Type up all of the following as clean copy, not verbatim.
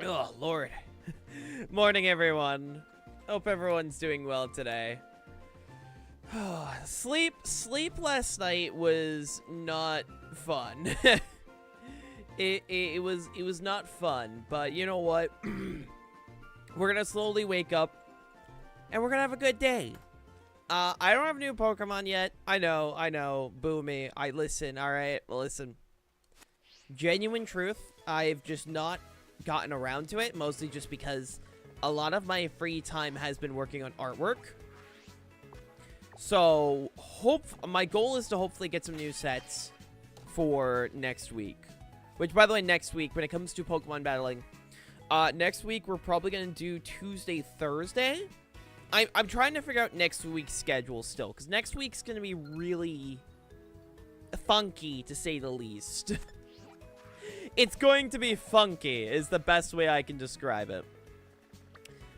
Oh, Lord. Morning, everyone. Hope everyone's doing well today. Sleep last night was not fun. it was not fun, but you know what? We're gonna slowly wake up, and we're gonna have a good day. I don't have new Pokemon yet. I know. Boo me. I listen. All right, well, listen. Genuine truth. I've just not gotten around to it, mostly just because a lot of my free time has been working on artwork. So, my goal is to hopefully get some new sets for next week. Which, by the way, next week, when it comes to Pokemon battling, next week we're probably going to do Tuesday, Thursday. I'm trying to figure out next week's schedule still, because next week's going to be really funky, to say the least. It's going to be funky, is the best way I can describe it.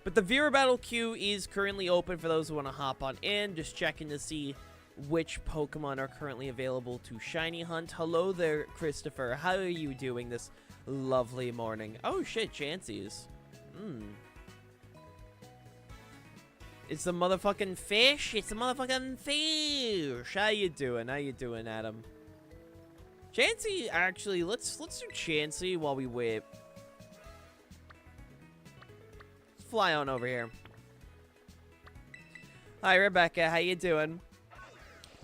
But the Viewer Battle queue is currently open for those who want to hop on in. Just checking to see which Pokemon are currently available to Shiny Hunt. Hello there, Christopher. How are you doing this lovely morning? Oh, shit, Chansey's. It's the motherfucking fish. It's the motherfucking fish. How you doing? How you doing, Adam? Chansey, actually, let's do Chansey while we wait. Let's fly on over here. Hi, Rebecca. How you doing?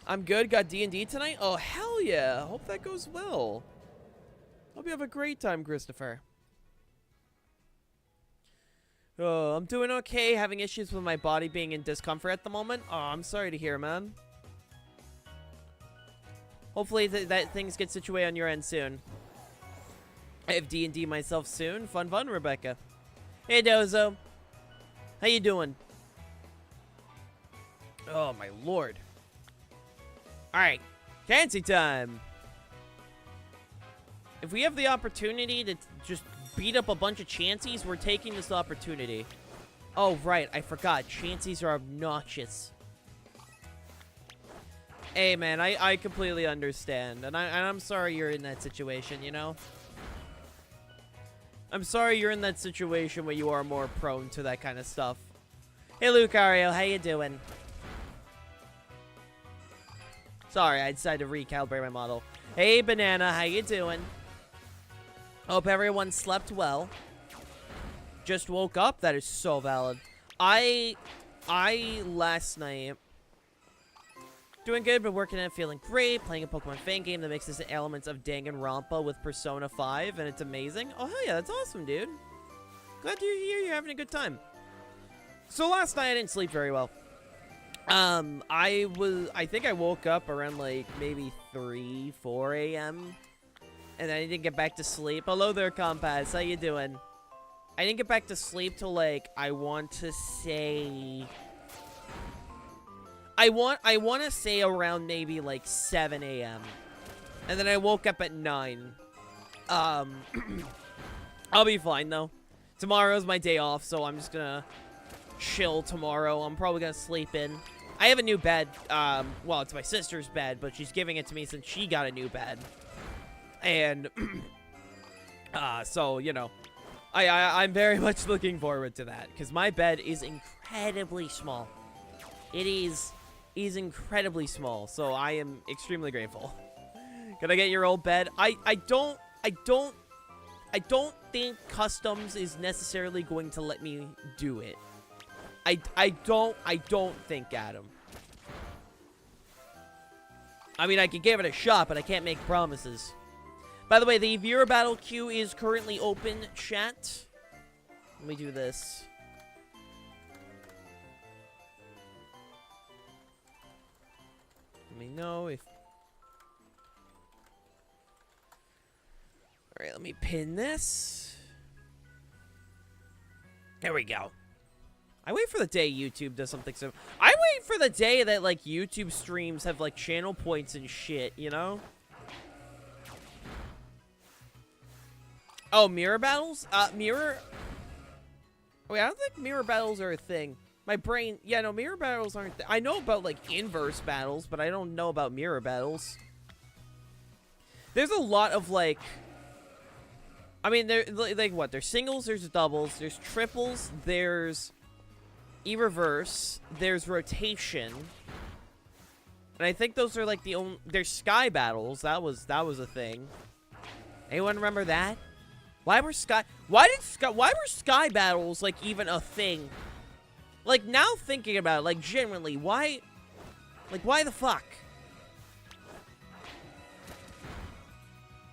I'm good. Got D&D tonight? Oh, hell yeah. Hope that goes well. Hope you have a great time, Christopher. Oh, I'm doing okay. Having issues with my body being in discomfort at the moment. Oh, I'm sorry to hear, man. Hopefully that things get situated on your end soon. I have D&D myself soon. Fun, Rebecca. Hey, Dozo. How you doing? Oh, my lord. Alright. Fancy time. If we have the opportunity to just beat up a bunch of Chanseys, we're taking this opportunity. Oh, right. I forgot. Chanseys are obnoxious. Hey, man, I completely understand, and I'm sorry you're in that situation, you know? I'm sorry you're in that situation where you are more prone to that kind of stuff. Hey, Lucario, how you doing? Sorry, I decided to recalibrate my model. Hey, Banana, how you doing? Hope everyone slept well. Just woke up? That is so valid. I last night... Doing good, but working and feeling great. Playing a Pokemon fan game that mixes the elements of Danganronpa with Persona 5, and it's amazing. Oh, hell yeah, that's awesome, dude. Glad to hear you're having a good time. So last night I didn't sleep very well. I think I woke up around like maybe 3, 4 a.m. And I didn't get back to sleep. Hello there, Compass. How you doing? I didn't get back to sleep till like, I want to say... I want to say around maybe like 7 a.m. And then I woke up at 9. I'll be fine though. Tomorrow's my day off, so I'm just gonna chill tomorrow. I'm probably gonna sleep in. I have a new bed. Well, it's my sister's bed, but she's giving it to me since she got a new bed. And so, you know, I'm very much looking forward to that because my bed is incredibly small. It is incredibly small, so I am extremely grateful. Can I get your old bed? I don't think customs is necessarily going to let me do it. I don't think, Adam. I mean, I could give it a shot, but I can't make promises. By the way, the viewer battle queue is currently open, chat. Let me do this. Let me know if... Alright, let me pin this. There we go. I wait for the day YouTube does something so... I wait for the day that, like, YouTube streams have, like, channel points and shit, you know? Oh, mirror battles? Mirror... Wait, I don't think mirror battles are a thing. My brain... Yeah, no, mirror battles aren't... I know about, like, inverse battles, but I don't know about mirror battles. There's a lot of, like... I mean, like what? There's singles, there's doubles, there's triples, there's e-reverse, there's rotation. And I think those are like the only... There's sky battles. That was a thing. Anyone remember that? Why were sky battles like even a thing? Like now thinking about it, like genuinely, why the fuck?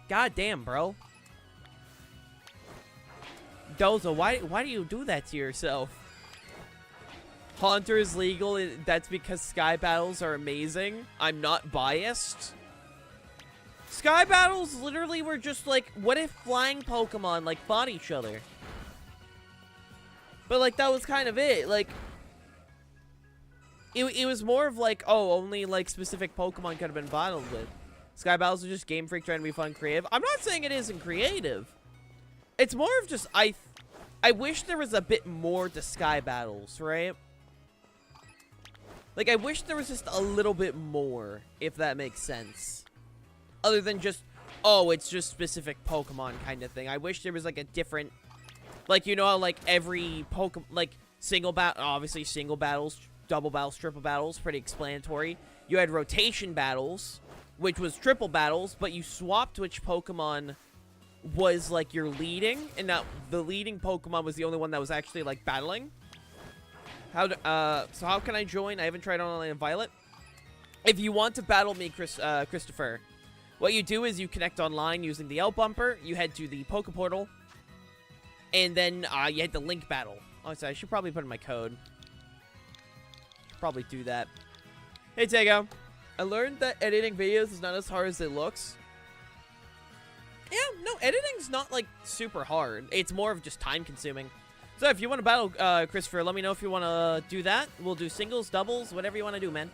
God damn, bro. Doza, why do you do that to yourself? Haunter is legal, that's because sky battles are amazing. I'm not biased. Sky battles literally were just like, what if flying Pokemon like fought each other? But like that was kind of it. Like it was more of like, oh, only like specific Pokemon could have been battled with. Sky battles are just Game Freak trying to be fun and creative. I'm not saying it isn't creative. It's more of just I wish there was a bit more to sky battles, right? Like, I wish there was just a little bit more, if that makes sense. Other than just, oh, it's just specific Pokemon kind of thing. I wish there was, like, a different... Like, you know how, like, every Pokemon... Like, single battle... Obviously, single battles, double battles, triple battles, pretty explanatory. You had rotation battles, which was triple battles, but you swapped which Pokemon was, like, your leading. And now, the leading Pokemon was the only one that was actually, like, battling. So how can I join? I haven't tried online Violet. If you want to battle me, Christopher, what you do is you connect online using the L bumper. You head to the Poke Portal, and then you head to link battle. Oh, sorry, I should probably put in my code. Probably do that. Hey, Tego. I learned that editing videos is not as hard as it looks. Yeah, no, editing's not like super hard. It's more of just time consuming. So if you want to battle Christopher, let me know if you want to do that. We'll do singles, doubles, whatever you want to do, man.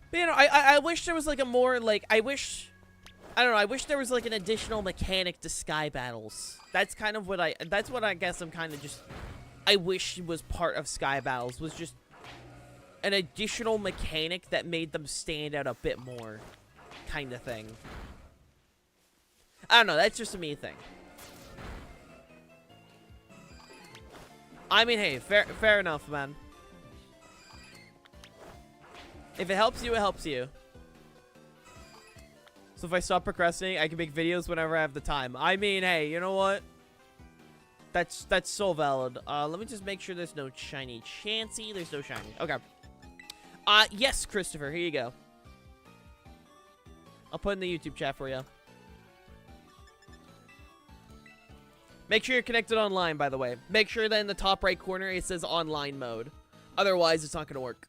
But, you know, I wish there was, like, a more, like, I wish there was, like, an additional mechanic to sky battles. That's kind of what that's what I guess I'm kind of just, I wish was part of sky battles, was just an additional mechanic that made them stand out a bit more, kind of thing. I don't know, that's just a me thing. I mean, hey, fair enough, man. If it helps you, it helps you. So if I stop procrastinating, I can make videos whenever I have the time. I mean, hey, you know what? That's so valid. Let me just make sure there's no shiny Chansey. There's no shiny. Okay. Yes, Christopher, here you go. I'll put in the YouTube chat for you. Make sure you're connected online, by the way. Make sure that in the top right corner it says online mode. Otherwise, it's not going to work.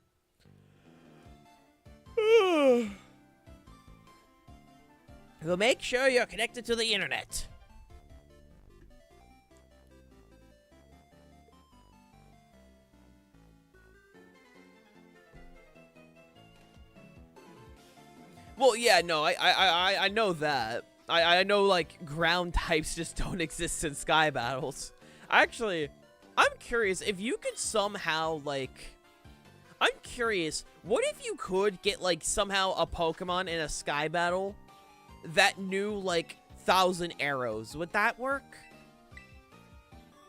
So make sure you're connected to the internet. Well, yeah, no, I know that. I know, like, ground types just don't exist in sky battles. Actually, I'm curious if you could somehow, like... I'm curious, what if you could get, like, somehow a Pokemon in a sky battle that knew, like, 1,000 arrows? Would that work?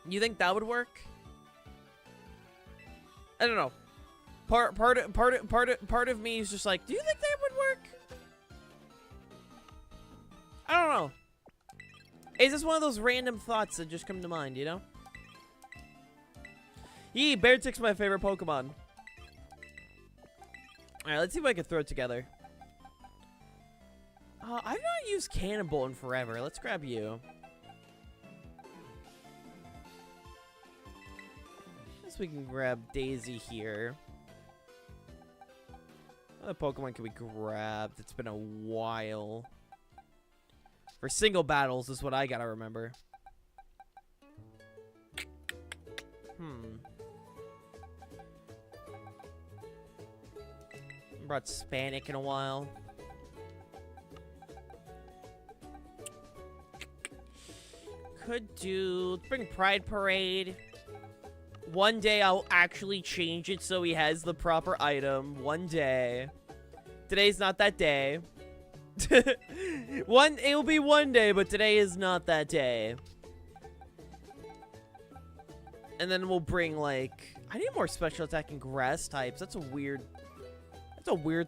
You think that would work? I don't know. Part of me is just like, do you think that would work? I don't know. It's just one of those random thoughts that just come to mind, you know? Yee, Beartick's my favorite Pokemon. Alright, let's see what I can throw together. I've not used Cannonball in forever. Let's grab you. I guess we can grab Daisy here. What other Pokemon can we grab? It's been a while. For single battles is what I gotta remember. Brought Spanic in a while. Could do... Bring Pride Parade. One day I'll actually change it so he has the proper item. One day. Today's not that day. It'll be one day, but today is not that day. And then we'll bring, like, I need more special attacking grass types. That's a weird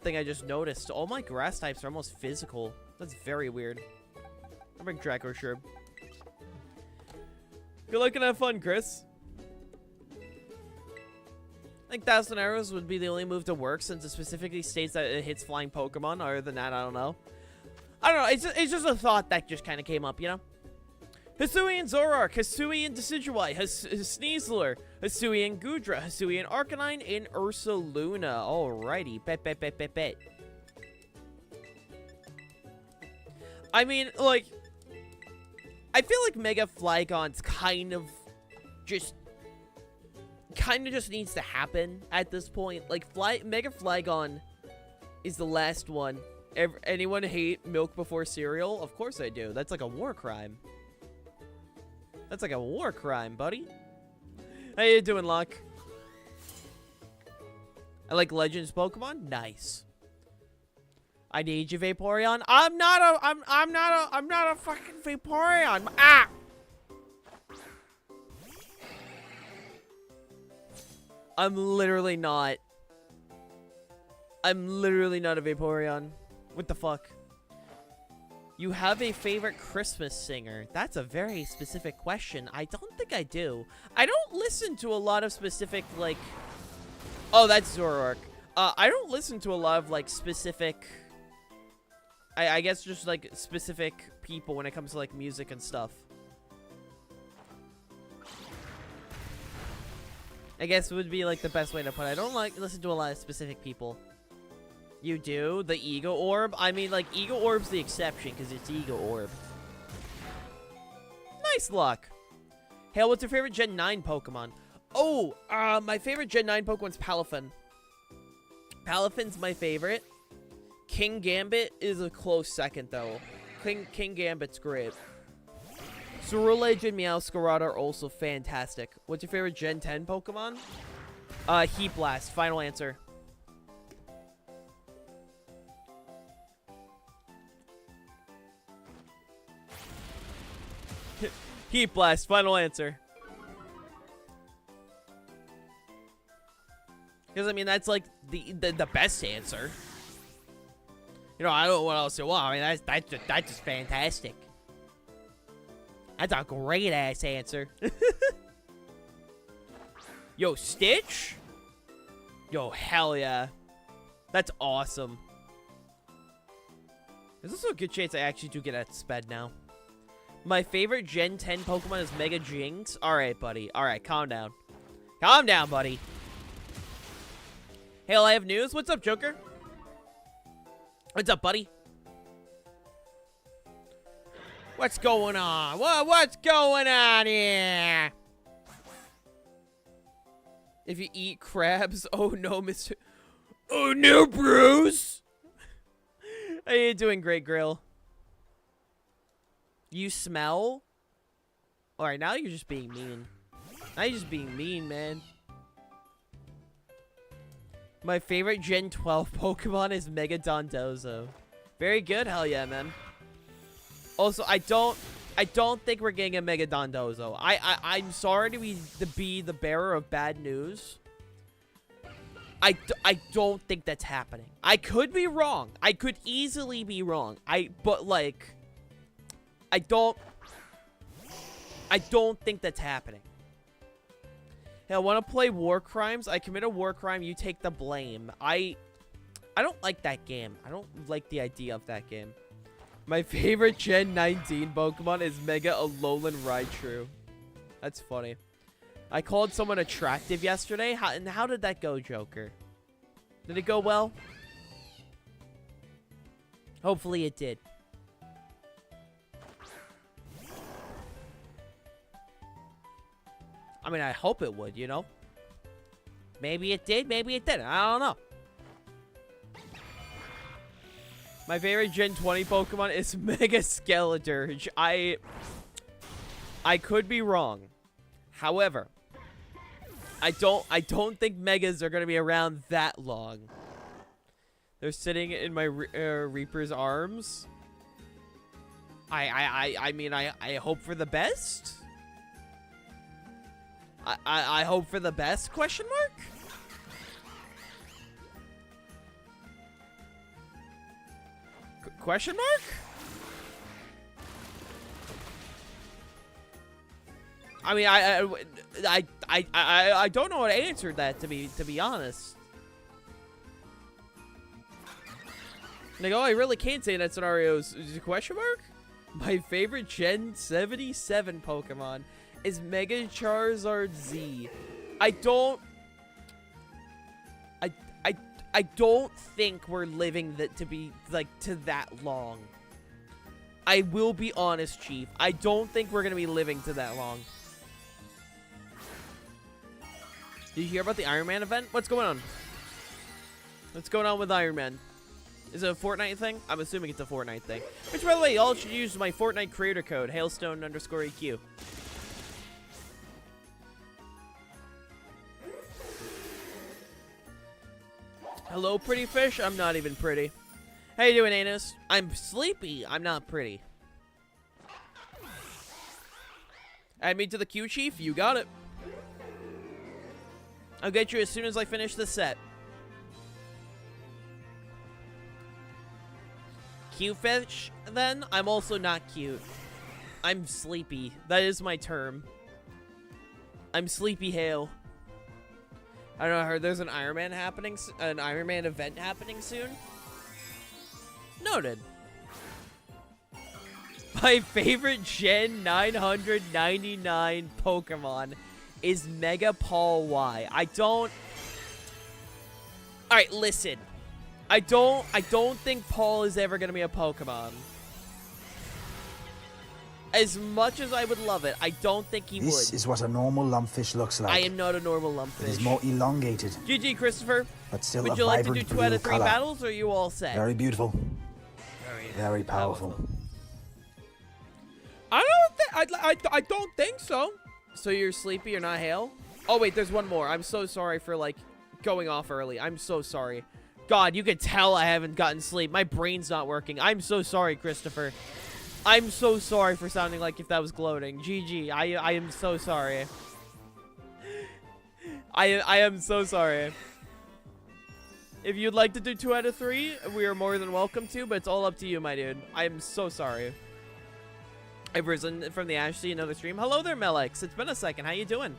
thing I just noticed. All my grass types are almost physical. That's very weird. I'll bring Draco Shrub. Good luck and have fun, Chris. I think 1,000 Arrows would be the only move to work since it specifically states that it hits flying Pokemon. Other than that, I don't know. It's just a thought that just kind of came up, you know? Hisuian Zoroark, Hisuian Decidueye, Sneasler, Hisuian Gudra, Hisuian Arcanine, and Ursaluna. Alrighty, bet. I mean, like, I feel like Mega Flygon's kind of just needs to happen at this point. Like, Mega Flygon is the last one. Anyone hate milk before cereal? Of course I do. That's like a war crime. That's like a war crime, buddy. How you doing, Luck? I like Legends Pokemon. Nice. I need you, Vaporeon. I'm not a fucking Vaporeon. Ah! I'm literally not a Vaporeon. What the fuck? You have a favorite Christmas singer? That's a very specific question. I don't think I do. I don't listen to a lot of specific, like... Oh, that's Zoroark. I don't listen to a lot of, like, specific... I guess just, like, specific people when it comes to, like, music and stuff. I guess would be, like, the best way to put it. I don't, like, listen to a lot of specific people. You do? The Ego Orb? I mean, like, Ego Orb's the exception, because it's Ego Orb. Nice luck. Hale, what's your favorite Gen 9 Pokemon? Oh, my favorite Gen 9 Pokemon's Palafin. Palafin's my favorite. King Gambit is a close second, though. King Gambit's great. Cerulege and Meowscarada are also fantastic. What's your favorite Gen 10 Pokemon? Heat Blast. Final answer. Heat Blast. Final answer. Because, I mean, that's, like, the best answer. You know, I don't know what else to... Well, I mean, that's just fantastic. That's a great-ass answer. Yo, Stitch? Yo, hell yeah. That's awesome. There's also a good chance I actually do get that sped now. My favorite Gen 10 Pokemon is Mega Jinx. Alright, buddy. Alright, calm down. Calm down, buddy. Hey, I have news. What's up, Joker? What's up, buddy? What's going on? What's going on here? If you eat crabs, oh no, Mr. Oh no, Bruce. How you doing, Great Grill? You smell? Alright, now you're just being mean. Now you're just being mean, man. My favorite Gen 12 Pokemon is Mega Dondozo. Very good, hell yeah, man. Also, I don't think we're getting a Mega Dondozo. I'm sorry to be the bearer of bad news. I don't think that's happening. I could be wrong. I could easily be wrong. But like, I don't think that's happening. Hey, I want to play War Crimes. I commit a war crime. You take the blame. I don't like that game. I don't like the idea of that game. My favorite Gen 19 Pokemon is Mega Alolan Raichu. That's funny. I called someone attractive yesterday. How did that go, Joker? Did it go well? Hopefully it did. I mean, I hope it would, you know? Maybe it did, maybe it didn't. I don't know. My favorite Gen 20 Pokemon is Mega Skeleturge. I could be wrong. However, I don't think Megas are going to be around that long. They're sitting in my Reaper's arms. I mean, I hope for the best. I hope for the best, question mark? Question mark? I mean, I don't know how to answer that, to be honest. Like, oh, I really can't say in that scenario. Is it a question mark? My favorite Gen 77 Pokemon is Mega Charizard Z. I don't think we're living that to be like to that long. I will be honest, Chief. I don't think we're gonna be living to that long. Did you hear about the Iron Man event? What's going on? What's going on with Iron Man? Is it a Fortnite thing? I'm assuming it's a Fortnite thing. Which, by the way, y'all should use my Fortnite creator code, hailstone_EQ. Hello, pretty fish? I'm not even pretty. How you doing, Anus? I'm sleepy. I'm not pretty. Add me to the queue, Chief. You got it. I'll get you as soon as I finish the set. Cute fish, then? I'm also not cute. I'm sleepy. That is my term. I'm sleepy Hale. I don't know, I heard there's an Iron Man event happening soon. Noted. My favorite Gen 999 Pokemon is Mega Paul Y. Alright, listen. I don't think Paul is ever gonna be a Pokemon. As much as I would love it, I don't think he would. This is what a normal lumpfish looks like. I am not a normal lumpfish. It is more elongated. GG, Christopher. But still would a you like to do vibrant 2 out of 3 blue battles, or are you all set? Very beautiful. Very powerful. I don't think so. So you're sleepy, you're not Hale? Oh wait, there's one more. I'm so sorry for like going off early. I'm so sorry. God, you can tell I haven't gotten sleep. My brain's not working. I'm so sorry, Christopher. I'm so sorry for sounding like if that was gloating. GG. I am so sorry. I am so sorry. If you'd like to do 2 out of 3, we are more than welcome to, but it's all up to you, my dude. I am so sorry. I've risen from the ash to see another stream. Hello there, Melix. It's been a second. How you doing?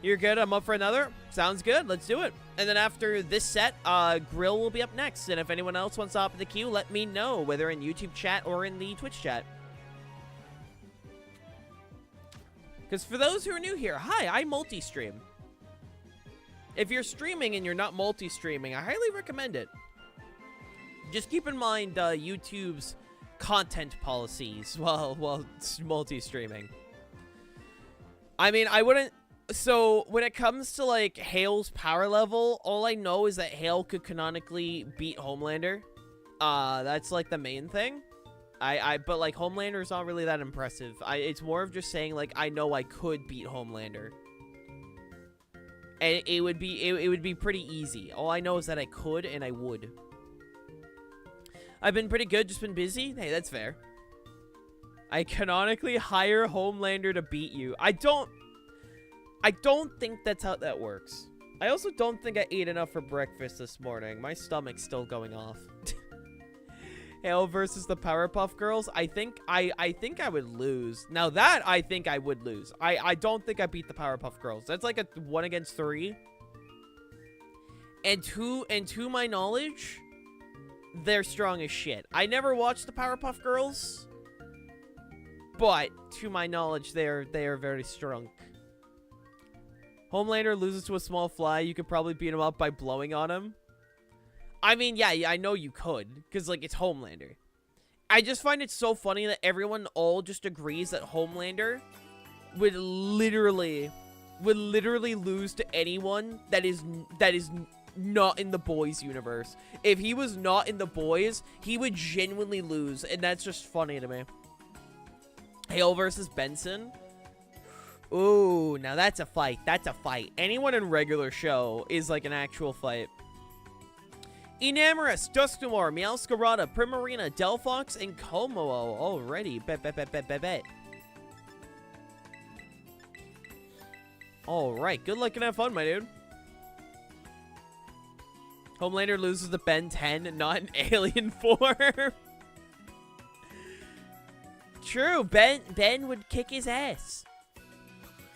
You're good? I'm up for another? Sounds good. Let's do it. And then after this set, Grill will be up next. And if anyone else wants to hop in the queue, let me know, whether in YouTube chat or in the Twitch chat. Because for those who are new here, hi, I multi-stream. If you're streaming and you're not multi-streaming, I highly recommend it. Just keep in mind YouTube's content policies while multi-streaming. I mean, I wouldn't... So, when it comes to, like, Hale's power level, all I know is that Hale could canonically beat Homelander. That's, like, the main thing. But, like, Homelander is not really that impressive. It's more of just saying, like, I know I could beat Homelander. And it would be pretty easy. All I know is that I could, and I would. I've been pretty good, just been busy. Hey, that's fair. I canonically hire Homelander to beat you. I don't think that's how that works. I also don't think I ate enough for breakfast this morning. My stomach's still going off. Hale versus the Powerpuff Girls. I think I would lose. Now that I think I would lose. I don't think I beat the Powerpuff Girls. That's like a 1 against 3. And to my knowledge, they're strong as shit. I never watched the Powerpuff Girls, but to my knowledge, they are very strong. Homelander loses to a small fly. You could probably beat him up by blowing on him. I mean, yeah, I know you could, because, like, it's Homelander. I just find it so funny that everyone all just agrees that Homelander would literally lose to anyone that is not in the boys universe. If he was not in the boys, he would genuinely lose, and that's just funny to me. Hale versus Benson. Ooh, now that's a fight. That's a fight. Anyone in regular show is like an actual fight. Enamorous, Dusknoir, Meowscarada, Primarina, Delphox, and Como. Already. Bet. Alright, good luck and have fun, my dude. Homelander loses to Ben 10, not an alien form. True, Ben would kick his ass.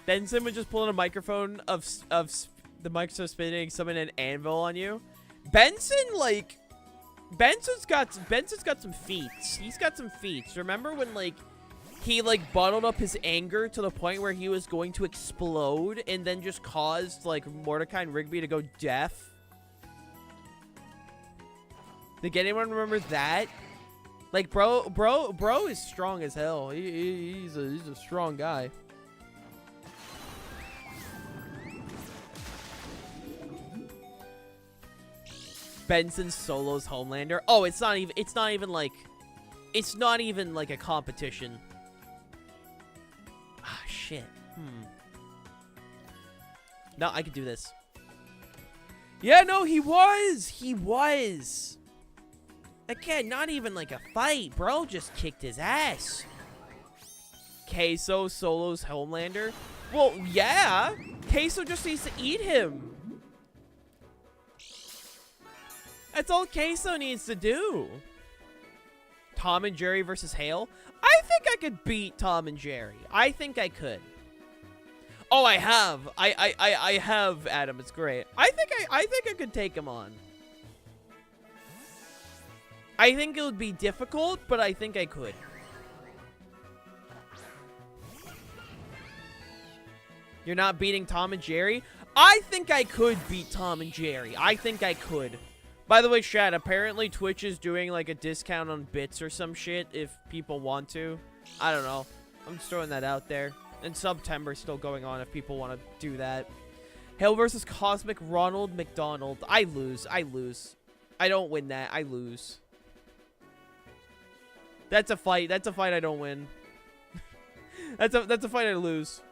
Benson would just pull in a microphone of the microphone spinning, summon an anvil on you. Benson's got some feats. He's got some feats. Remember when he bottled up his anger to the point where he was going to explode and then just caused Mordecai and Rigby to go deaf? Did anyone remember that? Bro is strong as hell. He's a strong guy. Benson solos Homelander. Oh, it's not even like a competition. Ah, shit. No, I could do this. Yeah, no, he was. Again, not even like a fight. Bro just kicked his ass. Queso solos Homelander. Well, yeah. Queso just needs to eat him. That's all Queso needs to do. Tom and Jerry versus Hale. I think I could beat Tom and Jerry. I think I could. Oh, I have. I have, Adam. It's great. I think I could take him on. I think it would be difficult, but I think I could. You're not beating Tom and Jerry? I think I could beat Tom and Jerry. I think I could. By the way, Shad, apparently Twitch is doing like a discount on bits or some shit if people want to. I don't know. I'm just throwing that out there. And September's still going on if people want to do that. Hale versus Cosmic Ronald McDonald. I lose. I don't win that. I lose. That's a fight. That's a fight I don't win. That's a fight I lose.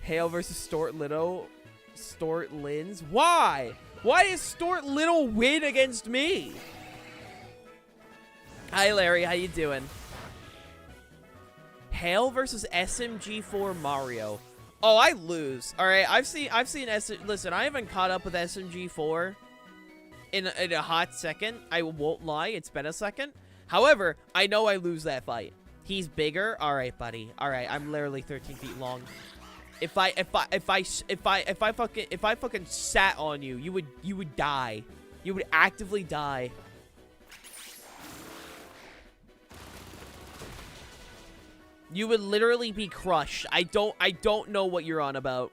Hale versus Stort Lins. Why? Why does Stort Little win against me? Hi, Larry. How you doing? Hale versus SMG4 Mario. Oh, I lose. All right, I've seen listen, I haven't caught up with SMG4 in a hot second. I won't lie. It's been a second. However, I know I lose that fight. He's bigger. All right, buddy. All right, I'm literally 13 feet long. If I fucking sat on you, you would die. You would actively die. You would literally be crushed. I don't know what you're on about.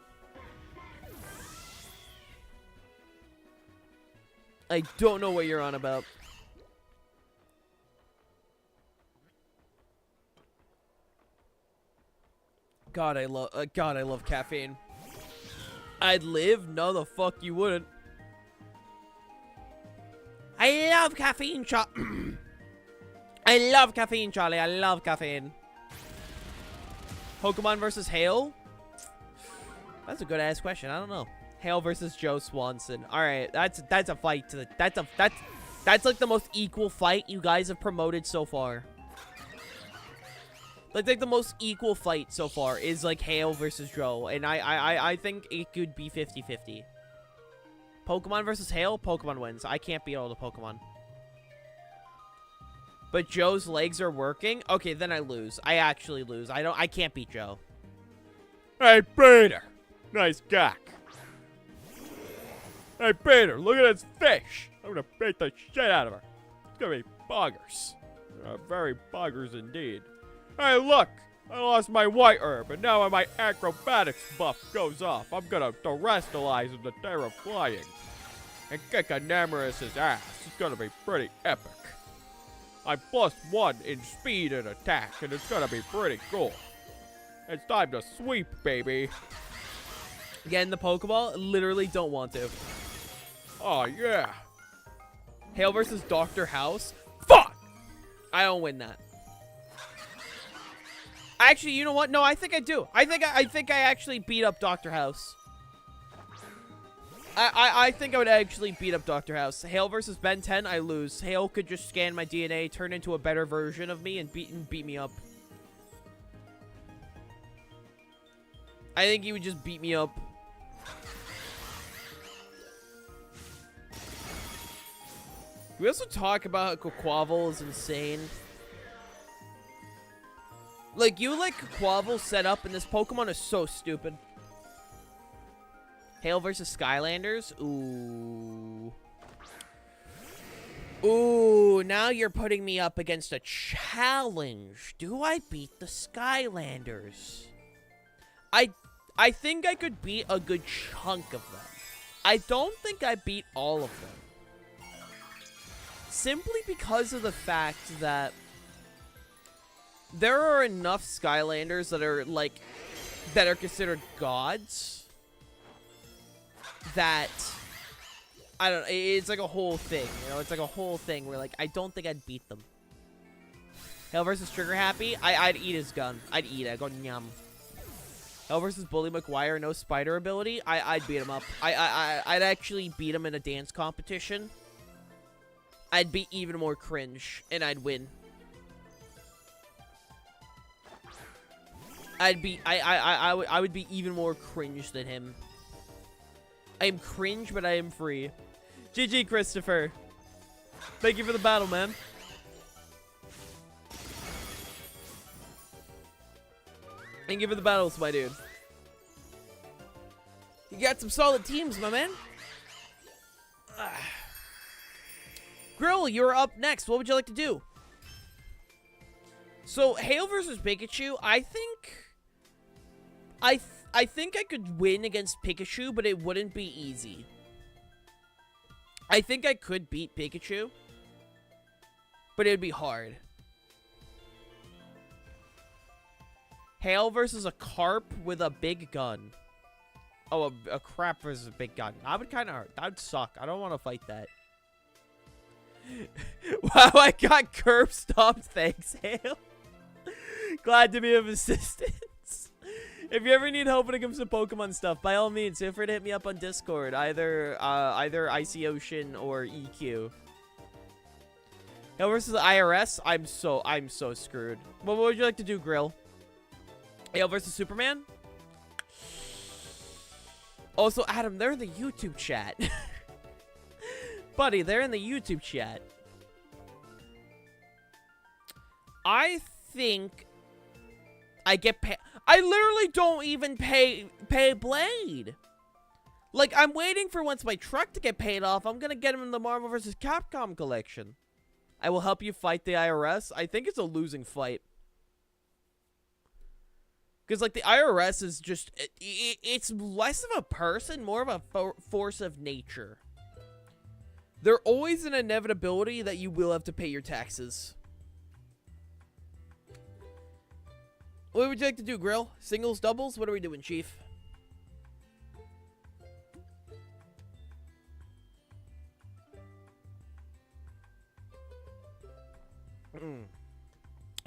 I don't know what you're on about. God, I love caffeine. I'd live? No, the fuck you wouldn't. I love caffeine, I love caffeine, Charlie. I love caffeine. Pokemon versus Hale? That's a good ass question. I don't know. Hale versus Joe Swanson. All right, that's a fight. That's like the most equal fight you guys have promoted so far. Like the most equal fight so far is like Hale versus Joe, and I think it could be 50-50. Pokemon versus Hale, Pokemon wins. I can't beat all the Pokemon. But Joe's legs are working? Okay, then I lose. I actually lose. I can't beat Joe. Hey, Peter. Nice cock. Hey, Peter, look at this fish. I'm gonna beat the shit out of her. It's gonna be boggers. Very boggers indeed. Hey, look. I lost my white herb, and now my acrobatics buff goes off. I'm gonna terrestrialize him to terror flying. And kick Enamous's ass. It's gonna be pretty epic. I'm +1 in speed and attack, and it's gonna be pretty cool. It's time to sweep, baby. Again, the Pokeball, literally don't want to. Oh, yeah. Hale versus Dr. House. Fuck! I don't win that. Actually, you know what? No, I think I do. I think I actually beat up Dr. House. I think I would actually beat up Dr. House. Hale versus Ben 10, I lose. Hale could just scan my DNA, turn into a better version of me, and beat me up. I think he would just beat me up. We also talk about how Quavel is insane. Like, you like Quavel set up, and this Pokemon is so stupid. Hale versus Skylanders? Ooh. Ooh, now you're putting me up against a challenge. Do I beat the Skylanders? I think I could beat a good chunk of them. I don't think I beat all of them. Simply because of the fact that there are enough Skylanders that are, like, that are considered gods that, I don't know, it's like a whole thing, you know? It's like a whole thing where, like, I don't think I'd beat them. Hale versus Trigger Happy? I'd eat his gun. I'd eat it. I'd go nyam. Hale versus Bully McGuire, no spider ability? I'd beat him up. I'd actually beat him in a dance competition. I'd be even more cringe, and I'd win. I would be even more cringe than him. I am cringe, but I am free. GG, Christopher. Thank you for the battle, man. Thank you for the battles, my dude. You got some solid teams, my man. Grill, you're up next. What would you like to do? So, Hale versus Pikachu, I think I could win against Pikachu, but it wouldn't be easy. I think I could beat Pikachu, but it would be hard. Hale versus a carp with a big gun. Oh, a crap versus a big gun. That would kind of hurt. That would suck. I don't want to fight that. Wow, I got curb stomped. Thanks, Hale. Glad to be of assistance. If you ever need help when it comes to Pokemon stuff, by all means, feel free to hit me up on Discord, either Icy Ocean or EQ. Hale versus IRS, I'm so screwed. What would you like to do, Grill? Hale versus Superman? Also, Adam, they're in the YouTube chat. Buddy, they're in the YouTube chat. I think I get paid. I literally don't even pay Blade. Like, I'm waiting for once my truck to get paid off. I'm gonna get him in the Marvel vs. Capcom collection. I will help you fight the IRS. I think it's a losing fight. Because, like, the IRS is just... It's less of a person, more of a force of nature. There's always an inevitability that you will have to pay your taxes. What would you like to do, Grill? Singles, doubles? What are we doing, Chief?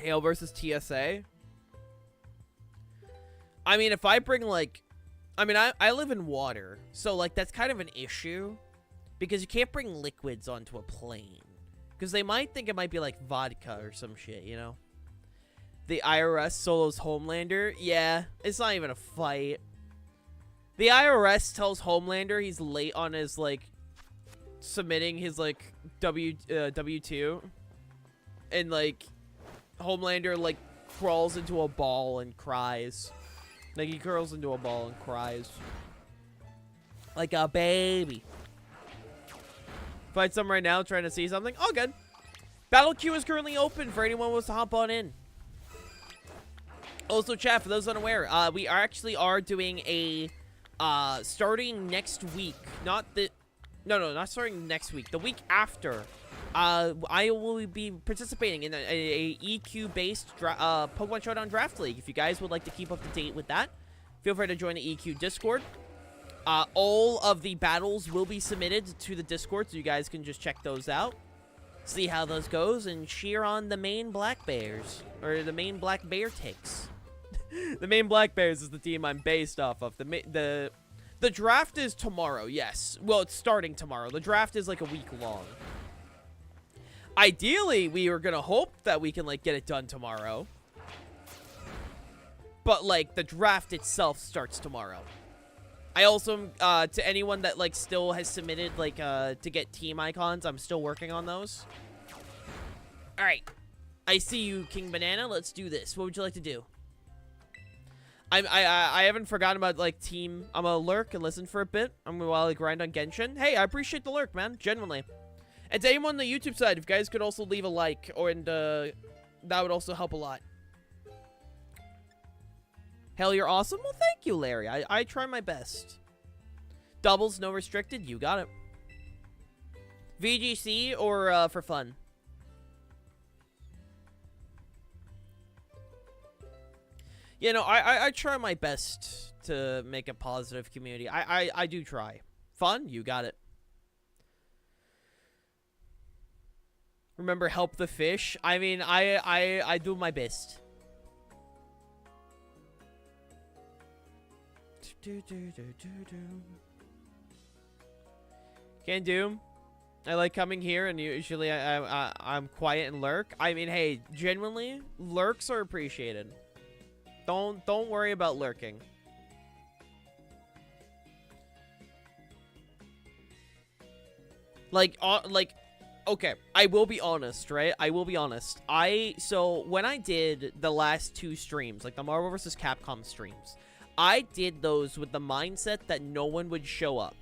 Hale versus TSA? I mean, if I bring, like... I mean, I live in water, so, like, that's kind of an issue. Because you can't bring liquids onto a plane. Because they might think it might be, like, vodka or some shit, you know? The IRS solos Homelander? Yeah, it's not even a fight. The IRS tells Homelander he's late on his, like, submitting his, like, W-2. And, like, Homelander, like, crawls into a ball and cries. Like, he curls into a ball and cries. Like a baby. Find some right now, trying to see something. Oh, good. Battle queue is currently open for anyone who wants to hop on in. Also, chat, for those unaware, we actually are doing a, starting next week. Not starting next week. The week after. I will be participating in a EQ-based Pokemon Showdown Draft League. If you guys would like to keep up to date with that, feel free to join the EQ Discord. All of the battles will be submitted to the Discord, so you guys can just check those out, see how those goes, and cheer on the main Black Bears, or the main Black Bear takes. The main Black Bears is the team I'm based off of. The The draft is tomorrow, yes. Well, it's starting tomorrow. The draft is like a week long. Ideally, we were gonna hope that we can, like, get it done tomorrow. But, like, the draft itself starts tomorrow. I also, to anyone that, like, still has submitted, like, to get team icons, I'm still working on those. Alright. I see you, King Banana. Let's do this. What would you like to do? I haven't forgotten about, like, team. I'm gonna lurk and listen for a bit. I'm gonna while I grind on Genshin. Hey, I appreciate the lurk, man. Genuinely. And to anyone on the YouTube side, if you guys could also leave a like, that would also help a lot. Hell, you're awesome. Well, thank you, Larry. I try my best. Doubles, no restricted. You got it. VGC or for fun? You know, I try my best to make a positive community. I do try. Fun? You got it. Remember, help the fish? I mean, I do my best. Can do. I like coming here, and usually I'm quiet and lurk. I mean, hey, genuinely, lurks are appreciated. Don't worry about lurking. Like, okay, I will be honest, right? I will be honest. So when I did the last 2 streams, like the Marvel vs. Capcom streams, I did those with the mindset that no one would show up.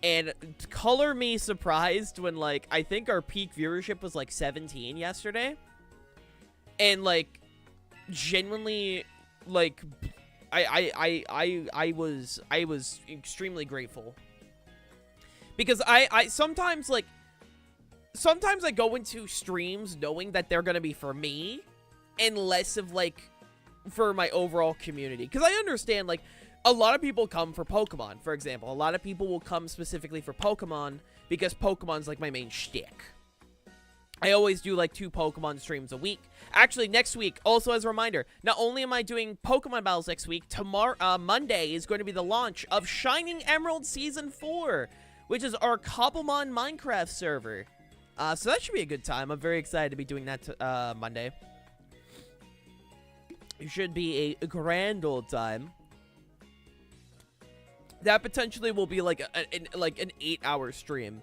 And color me surprised when, like, I think our peak viewership was like 17 yesterday. And, like, genuinely, like, I was extremely grateful. Because I sometimes, like, sometimes I go into streams knowing that they're gonna be for me and less of, like, for my overall community. Because I understand, like, a lot of people come for Pokemon, for example. A lot of people will come specifically for Pokemon because Pokemon's, like, my main shtick. I always do, like, 2 Pokemon streams a week. Actually, next week, also as a reminder, not only am I doing Pokemon battles next week, tomorrow, Monday is going to be the launch of Shining Emerald Season 4, which is our Cobblemon Minecraft server. So that should be a good time. I'm very excited to be doing that Monday. It should be a grand old time. That potentially will be like an 8-hour stream,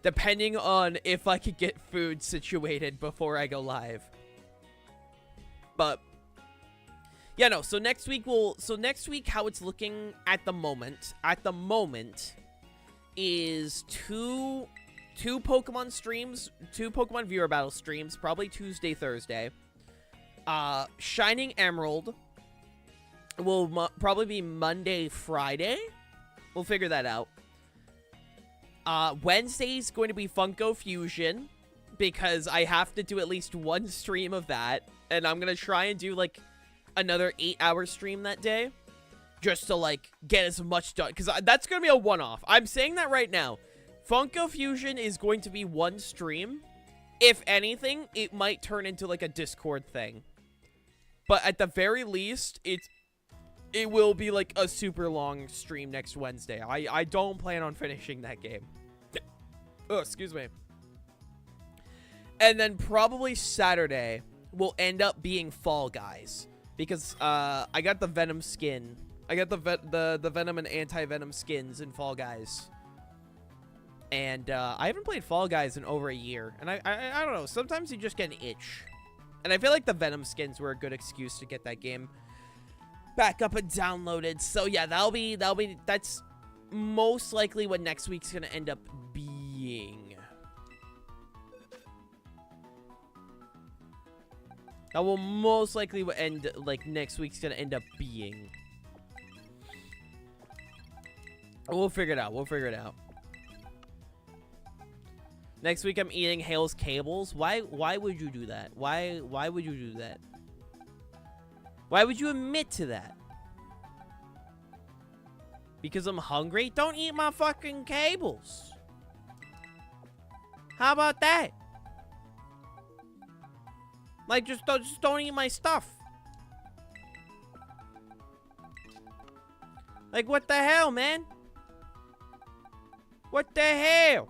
depending on if I could get food situated before I go live. But yeah, no. So next week how it's looking at the moment is two Pokemon streams, 2 Pokemon viewer battle streams, probably Tuesday, Thursday. Shining Emerald will probably be Monday, Friday. We'll figure that out. Wednesday's going to be Funko Fusion, because I have to do at least 1 stream of that, and I'm gonna try and do, like, another 8-hour stream that day, just to, like, get as much done, because that's gonna be a one-off. I'm saying that right now. Funko Fusion is going to be 1 stream. If anything, it might turn into, like, a Discord thing. But at the very least, it will be, like, a super long stream next Wednesday. I don't plan on finishing that game. Oh, excuse me. And then probably Saturday will end up being Fall Guys, because I got the Venom skin. I got the Venom and Anti-Venom skins in Fall Guys. And I haven't played Fall Guys in over a year. And I don't know, sometimes you just get an itch. And I feel like the Venom skins were a good excuse to get that game back up and downloaded. So yeah, that's most likely what next week's gonna end up being. That will most likely end, like, next week's gonna end up being. We'll figure it out. We'll figure it out. Next week I'm eating Hale's cables. Why would you do that? Why would you do that? Why would you admit to that? Because I'm hungry? Don't eat my fucking cables. How about that? Like, just don't eat my stuff. Like, what the hell, man? What the hell?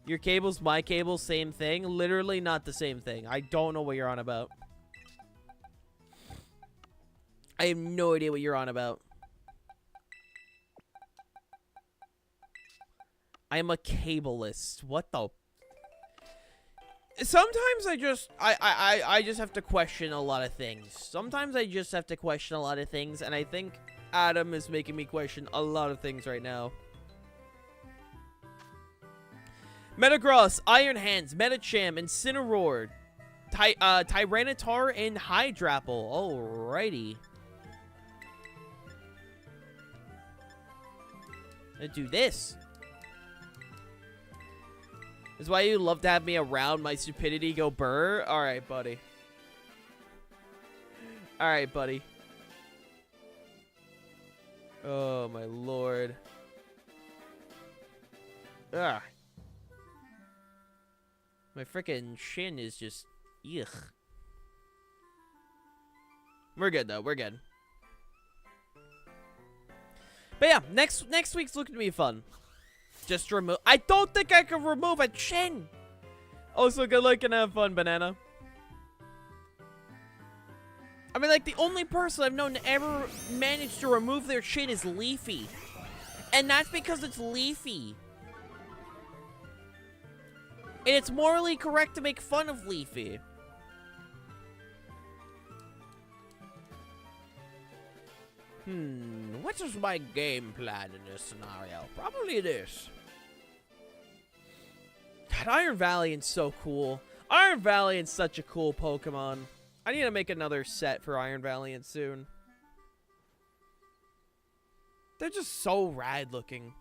Your cable's my cable, same thing. Literally not the same thing. I don't know what you're on about. I have no idea what you're on about. I am a cablelist. What the? Sometimes I just have to question a lot of things. Sometimes I just have to question a lot of things, and I think Adam is making me question a lot of things right now. Metagross, Iron Hands, Metacham, Incineroar, Tyranitar, and Hydrapple. Alrighty. Let's do this. Is why you love to have me around my stupidity go burr? Alright, buddy. Alright, buddy. Oh, my lord. Ugh. My frickin' shin is just... Ugh. We're good, though. We're good. But yeah, next week's looking to be fun. Just remove. I don't think I can remove a chin. Also, good luck and have fun, Banana. I mean, like, the only person I've known to ever manage to remove their chin is Leafy. And that's because it's Leafy. And it's morally correct to make fun of Leafy. What is my game plan in this scenario? Probably this. God, Iron Valiant's so cool. Iron Valiant's such a cool Pokemon. I need to make another set for Iron Valiant soon. They're just so rad looking.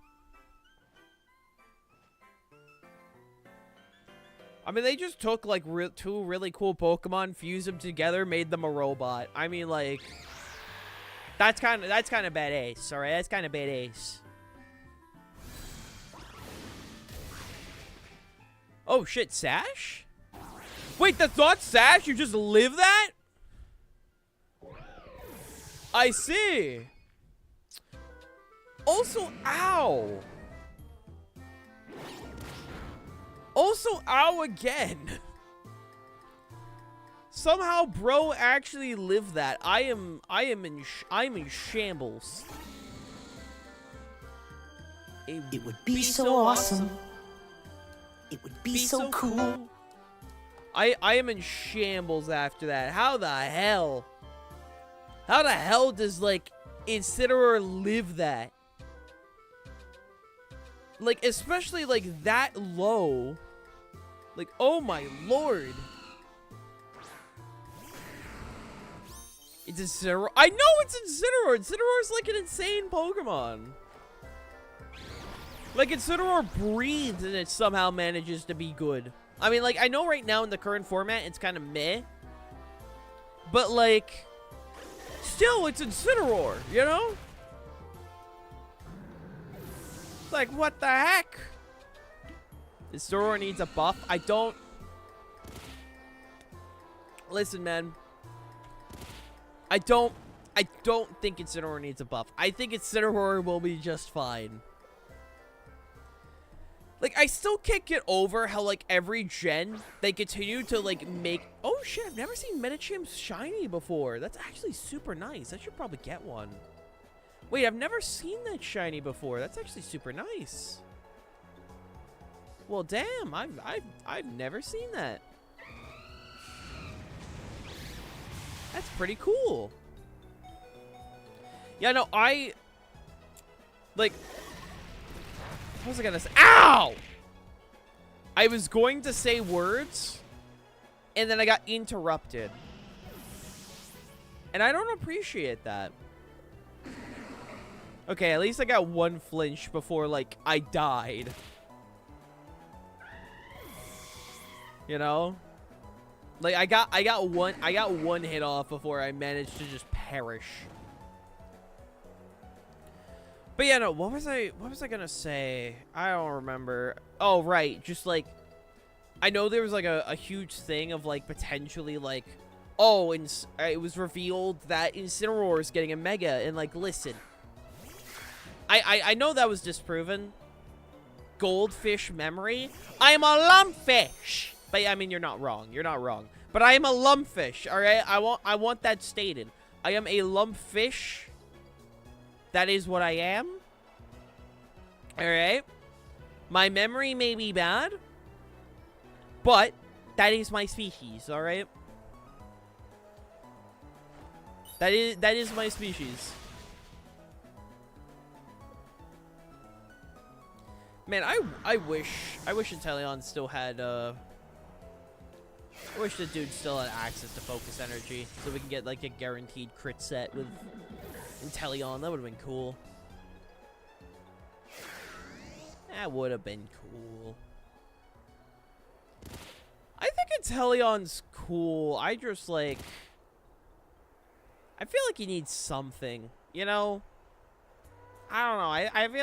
I mean, they just took, like, two really cool Pokemon, fused them together, made them a robot. I mean, like... That's kind of badass, alright? That's kind of badass. Oh, shit, Sash? Wait, that's not Sash? You just live that? I see. Also, ow. Also, ow again. Somehow, bro actually lived that. I'm in shambles. It would be so awesome. It would be so cool. I am in shambles after that. How the hell? How the hell does, like, Incineroar live that? Like, especially, like, that low. Like, oh my lord. It's Incineroar. I know it's Incineroar. Incineroar's like an insane Pokemon. Like, Incineroar breathes and it somehow manages to be good. I mean, like, I know right now in the current format it's kind of meh. But, like, still, it's Incineroar, you know? It's like, what the heck? Incineroar needs a buff. I don't... Listen, man. I don't think Incineroar needs a buff. I think Incineroar will be just fine. Like, I still can't get over how, like, every gen, they continue to, like, make... Oh, shit, I've never seen Metacham shiny before. That's actually super nice. I should probably get one. Wait, I've never seen that shiny before. That's actually super nice. Well, damn, I've never seen that. That's pretty cool. Yeah, no, like, what was I gonna say? Ow! I was going to say words, and then I got interrupted. And I don't appreciate that. Okay, at least I got one flinch before, like, I died. You know? Like, I got one hit off before I managed to just perish. But yeah, no, what was I gonna say? I don't remember. Oh, right, just like, I know there was like a huge thing of like potentially like oh, and it was revealed that Incineroar is getting a Mega, and, like, listen. I know that was disproven. Goldfish memory? I'm a lumpfish! But, I mean, you're not wrong. You're not wrong. But I am a lumpfish, alright? I want that stated. I am a lumpfish. That is what I am. Alright? My memory may be bad, but that is my species, alright? That is my species. Man, I wish Inteleon still had I wish the dude still had access to focus energy so we can get like a guaranteed crit set with Inteleon. That would have been cool. That would have been cool. I think Inteleon's cool. I just like I feel like he needs something, you know? I don't know.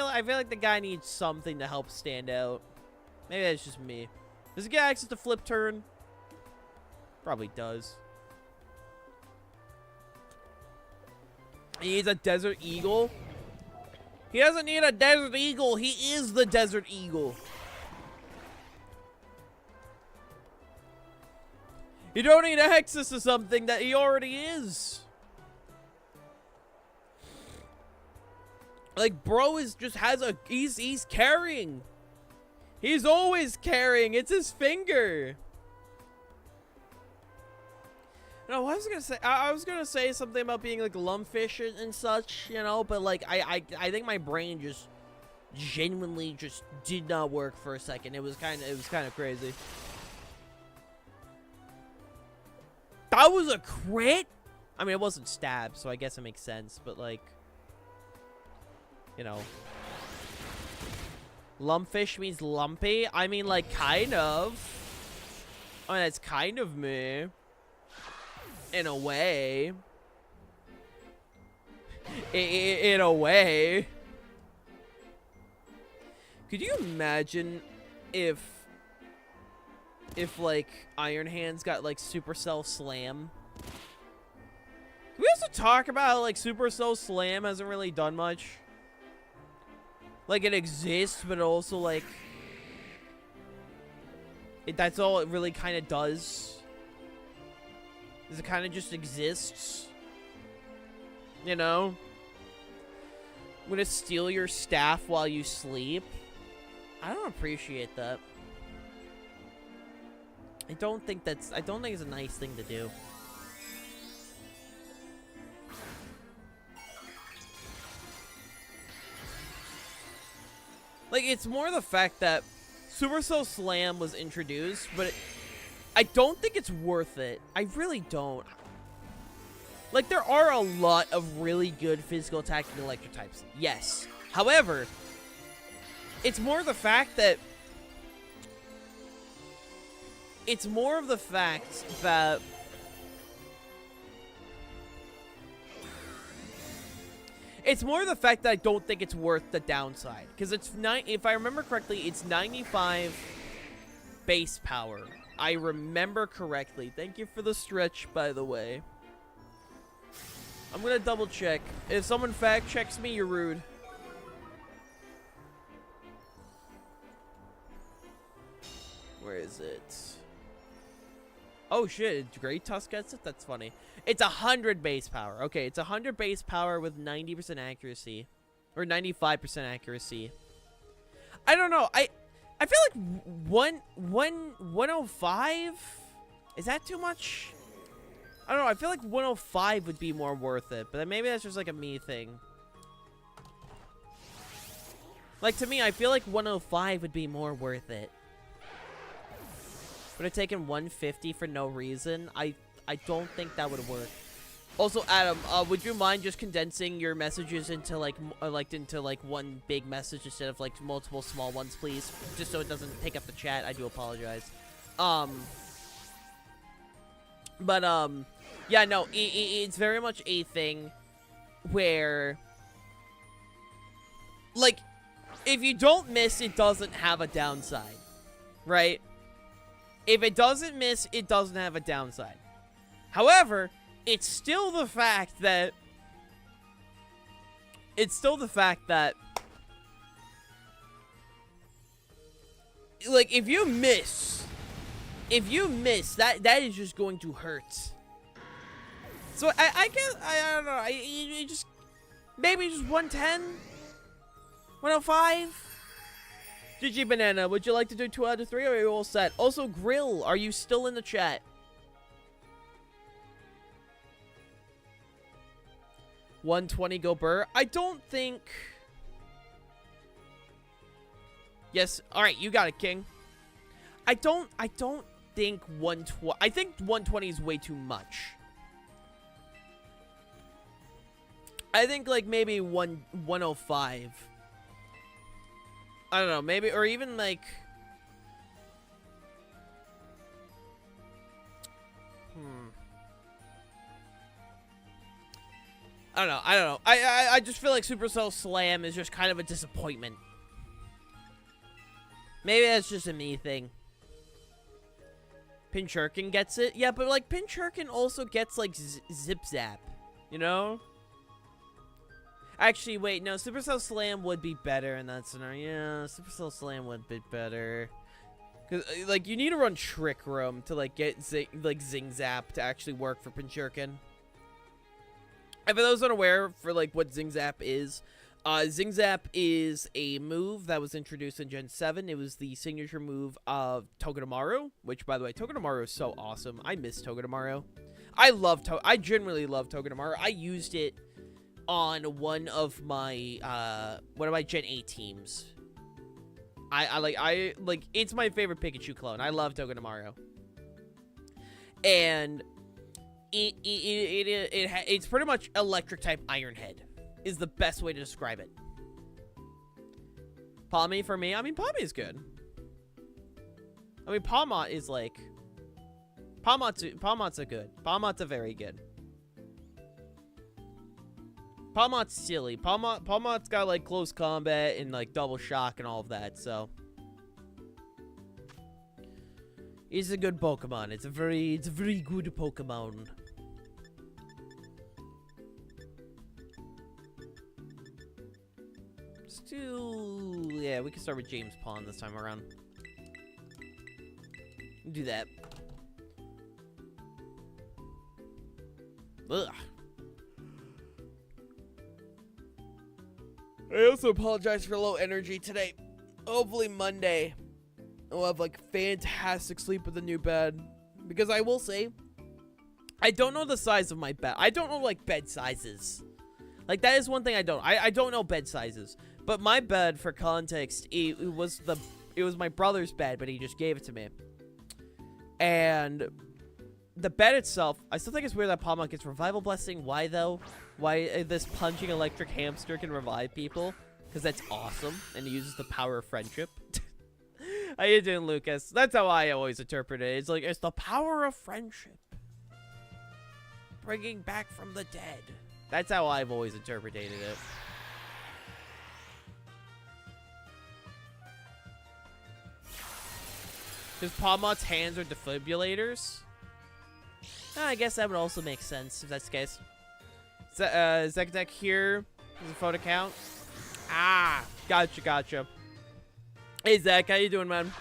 I feel like the guy needs something to help stand out. Maybe that's just me. Does he get access to flip turn? Probably does. He needs a desert eagle. He doesn't need a desert eagle. He is the desert eagle. You don't need access to something that he already is. Like, bro is just has a he's carrying. He's always carrying. It's his finger. No, I was gonna say I was gonna say something about being like lumpfish and such, you know, but like I think my brain just genuinely just did not work for a second. It was kind of crazy. That was a crit? I mean, it wasn't stab, so I guess it makes sense, but like, you know, lumpfish means lumpy. I mean, like, kind of. I mean, that's kind of me. In a way. In a way. Could you imagine if like Iron Hands got like Supercell Slam? Can we also talk about how like Supercell Slam hasn't really done much? Like, it exists, but also like that's all it really kind of does. Is it kind of just exists? You know? I'm gonna steal your staff while you sleep. I don't appreciate that. I don't think it's a nice thing to do. Like, it's more the fact that Supercell Slam was introduced, but I don't think it's worth it. I really don't. Like, there are a lot of really good physical attacking electric types. Yes. However, it's more the fact that it's more of the fact that I don't think it's worth the downside. Because it's if I remember correctly, it's 95 base power. I remember correctly. Thank you for the stretch, by the way. I'm gonna double check. If someone fact checks me, you're rude. Where is it? Oh shit, Great Tusk gets it? That's funny. It's 100 base power. Okay, it's 100 base power with 90% accuracy. Or 95% accuracy. I don't know. I feel like 105? Is that too much? I don't know. I feel like 105 would be more worth it. But then maybe that's just like a me thing. Like, to me, I feel like 105 would be more worth it. Would have taken 150 for no reason. I don't think that would work. Also, Adam, would you mind just condensing your messages into like one big message instead of like multiple small ones, please? Just so it doesn't take up the chat. I do apologize. Yeah, no, it's very much a thing where, like, if you don't miss, it doesn't have a downside, right? If it doesn't miss, it doesn't have a downside. However, it's still the fact that like if you miss that is just going to hurt. So I guess I don't know. You just maybe just 110, 105. GG Banana, would you like to do 2 out of 3, or are you all set? Also, Grill, are you still in the chat? $120 go Burr. I don't think. Yes. All right, you got it, King. I don't think 120. I think 120 is way too much. I think like maybe 105. I don't know, maybe, or even like I don't know. I just feel like Supercell Slam is just kind of a disappointment. Maybe that's just a me thing. Pinchurkin gets it. Yeah, but like Pinchurkin also gets like Zip Zap, you know? Actually, wait, no, Supercell Slam would be better in that scenario. Yeah, Supercell Slam would be better. Cause like you need to run Trick Room to like get Zing Zap to actually work for Pinchurkin. And for those unaware for like what Zing Zap is a move that was introduced in Gen 7. It was the signature move of Togedemaru, which by the way, Togedemaru is so awesome. I miss Togedemaru. I genuinely love Togedemaru. I used it on one of my Gen 8 teams. I like it's my favorite Pikachu clone. I love Togedemaru. And it's pretty much electric type Iron Head is the best way to describe it. Palmy for me, I mean Palmy is good. I mean Palmot is like Palmot's a good. Palmot's a very good. Palmot's silly. Palmot's got like close combat and like double shock and all of that, so he's a good Pokemon. It's a very good Pokemon. Still, yeah, we can start with James Pond this time around. Do that. Ugh. I also apologize for low energy today. Hopefully Monday I'll have like fantastic sleep with the new bed. Because I will say, I don't know the size of my bed. I don't know like bed sizes. Like that is one thing I don't. I don't know bed sizes. But my bed, for context, it was my brother's bed, but he just gave it to me. And the bed itself, I still think it's weird that Palmot gets Revival Blessing. Why though? Why this punching electric hamster can revive people? Because that's awesome, and it uses the power of friendship. How you doing, Lucas? That's how I always interpret it. It's like, it's the power of friendship. Bringing back from the dead. That's how I've always interpreted it. Because Palmot's hands are defibrillators? I guess that would also make sense if that's the case. Zekdek here is a photo count. Ah, gotcha. Hey Zach, how you doing, man?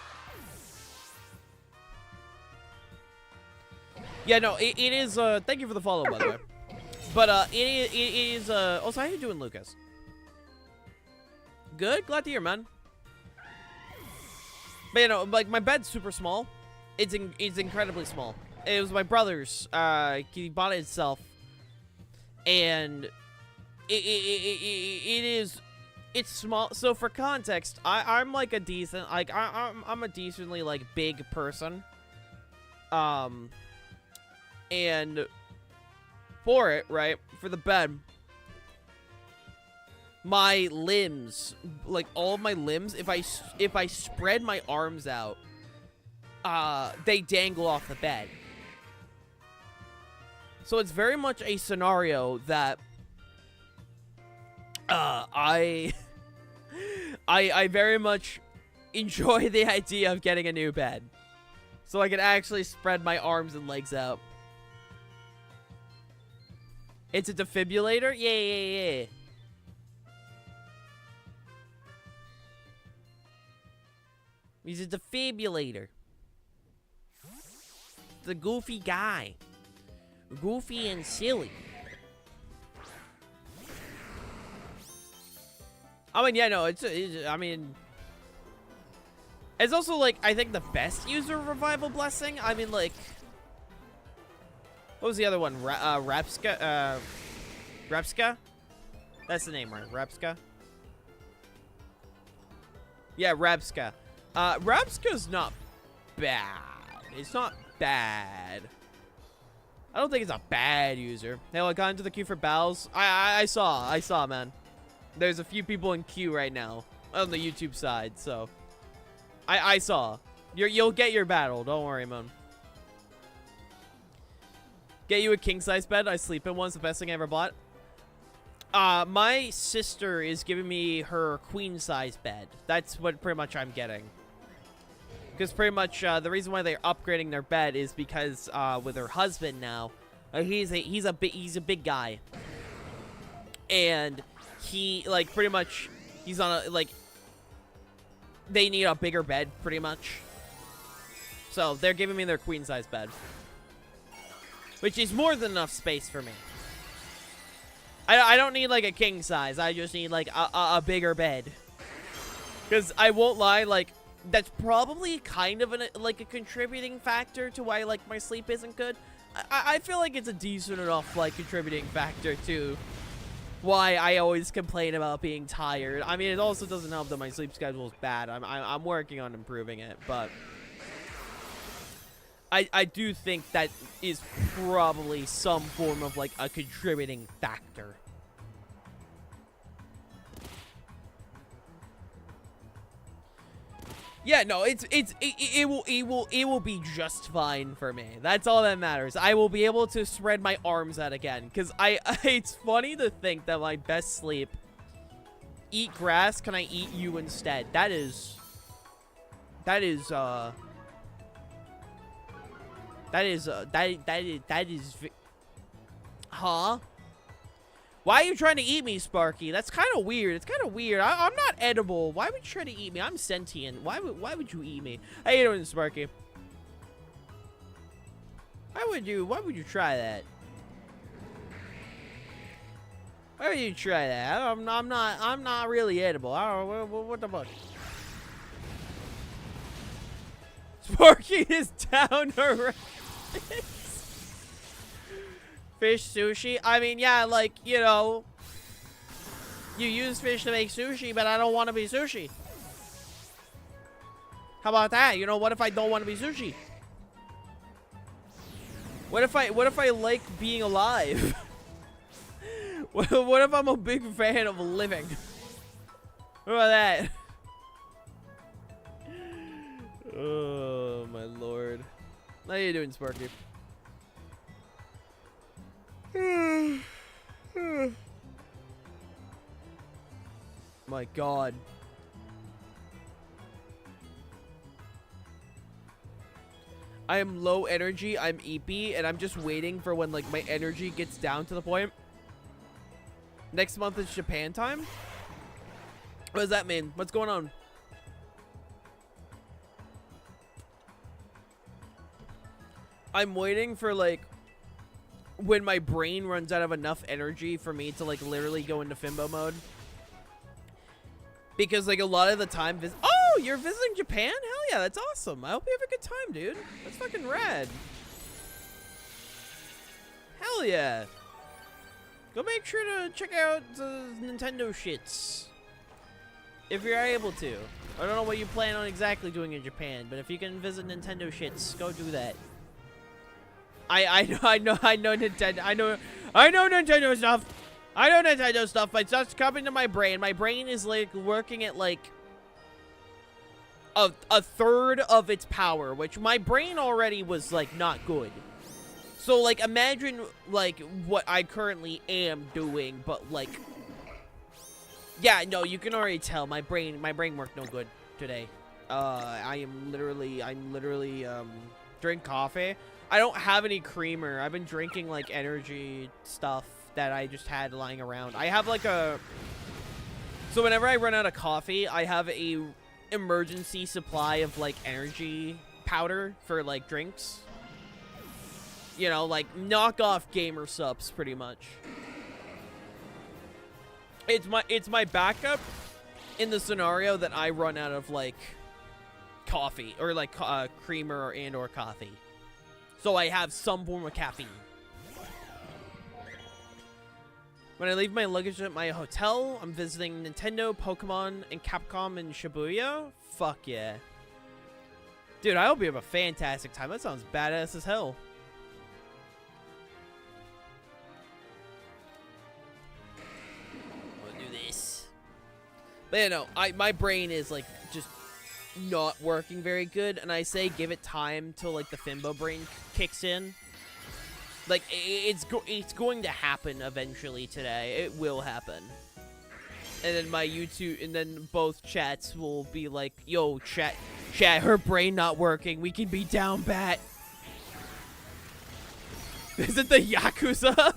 Yeah, no, it is, thank you for the follow, by the way. But, it is, also, how you doing, Lucas? Good, glad to hear, man. But, you know, like, my bed's super small. It's incredibly small. It was my brother's, he bought it himself. And it's small. So for context, I'm like a decent, like I'm a decently like big person. And for it, right, for the bed, my limbs, like all of my limbs, if I spread my arms out, they dangle off the bed. So it's very much a scenario that I very much enjoy the idea of getting a new bed. So I can actually spread my arms and legs out. It's a defibrillator? Yeah. He's a defibrillator. The goofy guy. Goofy and silly. I mean, yeah, no, I mean... It's also, like, I think the best user of Revival Blessing. I mean, like... What was the other one? Rapska? Repska? That's the name, right? Repska? Yeah, Repska. Repska's not bad. It's not bad. I don't think it's a bad user. Hey, I got into the queue for battles. I saw, man. There's a few people in queue right now on the YouTube side, so I saw. You'll get your battle. Don't worry, man. Get you a king size bed. I sleep in one. It's the best thing I ever bought. My sister is giving me her queen size bed. That's what pretty much I'm getting. Because pretty much the reason why they're upgrading their bed is because with her husband now, he's a big guy, and he like pretty much he's on a like they need a bigger bed pretty much. So they're giving me their queen size bed, which is more than enough space for me. I don't need like a king size. I just need like a bigger bed. Because I won't lie, like that's probably kind of like a contributing factor to why like my sleep isn't good. I feel like it's a decent enough like contributing factor to why I always complain about being tired. I mean, it also doesn't help that my sleep schedule is bad. I'm working on improving it, but I do think that is probably some form of like a contributing factor. Yeah, no, it will be just fine for me. That's all that matters. I will be able to spread my arms out again, because it's funny to think that my best sleep, eat grass, can I eat you instead? That is huh? Why are you trying to eat me, Sparky? That's kind of weird. It's kind of weird. I'm not edible. Why would you try to eat me? I'm sentient. Why would you eat me? How you doing, Sparky? Why would you try that? Why would you try that? I'm not really edible. I don't know, what the fuck? Sparky is down already. Fish sushi? I mean, yeah, like, you know, you use fish to make sushi, but I don't want to be sushi. How about that? You know, what if I don't want to be sushi? What if I like being alive? What if I'm a big fan of living? What about that? Oh, my lord. How you doing, Sparky? My god. I am low energy, I'm EP, and I'm just waiting for when like my energy gets down to the point. Next month is Japan time? What does that mean? What's going on? I'm waiting for like when my brain runs out of enough energy for me to like literally go into Fimbo mode. Because like a lot of the time oh, you're visiting Japan? Hell yeah, that's awesome. I hope you have a good time, dude. That's fucking rad. Hell yeah. Go make sure to check out the Nintendo shits. If you're able to. I don't know what you plan on exactly doing in Japan, but if you can visit Nintendo shits, go do that. I know Nintendo. I know Nintendo stuff. I know Nintendo stuff, but it's just coming to my brain. My brain is like working at like a third of its power, which my brain already was like not good. So like imagine like what I currently am doing, but like yeah, no, you can already tell my brain worked no good today. I'm literally drink coffee. I don't have any creamer. I've been drinking like energy stuff that I just had lying around. I have like a... So whenever I run out of coffee, I have a emergency supply of like energy powder for like drinks. You know, like knockoff gamer subs pretty much. It's my backup in the scenario that I run out of like coffee or like creamer or coffee. So I have some form of caffeine. When I leave my luggage at my hotel, I'm visiting Nintendo, Pokemon, and Capcom in Shibuya. Fuck yeah. Dude, I hope you have a fantastic time. That sounds badass as hell. I'll do this. But yeah, no, my brain is like just not working very good, and I say give it time till like the Fimbo brain kicks in. Like it's going to happen eventually today. It will happen. And then my YouTube, and then both chats will be like, "Yo, chat, her brain not working. We can be down bat." Is it the Yakuza?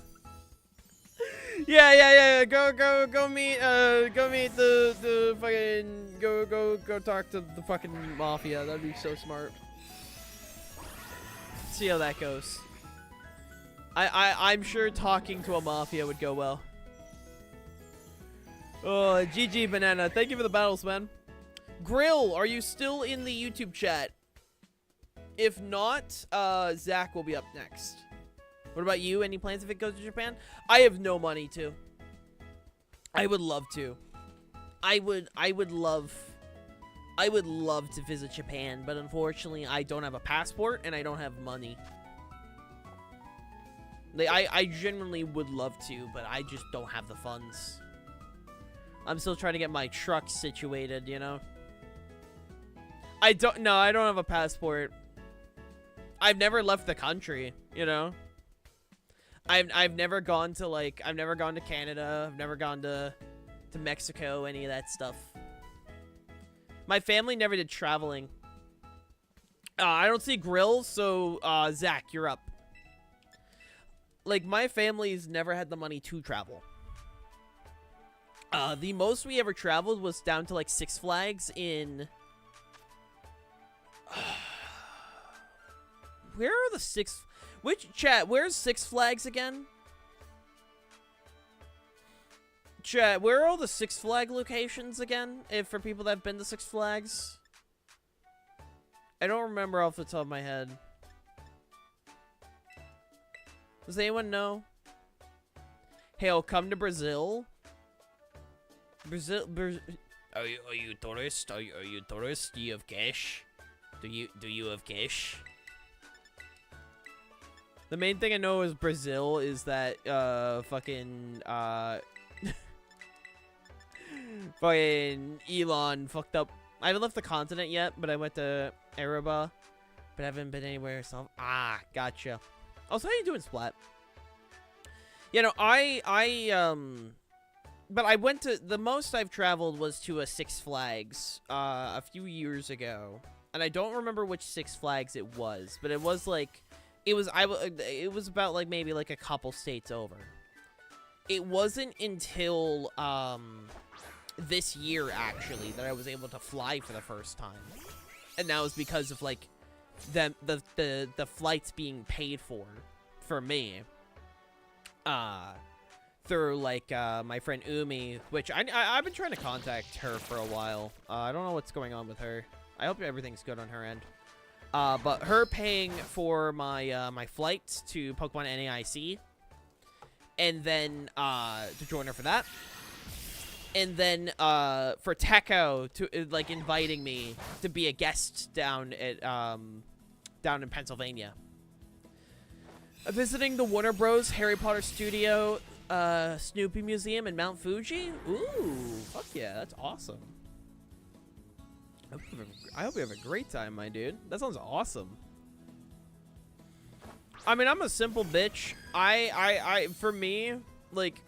Yeah. Go meet the fucking go talk to the fucking mafia. That'd be so smart. See how that goes. I'm sure talking to a mafia would go well. Oh, GG Banana. Thank you for the battles, man. Grill, are you still in the YouTube chat? If not, Zach will be up next. What about you? Any plans if it goes to Japan? I have no money to. I would love to. I would love to visit Japan, but unfortunately I don't have a passport and I don't have money. Like, I genuinely would love to, but I just don't have the funds. I'm still trying to get my truck situated, you know? I don't have a passport. I've never left the country, you know? I've never gone to, like, I've never gone to Canada. I've never gone to Mexico, any of that stuff. My family never did traveling. I don't see grills, so, Zach, you're up. Like, my family's never had the money to travel. The most we ever traveled was down to, like, Six Flags in... Where are the Six... Where's Six Flags again? Chat, where are all the Six Flag locations again? For people that have been to Six Flags? I don't remember off the top of my head. Does anyone know? Hey, I'll come to Brazil. Brazil. Are you tourist? Are you tourist? Do you have cash? Do you have cash? The main thing I know is Brazil is that fucking fucking Elon fucked up. I haven't left the continent yet, but I went to Aruba, but I haven't been anywhere. So gotcha. Also, how you doing, Splat? You know, but I went to, the most I've traveled was to a Six Flags a few years ago, and I don't remember which Six Flags it was, but it was like, it was about like maybe like a couple states over. It wasn't until this year actually that I was able to fly for the first time, and that was because of like the flights being paid for me through like my friend Umi, which I've been trying to contact her for a while. I don't know what's going on with her. I hope everything's good on her end. But her paying for my my flights to Pokemon NAIC, and then to join her for that, and then for Techo to like inviting me to be a guest down at down in Pennsylvania. Visiting the Warner Bros. Harry Potter Studio, Snoopy Museum in Mount Fuji. Ooh, fuck yeah, that's awesome. I hope you have a great time, my dude. That sounds awesome. I mean, I'm a simple bitch. For me, like,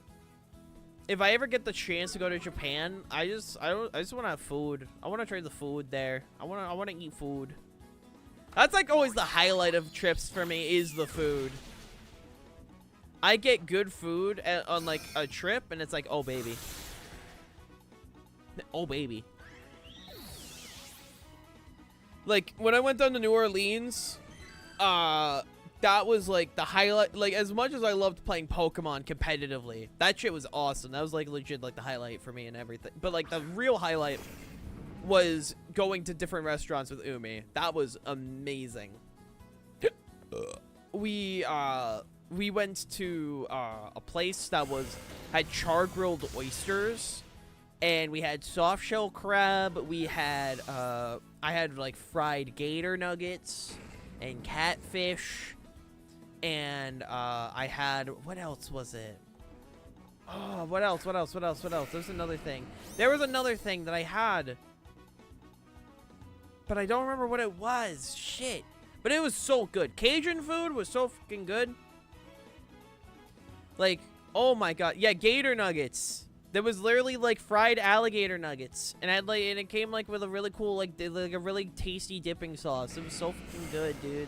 if I ever get the chance to go to Japan, I just want to have food. I want to try the food there. I want to eat food. That's like always the highlight of trips for me is the food. I get good food on like a trip, and it's like, oh baby, oh baby. Like when I went down to New Orleans, that was like the highlight. Like as much as I loved playing Pokemon competitively, that shit was awesome. That was like legit like the highlight for me and everything. But like the real highlight was going to different restaurants with Umi. That was amazing. We went to a place that had char grilled oysters, and we had soft shell crab. We had I had like fried gator nuggets and catfish, and I had, what else was it? Oh, what else? There's another thing. There was another thing that I had, but I don't remember what it was. Shit. But it was so good. Cajun food was so fucking good. Like, oh my god. Yeah, gator nuggets. There was literally like fried alligator nuggets, and it came like with a really cool like a really tasty dipping sauce. It was so fucking good, dude.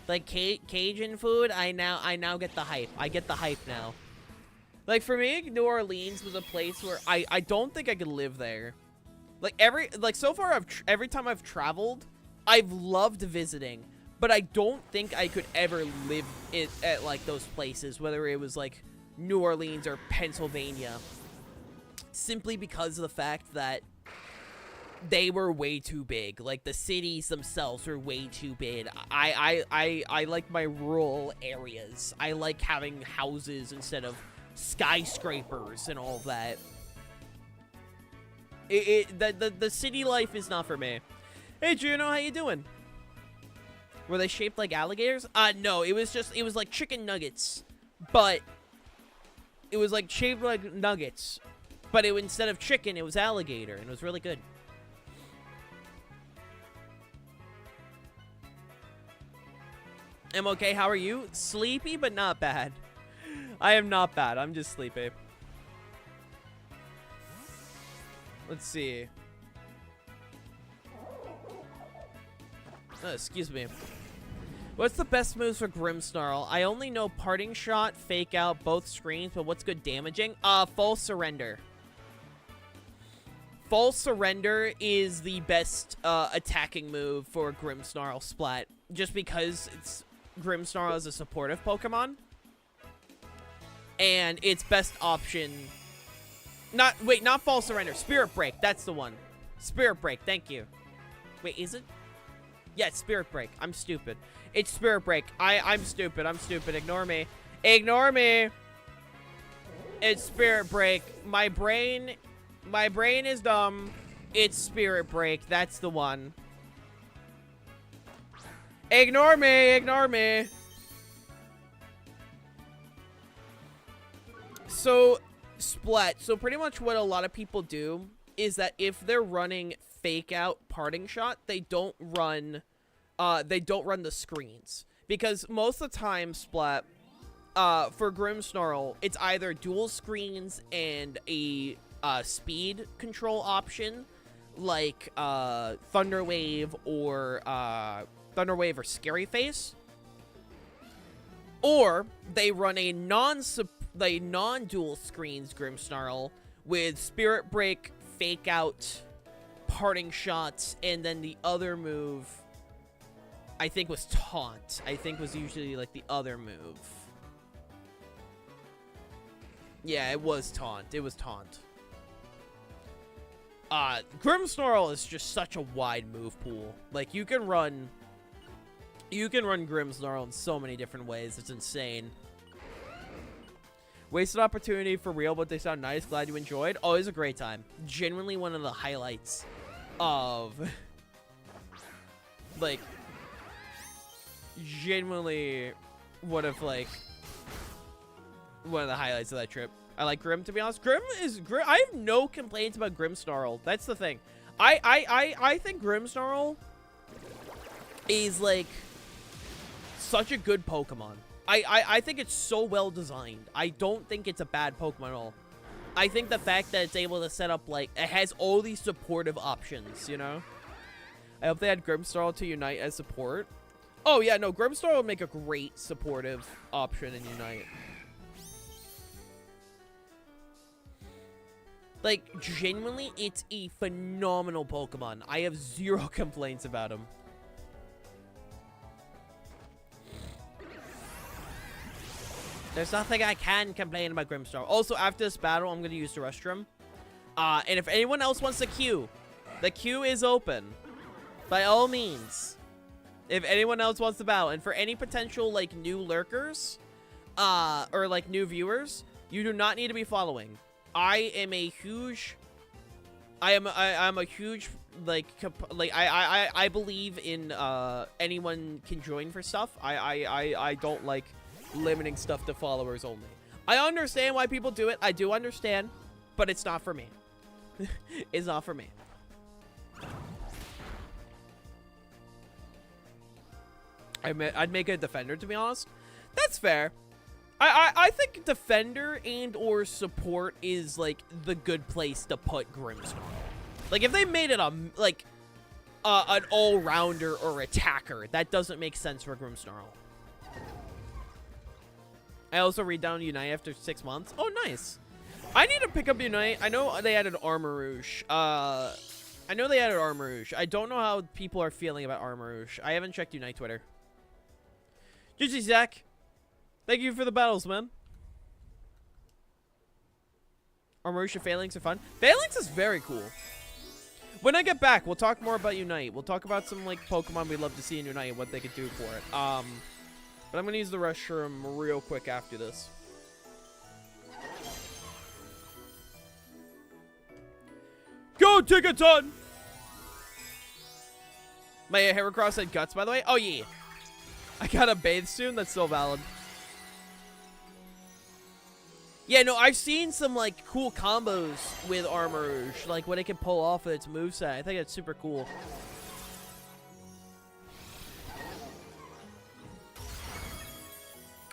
Like Cajun food, I now get the hype. I get the hype now. Like for me, New Orleans was a place where I don't think I could live there. Like so far every time I've traveled, I've loved visiting, but I don't think I could ever live at like those places, whether it was like New Orleans or Pennsylvania, simply because of the fact that they were way too big. Like the cities themselves were way too big. I like my rural areas. I like having houses instead of skyscrapers and all that. The city life is not for me. Hey Juno, how you doing? Were they shaped like alligators? No, it was like chicken nuggets, but it was like shaped like nuggets, but instead of chicken, it was alligator, and it was really good. I'm okay, how are you? Sleepy, but not bad. I am not bad, I'm just sleepy. Let's see. Oh, excuse me. What's the best moves for Grimmsnarl? I only know Parting Shot, Fake Out, both screens, but what's good damaging? False Surrender. False Surrender is the best attacking move for Grimmsnarl Splat, just because Grimmsnarl is a supportive Pokemon, and its best option. Not False Surrender. Spirit Break. That's the one. Spirit Break. Thank you. Wait, is it? Yeah, it's Spirit Break. I'm stupid. It's Spirit Break. I'm stupid. I'm stupid. Ignore me. Ignore me. It's Spirit Break. My brain is dumb. It's Spirit Break. That's the one. Ignore me. Ignore me. So, Splat. So pretty much what a lot of people do is that if they're running Fake Out, Parting Shot, they don't run the screens, because most of the time, Splat, for Grimmsnarl, it's either dual screens and a speed control option, like Thunder Wave or Scary Face, or they run a non-dual screens Grimmsnarl with Spirit Break, Fake Out, Parting Shots, and then the other move, I think, was Taunt. I think was usually like the other move. Yeah, it was Taunt. It was Taunt. Grimmsnarl is just such a wide move pool. Like you can run Grimmsnarl in so many different ways. It's insane. Wasted opportunity for real, but they sound nice. Glad you enjoyed. Oh, it was a great time. Genuinely one of the highlights of, like, genuinely one of the highlights of that trip. I like Grimm, to be honest. Grimm. I have no complaints about Grimmsnarl. That's the thing. I think Grimmsnarl is like such a good Pokemon. I think it's so well designed. I don't think it's a bad Pokemon at all. I think the fact that it's able to set up, like, it has all these supportive options, you know? I hope they had Grimmsnarl to unite as support. Oh, yeah, no, Grimstar would make a great supportive option in Unite. Like, genuinely, it's a phenomenal Pokemon. I have zero complaints about him. There's nothing I can complain about Grimstar. Also, after this battle, I'm going to use the restroom. And if anyone else wants to queue, the queue is open. By all means. If anyone else wants to battle. And for any potential, like, new lurkers, or, like, new viewers, you do not need to be following. I am a huge, I'm a huge, like, I believe in, anyone can join for stuff. I don't like limiting stuff to followers only. I understand why people do it. I do understand, but it's not for me. It's not for me. I'd make a defender, to be honest. That's fair. I think defender and or support is, like, the good place to put Grimstar. Like, if they made it an all-rounder or attacker, that doesn't make sense for Grimsnarl. I also read down Unite after 6 months. Oh, nice. I need to pick up Unite. I know they added Armarouge. I don't know how people are feeling about Armarouge. I haven't checked Unite Twitter. GG, Zach. Thank you for the battles, man. Armarouge and Phalanx are fun. Phalanx is very cool. When I get back, we'll talk more about Unite. We'll talk about some, like, Pokemon we'd love to see in Unite and what they could do for it. But I'm going to use the restroom real quick after this. Go, Tigaton! My Heracross had guts, by the way. Oh, yeah. I gotta bathe soon. That's still valid. Yeah, no, I've seen some, like, cool combos with Armarouge. Like, what it can pull off with its moveset. I think it's super cool.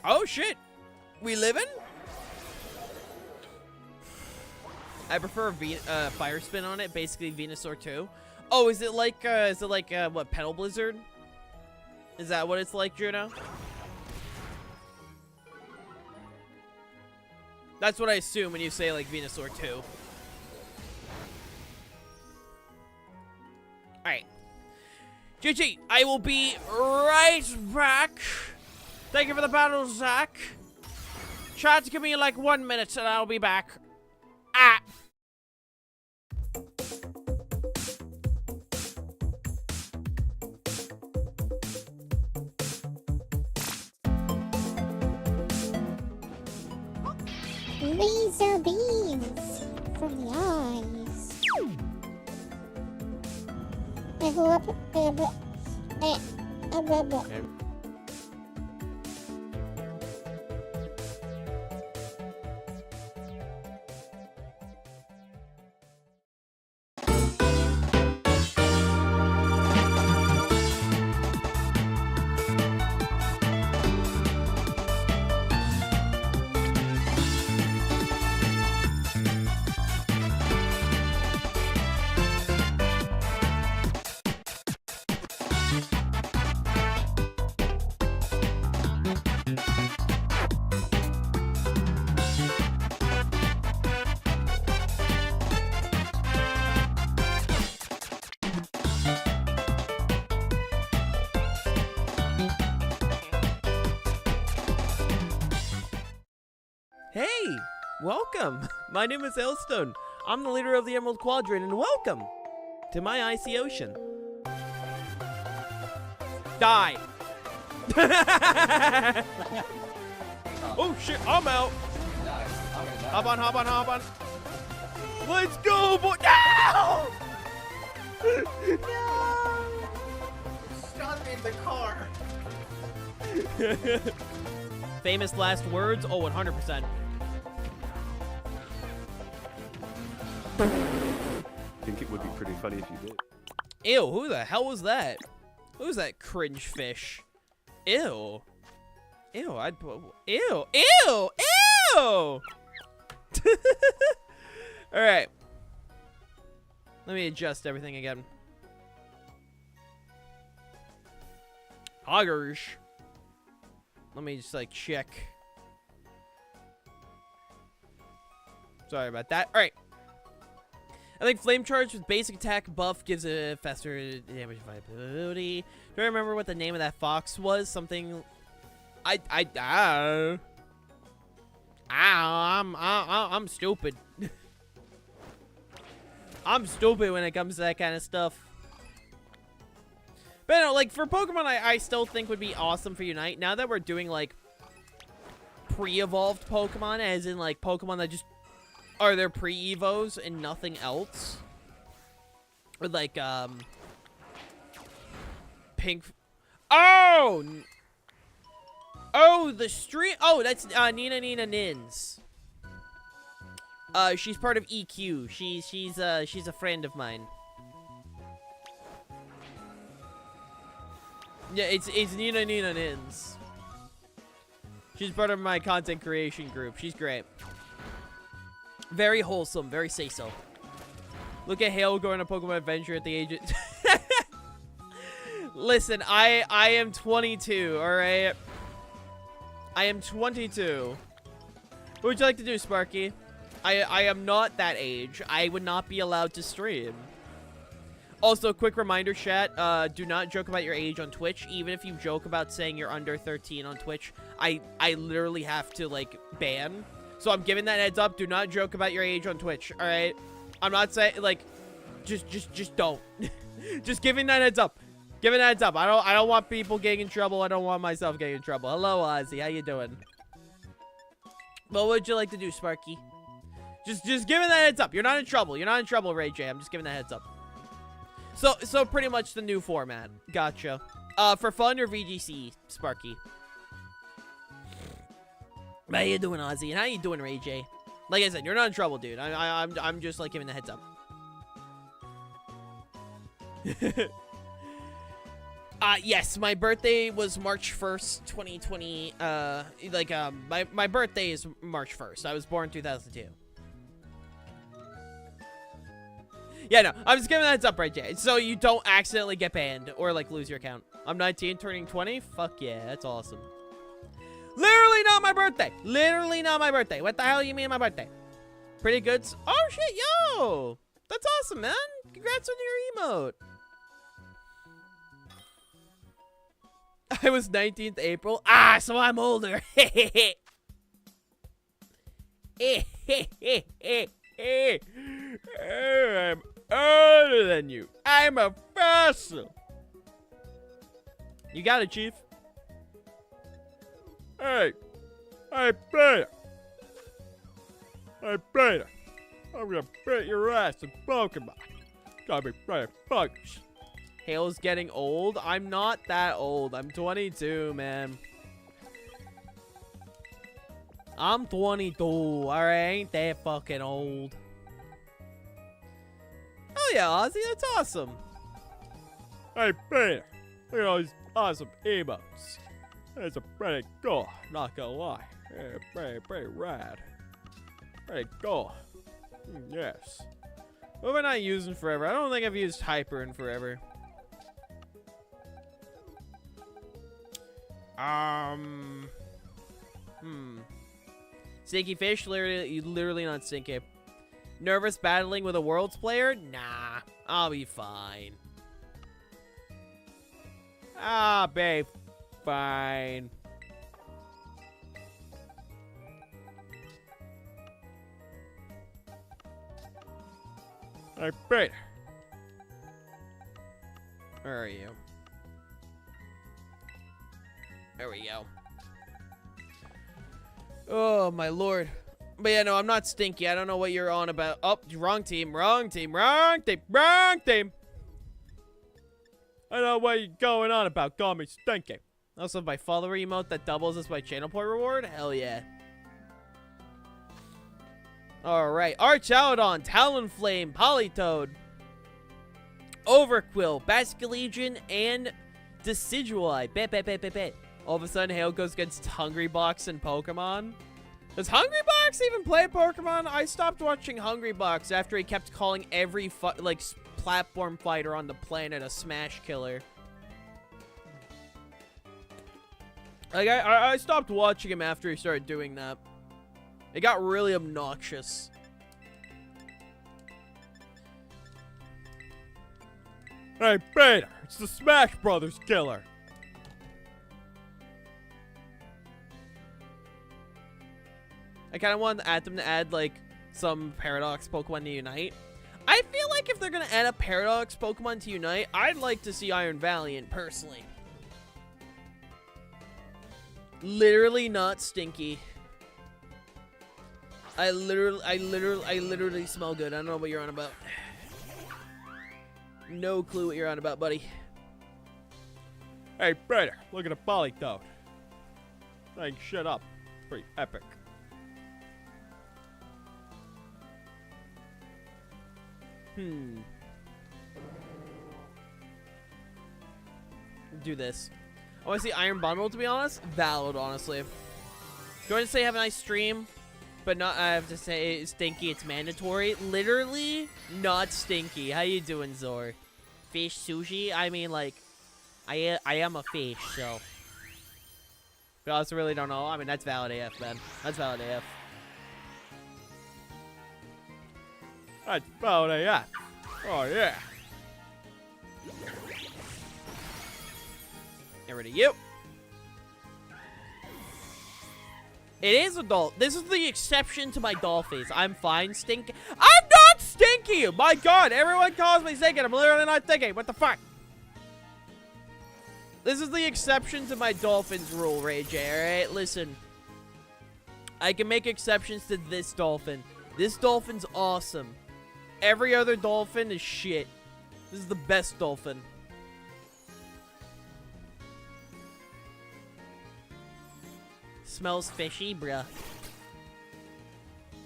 Oh, shit. We living? I prefer Fire Spin on it. Basically, Venusaur 2. Oh, is it like, what, Petal Blizzard? Is that what it's like, Juno? That's what I assume when you say, like, Venusaur 2. Alright. GG, I will be right back. Thank you for the battle, Zach. Try to give me, like, 1 minute and I'll be back. Ah! Laser beams from the eyes. Okay. Hey, welcome. My name is Hailstone. I'm the leader of the Emerald Quadrant, and welcome to my icy ocean. Die. Oh shit, I'm out. Hop on, hop on, hop on. Let's go, boy. No! No! Stop in the car. Famous last words? Oh, 100%. I think it would be pretty funny if you did. Ew, who the hell was that? Who's that cringe fish? Ew. Ew, I'd put... Ew, ew, ew! Alright. Let me adjust everything again. Hoggers. Let me just, like, check. Sorry about that. All right. I think Flame Charge with basic attack buff gives a faster damage viability. Do I remember what the name of that fox was? Something... I'm stupid. I'm stupid when it comes to that kind of stuff. But no, like, for Pokemon, I still think would be awesome for Unite. Now that we're doing, like, pre-evolved Pokemon, as in, like, Pokemon that just are their pre-evos and nothing else. Or, like, Pink... Oh! Oh, the stream... Oh, that's Nina Nins. She's part of EQ. She's a friend of mine. Yeah, it's Nina Nins. She's part of my content creation group. She's great. Very wholesome. Very say-so. Look at Hale going on a Pokemon adventure at the age of... Listen, I am 22, alright? I am 22. What would you like to do, Sparky? I am not that age. I would not be allowed to stream. Also, quick reminder, chat. Do not joke about your age on Twitch. Even if you joke about saying you're under 13 on Twitch, I literally have to, like, ban. So I'm giving that heads up. Do not joke about your age on Twitch, alright? I'm not saying, like, just don't. Just giving that heads up. Giving that heads up. I don't want people getting in trouble. I don't want myself getting in trouble. Hello, Ozzy. How you doing? What would you like to do, Sparky? Just giving that heads up. You're not in trouble. You're not in trouble, Ray J. I'm just giving that heads up. So pretty much the new format. Gotcha. For fun or VGC, Sparky? How you doing, Ozzy? And how you doing, Ray J? Like I said, you're not in trouble, dude. I'm just, like, giving the heads up. Yes, my birthday was March 1st, 2020. My birthday is March 1st. I was born 2002. Yeah, no, I'm just giving that heads up, right, Jay? So you don't accidentally get banned or, like, lose your account. I'm 19, turning 20? Fuck yeah, that's awesome. Literally not my birthday. Literally not my birthday. What the hell you mean my birthday? Pretty good. Oh, shit, yo. That's awesome, man. Congrats on your emote. I was 19th April. Ah, so I'm older. I'm older than you. I'm a fossil. You got it, Chief. Hey, I better. I'm gonna beat your ass in Pokemon. Gotta be playing buggers. Hale's getting old. I'm not that old. I'm 22, man. I'm 22. Alright, ain't that fucking old. Oh yeah, Ozzy, that's awesome. Hey, Peter. Look at all these awesome emotes. That's a pretty cool, not gonna lie. Yeah, pretty rad. Pretty cool. Yes. What have I not used in forever? I don't think I've used Hyper in forever. Stinky Fish? Literally not stinky. Nervous battling with a Worlds player? Nah, I'll be fine. I'll be fine. I bet. Where are you? There we go. Oh, my lord. But yeah, no, I'm not stinky. I don't know what you're on about. Oh, wrong team, wrong team, wrong team, wrong team. I don't know what you're going on about. Call me stinky. Also, my follower emote that doubles as my channel point reward? Hell yeah. Alright. Archaudon, Talonflame, Politoed, Overquill, Basculegion, and Decidueye. Bet. All of a sudden, Hale goes against Hungrybox and Pokemon. Does Hungrybox even play Pokemon? I stopped watching Hungrybox after he kept calling every platform fighter on the planet a Smash killer. Like, I stopped watching him after he started doing that. It got really obnoxious. Hey, Beta, it's the Smash Brothers killer. I kind of want them to add, like, some Paradox Pokemon to Unite. I feel like if they're going to add a Paradox Pokemon to Unite, I'd like to see Iron Valiant, personally. Literally not stinky. I literally smell good. I don't know what you're on about. No clue what you're on about, buddy. Hey, Brother, look at a Polytoad. Like, shut up. Pretty epic. Do this. I want to see Iron Bundle, to be honest. Valid, honestly. Going to say have a nice stream, but not. I have to say stinky. It's mandatory. Literally not stinky. How you doing, Zor? Fish sushi? I mean, like, I am a fish, so. But I also really don't know. I mean, that's valid AF, man. That's valid AF. That's valid AF. Oh yeah. Get rid of you. It is adult. This is the exception to my doll face. I'm fine, stinky. I'm not stinky! My god, everyone calls me stinky. I'm literally not stinky. What the fuck? This is the exception to my dolphins rule, Ray J, alright? Listen. I can make exceptions to this dolphin. This dolphin's awesome. Every other dolphin is shit. This is the best dolphin. Smells fishy, bruh.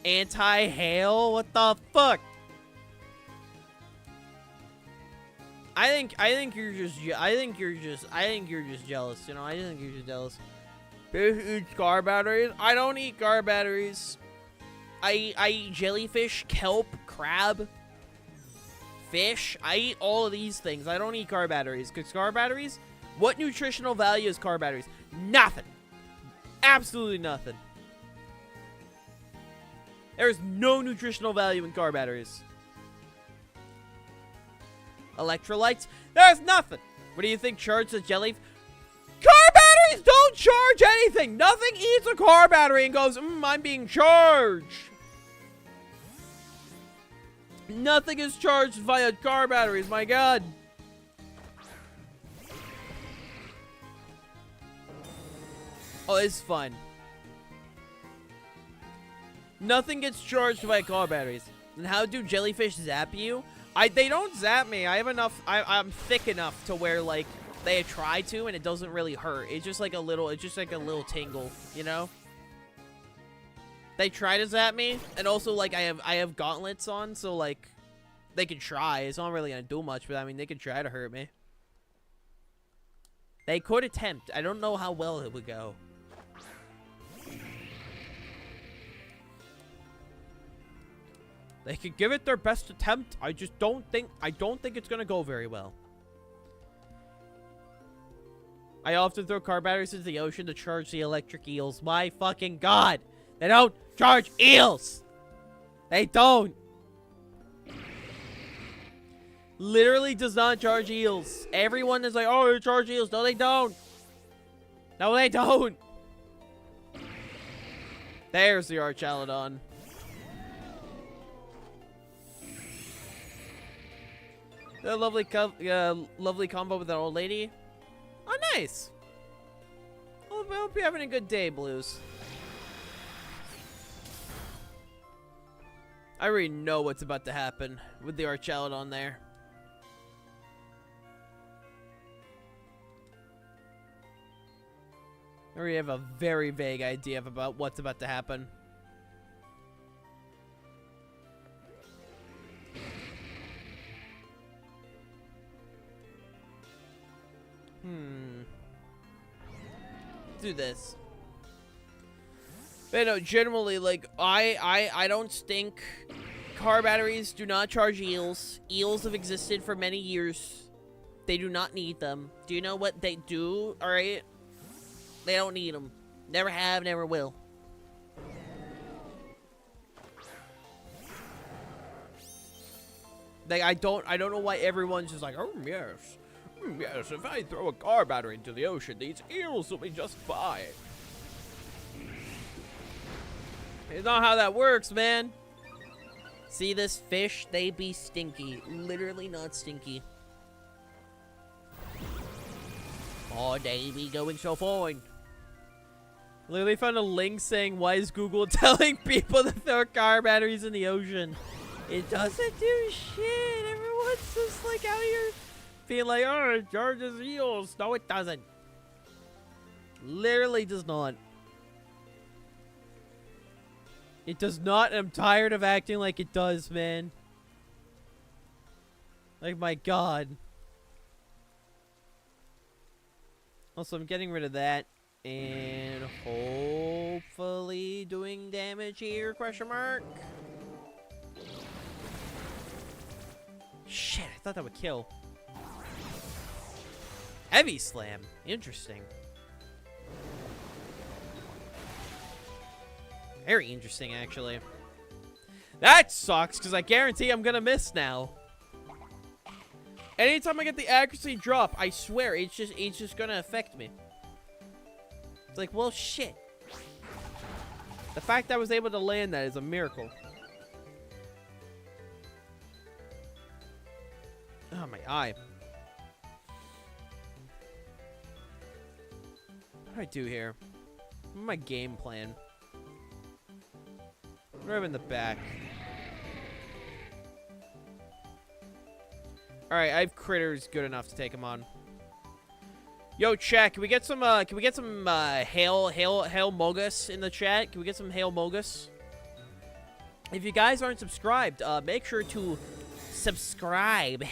Anti-hail? What the fuck? I think you're just jealous, you know? I think you're just jealous. Fish eats car batteries? I don't eat car batteries. I eat jellyfish, kelp, crab, fish. I eat all of these things. I don't eat car batteries. Because car batteries? What nutritional value is car batteries? Nothing. Absolutely nothing. There's no nutritional value in car batteries. Electrolytes? There's nothing. What do you think charges a jelly? Car batteries don't charge anything. Nothing eats a car battery and goes, I'm being charged. Nothing is charged via car batteries, my god. Oh, it's fun. Nothing gets charged by car batteries. And how do jellyfish zap you? They don't zap me. I have enough. I'm thick enough to where, like, they try to and it doesn't really hurt. It's just like a little. It's just like a little tingle, you know. They try to zap me, and also like I have gauntlets on, so like they can try. It's not really gonna do much, but I mean they can try to hurt me. They could attempt. I don't know how well it would go. They could give it their best attempt. I don't think it's gonna go very well. I often throw car batteries into the ocean to charge the electric eels. My fucking god! They don't charge eels! They don't! Literally does not charge eels. Everyone is like, oh, they charge eels. No, they don't. No, they don't. There's the Archalodon. A lovely combo with an old lady. Oh, nice. Well, I hope you're having a good day, Blues. I already know what's about to happen with the Archalodon there. I already have a very vague idea about what's about to happen. Do this. But no, generally, like, I don't stink. Car batteries do not charge eels. Eels have existed for many years. They do not need them. Do you know what they do? Alright? They don't need them. Never have, never will. Like, I don't know why everyone's just like, oh, yes. Yes, if I throw a car battery into the ocean, these eels will be just fine. It's not how that works, man. See this fish? They be stinky. Literally not stinky. Oh, they be going so fine. Literally found a link saying, why is Google telling people to throw car batteries in the ocean? It doesn't do shit. Everyone's just like out here being like, oh, it charges eels. No, it doesn't. Literally does not. It does not, and I'm tired of acting like it does, man. Like, my God. Also, I'm getting rid of that. And hopefully doing damage here, question mark. Shit, I thought that would kill. Heavy slam. Interesting. Very interesting, actually. That sucks, because I guarantee I'm gonna miss now. Anytime I get the accuracy drop, I swear, it's just gonna affect me. It's like, well, shit. The fact I was able to land that is a miracle. Oh, my eye. What do I do here? What's my game plan? Right in the back. Alright, I have critters good enough to take him on. Yo, chat, can we get some Hail Mogus in the chat? Can we get some Hail Mogus? If you guys aren't subscribed, make sure to subscribe.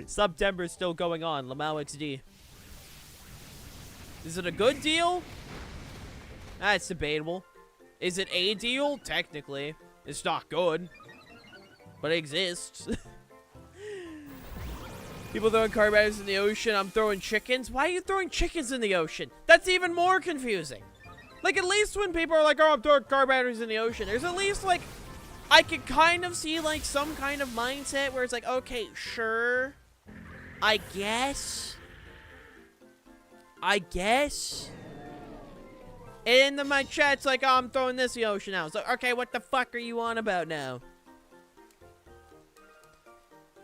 September's still going on. Lamau XD. Is it a good deal? That's debatable. Is it a deal? Technically. It's not good. But it exists. People throwing car batteries in the ocean. I'm throwing chickens. Why are you throwing chickens in the ocean? That's even more confusing. Like, at least when people are like, oh, I'm throwing car batteries in the ocean, there's at least, like, I could kind of see, like, some kind of mindset where it's like, okay, sure. I guess. And then my chat's like, oh, I'm throwing this in the ocean now. So, okay, what the fuck are you on about now?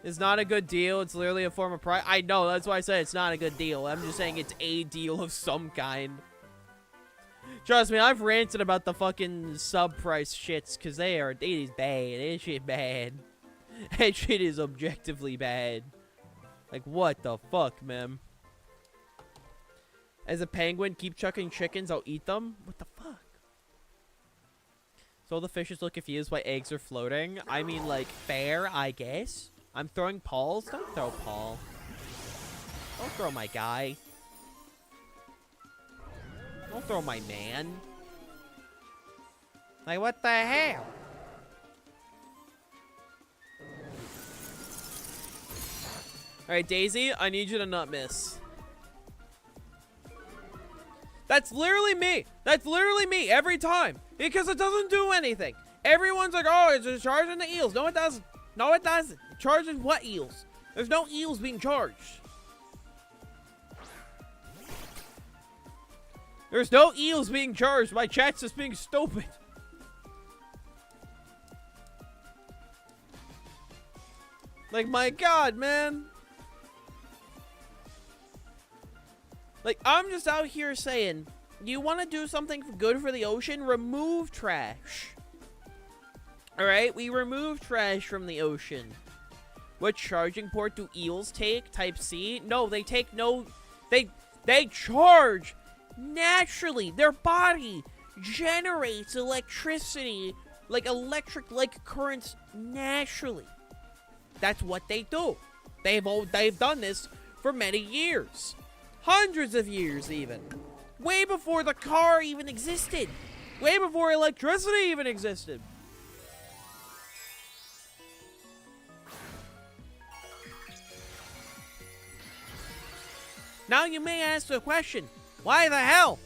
It's not a good deal. It's literally a form of pride. I know, that's why I said it's not a good deal. I'm just saying it's a deal of some kind. Trust me, I've ranted about the fucking sub-price shits, because it is bad. That shit bad. That shit is objectively bad. Like, what the fuck, man? As a penguin, keep chucking chickens, I'll eat them? What the fuck? So the fishes look confused why eggs are floating. I mean, like, fair, I guess. I'm throwing Pauls. Don't throw Paul. Don't throw my guy. Don't throw my man. Like, what the hell? Alright, Daisy, I need you to not miss. That's literally me. That's literally me every time. Because it doesn't do anything. Everyone's like, oh, it's charging the eels. No, it doesn't. No, it doesn't. It charges what eels? There's no eels being charged. There's no eels being charged. My chat's just being stupid. Like, my God, man. Like, I'm just out here saying, you want to do something good for the ocean? Remove trash. Alright, we remove trash from the ocean. What charging port do eels take? Type C? No, they take no... They charge naturally. Their body generates electricity, like electric-like currents naturally. That's what they do. They've done this for many years. Hundreds of years, even. Way before the car even existed. Way before electricity even existed. Now you may ask the question, why the hell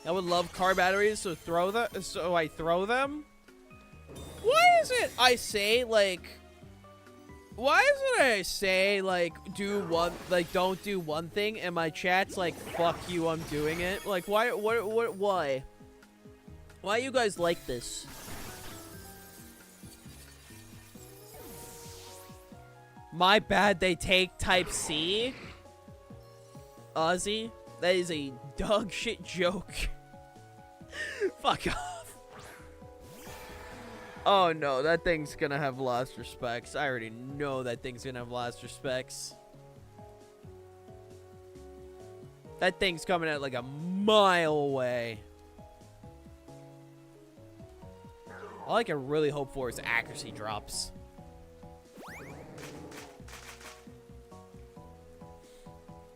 I would love car batteries, so I throw them. Why is it I say like? Why is it I say like don't do one thing, and my chat's like fuck you, I'm doing it? Like why? Why? Why you guys like this? My bad. They take Type C. Ozzy, that is a dog shit joke. Fuck off. Oh no, that thing's gonna have lost respects. I already know that thing's gonna have lost respects. That thing's coming at like a mile away. All I can really hope for is accuracy drops.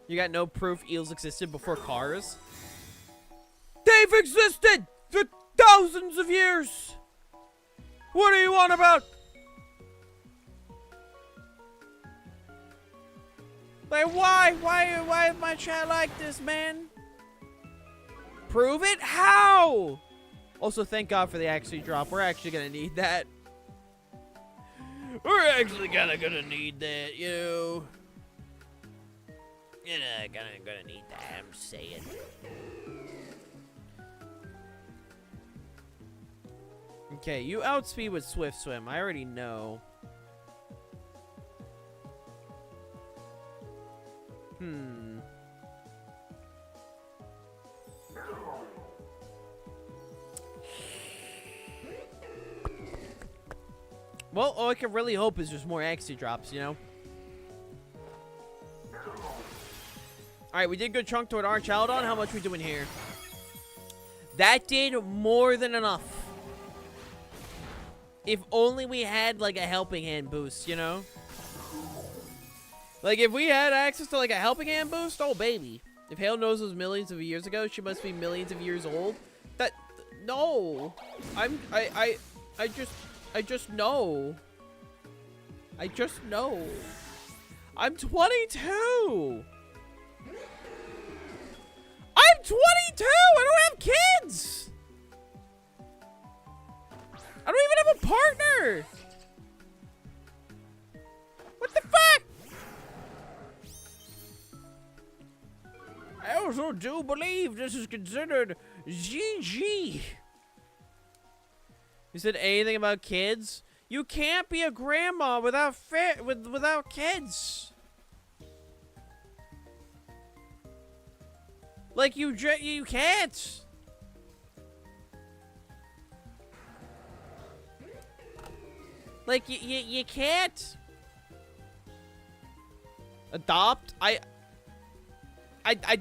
You got no proof eels existed before cars? They've existed for thousands of years! What are you on about? Like, why is my chat like this, man? Prove it? How? Also, thank God for the accuracy drop. We're actually gonna need that. We're actually gonna need that, you. Gonna need that, I'm saying. Okay, you outspeed with Swift Swim. I already know. Well, all I can really hope is just more accuracy drops, you know? Alright, we did a good chunk toward our child on. How much we doing here? That did more than enough. If only we had, like, a helping hand boost, you know? Like, if we had access to, like, a helping hand boost, oh, baby. If Hale knows was millions of years ago, she must be millions of years old. No. I just know. I just know. I'm 22. I'm 22! I don't have kids! I don't even have a partner! What the fuck? I also do believe this is considered GG. You said anything about kids? You can't be a grandma without without kids. Like you can't. Like you can't adopt. I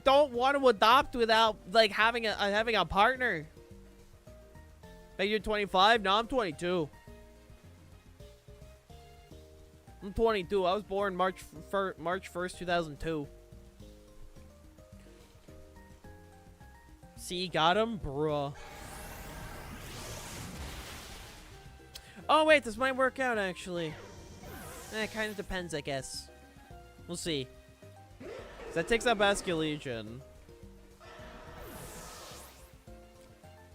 don't want to adopt without like having a partner. Like you're 25? No, I'm 22. I'm 22. I was born March 1st, 2002. See, got him? Bruh. Oh, wait, this might work out, actually. It kind of depends, I guess. We'll see. That takes out Basque Legion.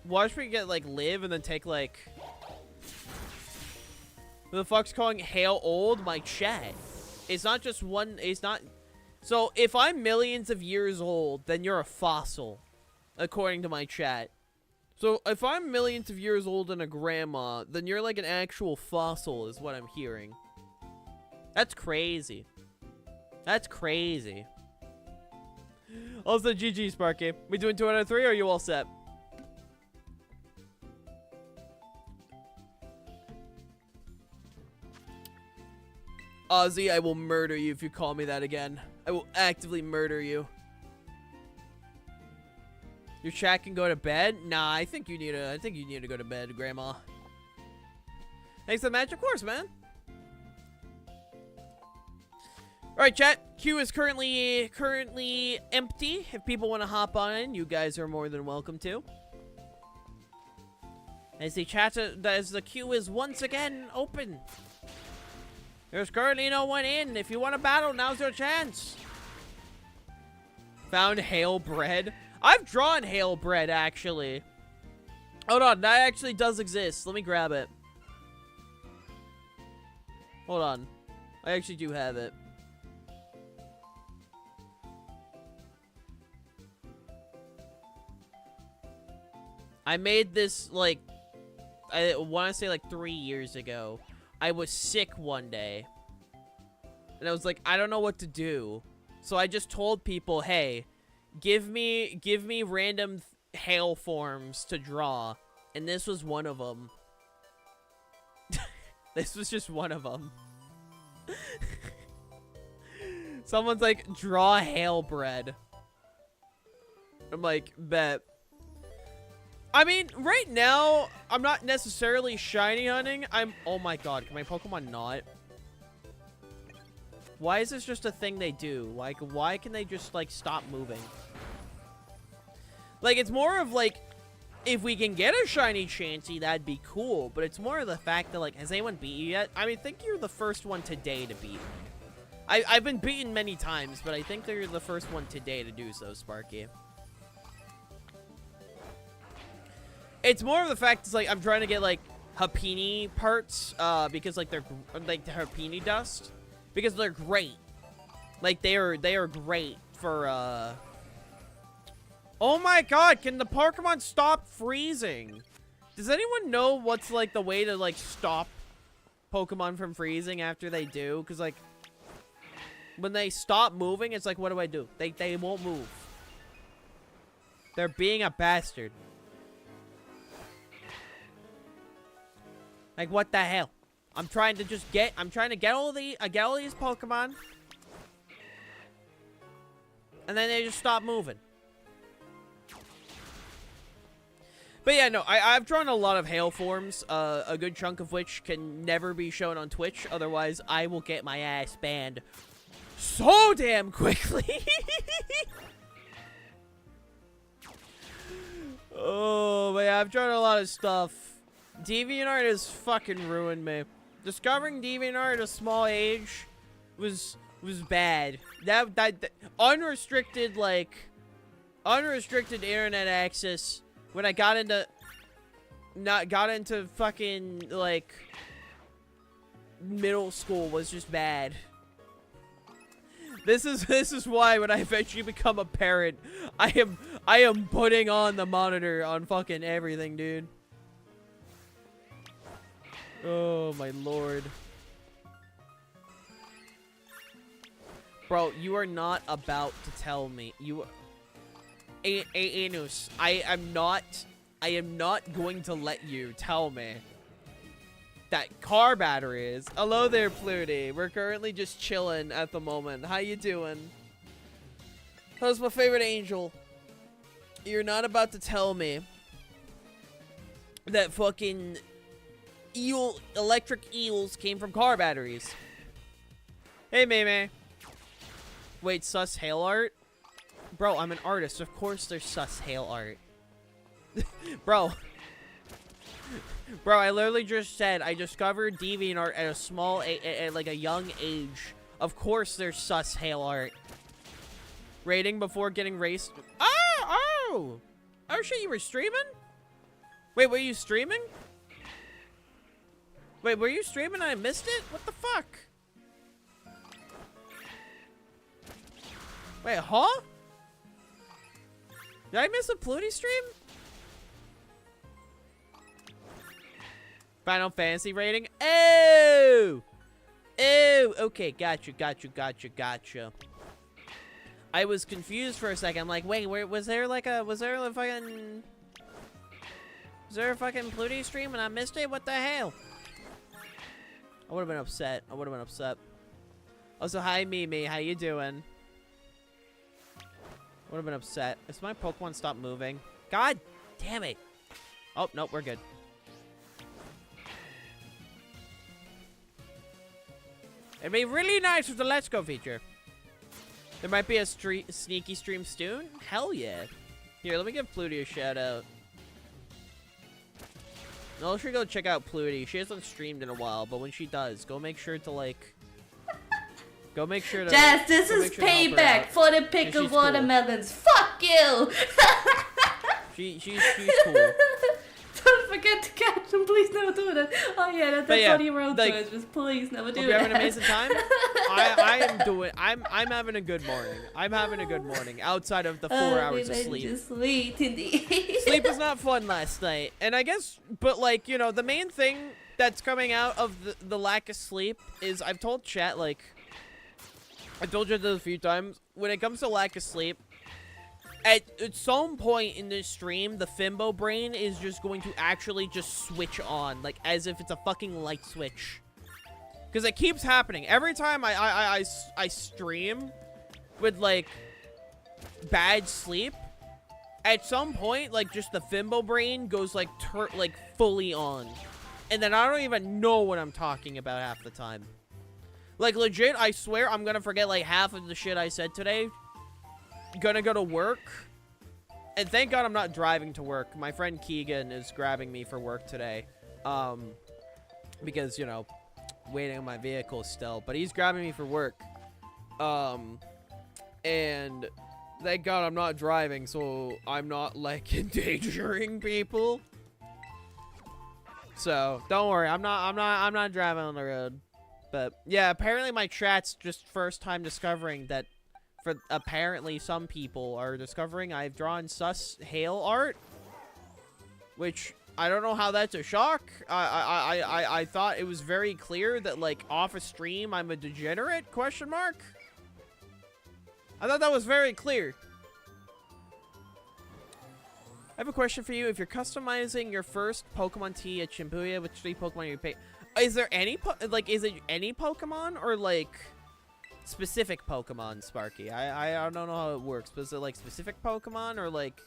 Watch me get, like, live and then take, like... Who the fuck's calling Hale old? My chat. It's not just one... It's not... So, if I'm millions of years old, then you're a fossil. According to my chat. So, if I'm millions of years old and a grandma, then you're like an actual fossil, is what I'm hearing. That's crazy. That's crazy. Also, GG, Sparky. We doing 2 out of 3, or are you all set? Ozzy, I will murder you if you call me that again. I will actively murder you. Your chat can go to bed? Nah, I think you need to go to bed, Grandma. Thanks for the match, of course, man. Alright, chat. Queue is currently empty. If people want to hop on in, you guys are more than welcome to. As the queue is once again open. There's currently no one in. If you want to battle, now's your chance. Found Hale bread. I've drawn Halebred, actually. Hold on, that actually does exist. Let me grab it. Hold on. I actually do have it. I made this, like, I want to say, like, 3 years ago. I was sick one day. And I was like, I don't know what to do. So I just told people, hey, give me random hail forms to draw. And this was one of them. This was just one of them. Someone's like, draw Halebred. I'm like, bet. I mean, right now, I'm not necessarily shiny hunting. Oh my god, can my Pokemon not? Why is this just a thing they do? Like, why can they just, like, stop moving? Like, it's more of, like, if we can get a shiny Chansey, that'd be cool. But it's more of the fact that, like, has anyone beat you yet? I mean, I think you're the first one today to beat me. I've been beaten many times, but I think they're the first one today to do so, Sparky. It's more of the fact it's like I'm trying to get like Happiny parts because like they're like the Happiny dust because they're great. Like they are great for Oh my god, can the Pokemon stop freezing? Does anyone know what's like the way to like stop Pokemon from freezing after they do? Cuz like when they stop moving, it's like what do I do? They won't move. They're being a bastard. Like, what the hell? I'm trying to get all these Pokemon. And then they just stop moving. But yeah, no, I've drawn a lot of hail forms, a good chunk of which can never be shown on Twitch. Otherwise, I will get my ass banned so damn quickly. Oh, but yeah, I've drawn a lot of stuff. DeviantArt has fucking ruined me. Discovering DeviantArt at a small age was bad. That unrestricted internet access when I got into fucking like middle school was just bad. This is why when I eventually become a parent, I am putting on the monitor on fucking everything, dude. Oh my lord. Bro, you are not about to tell me. Anus, I am not going to let you tell me that car battery is. Hello there, Flutie. We're currently just chilling at the moment. How you doing? How's my favorite angel? You're not about to tell me that fucking electric eels came from car batteries. Hey, Maymay. Wait, sus hail art? Bro, I'm an artist. Of course there's sus hail art. Bro. Bro, I literally just said I discovered DeviantArt at a small, at like a young age. Of course there's sus hail art. Rating before getting raced. Oh shit, you were streaming? Wait, were you streaming? Wait, were you streaming and I missed it? What the fuck? Wait, huh? Did I miss a Flutie stream? Final Fantasy rating? Oh! Oh! Okay, gotcha. I was confused for a second. I'm like, wait, was there a fucking Flutie stream and I missed it? What the hell? I would have been upset. Also, hi, Mimi. How you doing? I would have been upset. If my Pokemon stopped moving. God damn it. Oh, nope, we're good. It'd be really nice with the Let's Go feature. There might be a sneaky stream soon? Hell yeah. Here, let me give Flutie a shout out. No, should go check out Flutie. She hasn't streamed in a while, but when she does, go make sure to like... Go make sure to. Jess, this go is make sure to help her payback out. for the pickled she's cool. watermelons. Fuck you! She's cool. Don't forget to catch them. Please never do that. Oh yeah, that's But yeah, what you wrote like, to us. Just please never do Hope you're that. having an amazing time. I'm having a good morning. I'm having a good morning outside of the 4 hours of sleep. Just sweet indeed. Sleep was not fun last night, and I guess, but like, you know, the main thing that's coming out of the lack of sleep is I've told chat, like, I told you this a few times, when it comes to lack of sleep, at some point in this stream, the Fimbo brain is just going to actually just switch on, like, as if it's a fucking light switch. Because it keeps happening. Every time I stream with, like, bad sleep, at some point, like, just the Fimbo brain goes, like, fully on. And then I don't even know what I'm talking about half the time. Like, legit, I swear I'm gonna forget, like, half of the shit I said today. Gonna go to work. And thank God I'm not driving to work. My friend Keegan is grabbing me for work today. Because, you know, waiting on my vehicle still. But he's grabbing me for work. And thank God I'm not driving, so I'm not, like, endangering people. So, don't worry. I'm not driving on the road. But, yeah, apparently my chat's just first time discovering that apparently some people are discovering I've drawn sus hail art, which I don't know how that's a shock. I thought it was very clear that, like, off a stream I'm a degenerate, question mark. I thought that was very clear. I have a question for you. If you're customizing your first Pokemon T at Shibuya, which 3 Pokemon you pay? Is there any is it any Pokemon or like specific Pokemon, Sparky? I don't know how it works, but is it like specific Pokemon or like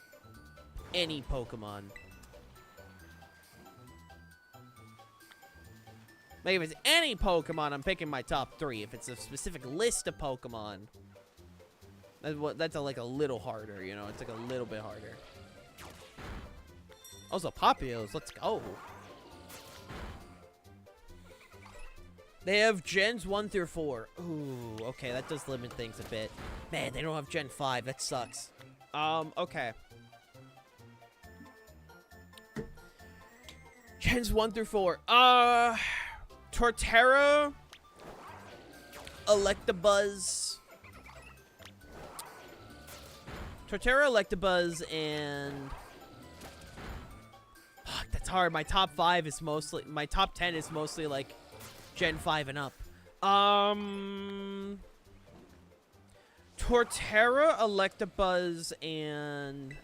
any Pokemon? Like if it's any Pokemon, I'm picking my top 3. If it's a specific list of Pokemon, that's like a little harder, you know? It's like a little bit harder. Also, Popios, let's go. They have gens 1 through 4. Ooh, okay, that does limit things a bit. Man, they don't have Gen 5. That sucks. Okay. Gens 1 through 4. Torterra, Electabuzz. Torterra, Electabuzz, and... Fuck, that's hard. My top 5 is mostly... My top 10 is mostly, like, Gen 5 and up. Torterra, Electabuzz, and...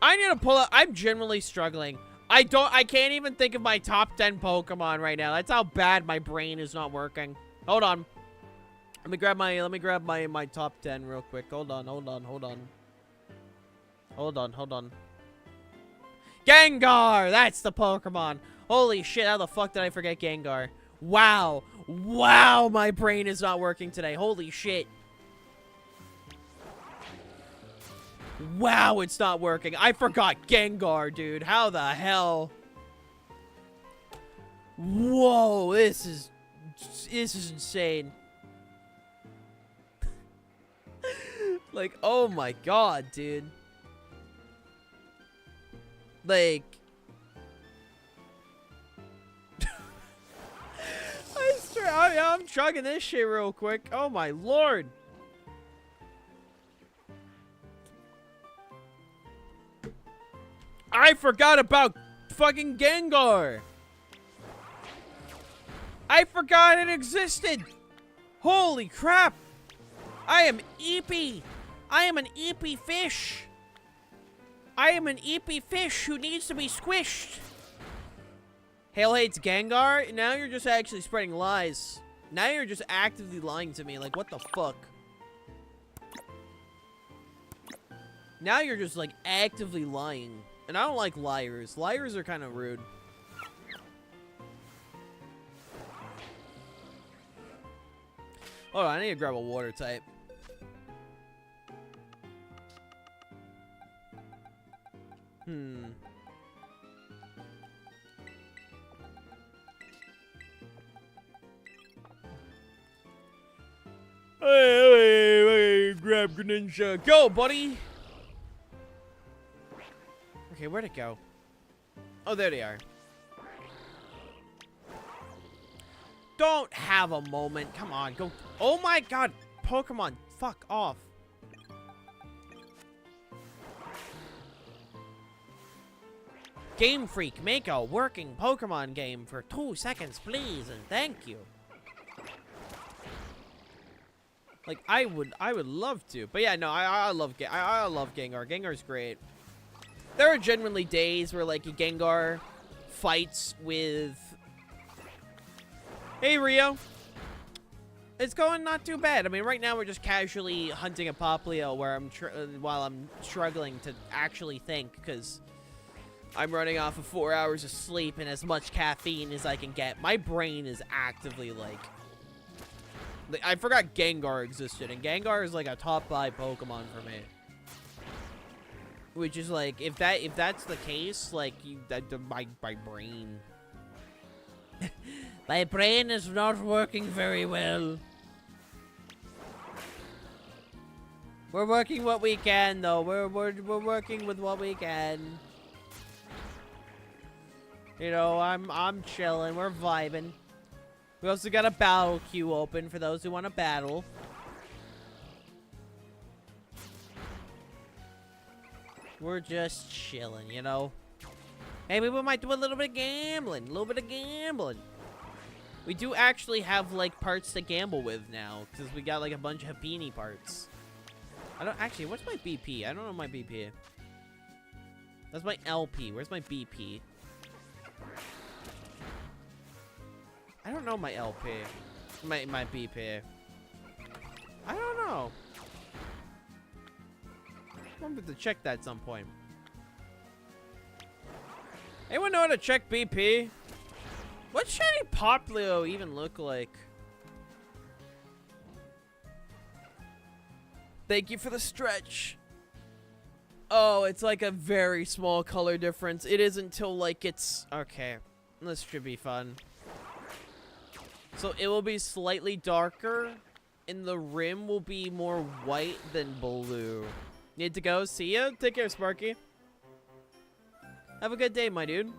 I need to pull up. I'm generally struggling. I can't even think of my top 10 Pokemon right now. That's how bad my brain is not working. Hold on. Let me grab my top 10 real quick. Hold on. Gengar! That's the Pokemon. Holy shit, how the fuck did I forget Gengar? Wow. Wow, my brain is not working today. Holy shit. Wow, it's not working. I forgot Gengar, dude. How the hell? Whoa, this is insane. Like, oh my god, dude. Like... I'm chugging this shit real quick. Oh my lord. I forgot about fucking Gengar. I forgot it existed. Holy crap. I am Eepy. I am an Eepy fish. I am an Eepy fish who needs to be squished. Hail hates Gengar. Now you're just actually spreading lies. Now you're just actively lying to me. Like, what the fuck? Now you're just, like, actively lying. And I don't like liars. Liars are kind of rude. Hold on, I need to grab a water type. Hey, grab Greninja. Go, buddy! Okay, where'd it go? Oh, there they are. Don't have a moment. Come on, go. Oh my god, Pokemon, fuck off. Game Freak, make a working Pokemon game for 2 seconds, please, and thank you. Like, I would love to, but yeah, no, I love Gengar. Gengar's great. There are genuinely days where like a Gengar fights with. Hey Rio, it's going not too bad. I mean, right now we're just casually hunting a Poplio where while I'm struggling to actually think because I'm running off of 4 hours of sleep and as much caffeine as I can get. My brain is actively like I forgot Gengar existed, and Gengar is like a top 5 Pokemon for me. Which is like, if that's the case, like my brain, my brain is not working very well. We're working what we can, though. We're working with what we can. You know, I'm chilling. We're vibing. We also got a battle queue open for those who want to battle. We're just chilling, you know. Maybe we might do a little bit of gambling. We do actually have, like, parts to gamble with now. Because we got, like, a bunch of Happini parts. I don't... Actually, what's my BP? I don't know my BP. That's my LP. Where's my BP? I don't know my LP. My BP. I don't know. I'm going to check that at some point. Anyone know how to check BP? What shiny Poplio even look like? Thank you for the stretch. Oh, it's like a very small color difference. It isn't till like it's... Okay. This should be fun. So it will be slightly darker, and the rim will be more white than blue. Need to go. See ya. Take care, Sparky. Have a good day, my dude.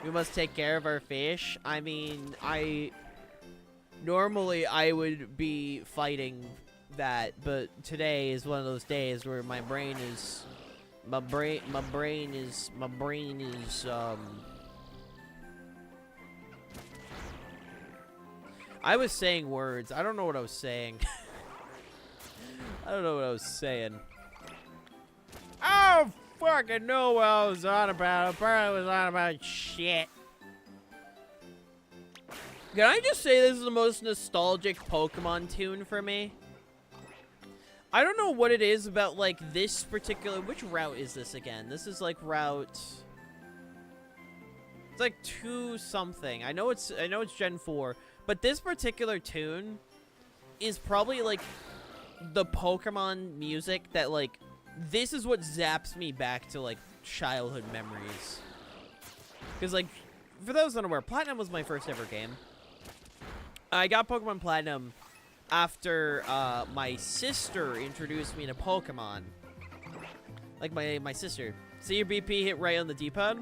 We must take care of our fish. I mean, normally I would be fighting that, but today is one of those days where my brain is I was saying words. I don't know what I was saying. I don't know what I was saying. Oh, fucking know what I was on about. I probably was on about shit. Can I just say this is the most nostalgic Pokemon tune for me? I don't know what it is about, like, this particular... Which route is this again? This is, like, route... It's, like, 2 something. I know it's Gen 4. But this particular tune is probably, like, the Pokemon music that, like... This is what zaps me back to, like, childhood memories. Because, like, for those unaware, Platinum was my first ever game. I got Pokemon Platinum after my sister introduced me to Pokemon. Like, my sister. See your BP hit right on the D-pad?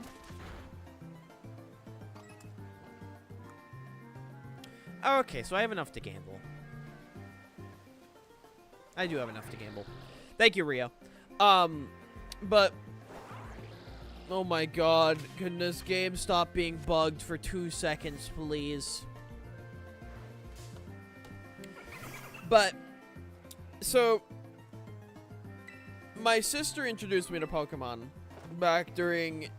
Okay, so I have enough to gamble. I do have enough to gamble. Thank you, Rio. But... Oh my god. Can this game stop being bugged for 2 seconds, please? But... So... My sister introduced me to Pokemon back during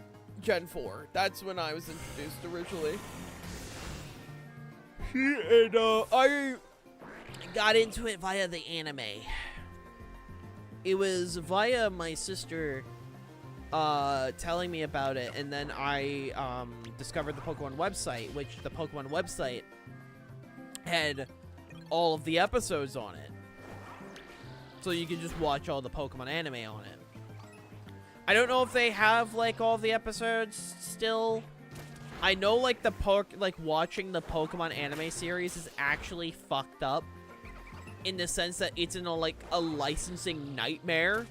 Gen 4. That's when I was introduced originally. And, I got into it via the anime. It was via my sister, telling me about it, and then I, discovered the Pokemon website, which the Pokemon website had all of the episodes on it. So you can just watch all the Pokemon anime on it. I don't know if they have, like, all of the episodes still. I know, like, watching the Pokemon anime series is actually fucked up. In the sense that it's in a licensing nightmare.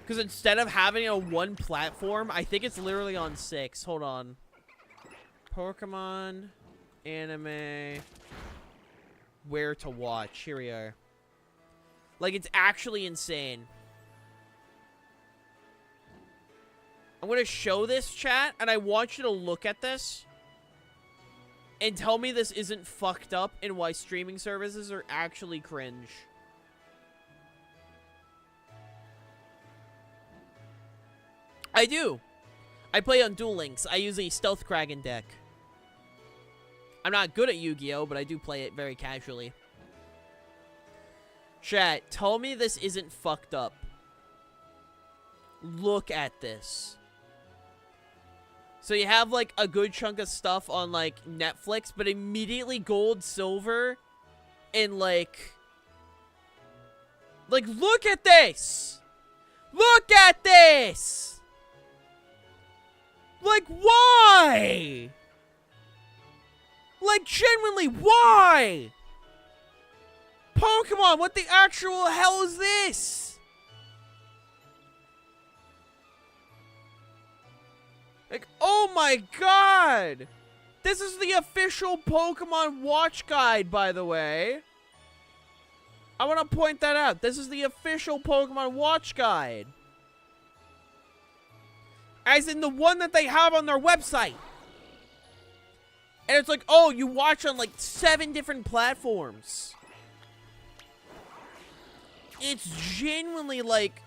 Because instead of having it on one platform, I think it's literally on 6. Hold on. Pokemon anime. Where to watch. Here we are. Like, it's actually insane. I'm going to show this, chat, and I want you to look at this and tell me this isn't fucked up and why streaming services are actually cringe. I do. I play on Duel Links. I use a Stealth Kraken deck. I'm not good at Yu-Gi-Oh, but I do play it very casually. Chat, tell me this isn't fucked up. Look at this. So you have, like, a good chunk of stuff on, like, Netflix, but immediately gold, silver, and, like, look at this! Look at this! Like, why? Like, genuinely, why? Pokemon, what the actual hell is this? Like, oh my god! This is the official Pokemon watch guide, by the way. I want to point that out. This is the official Pokemon watch guide. As in the one that they have on their website. And it's like, oh, you watch on like 7 different platforms. It's genuinely like,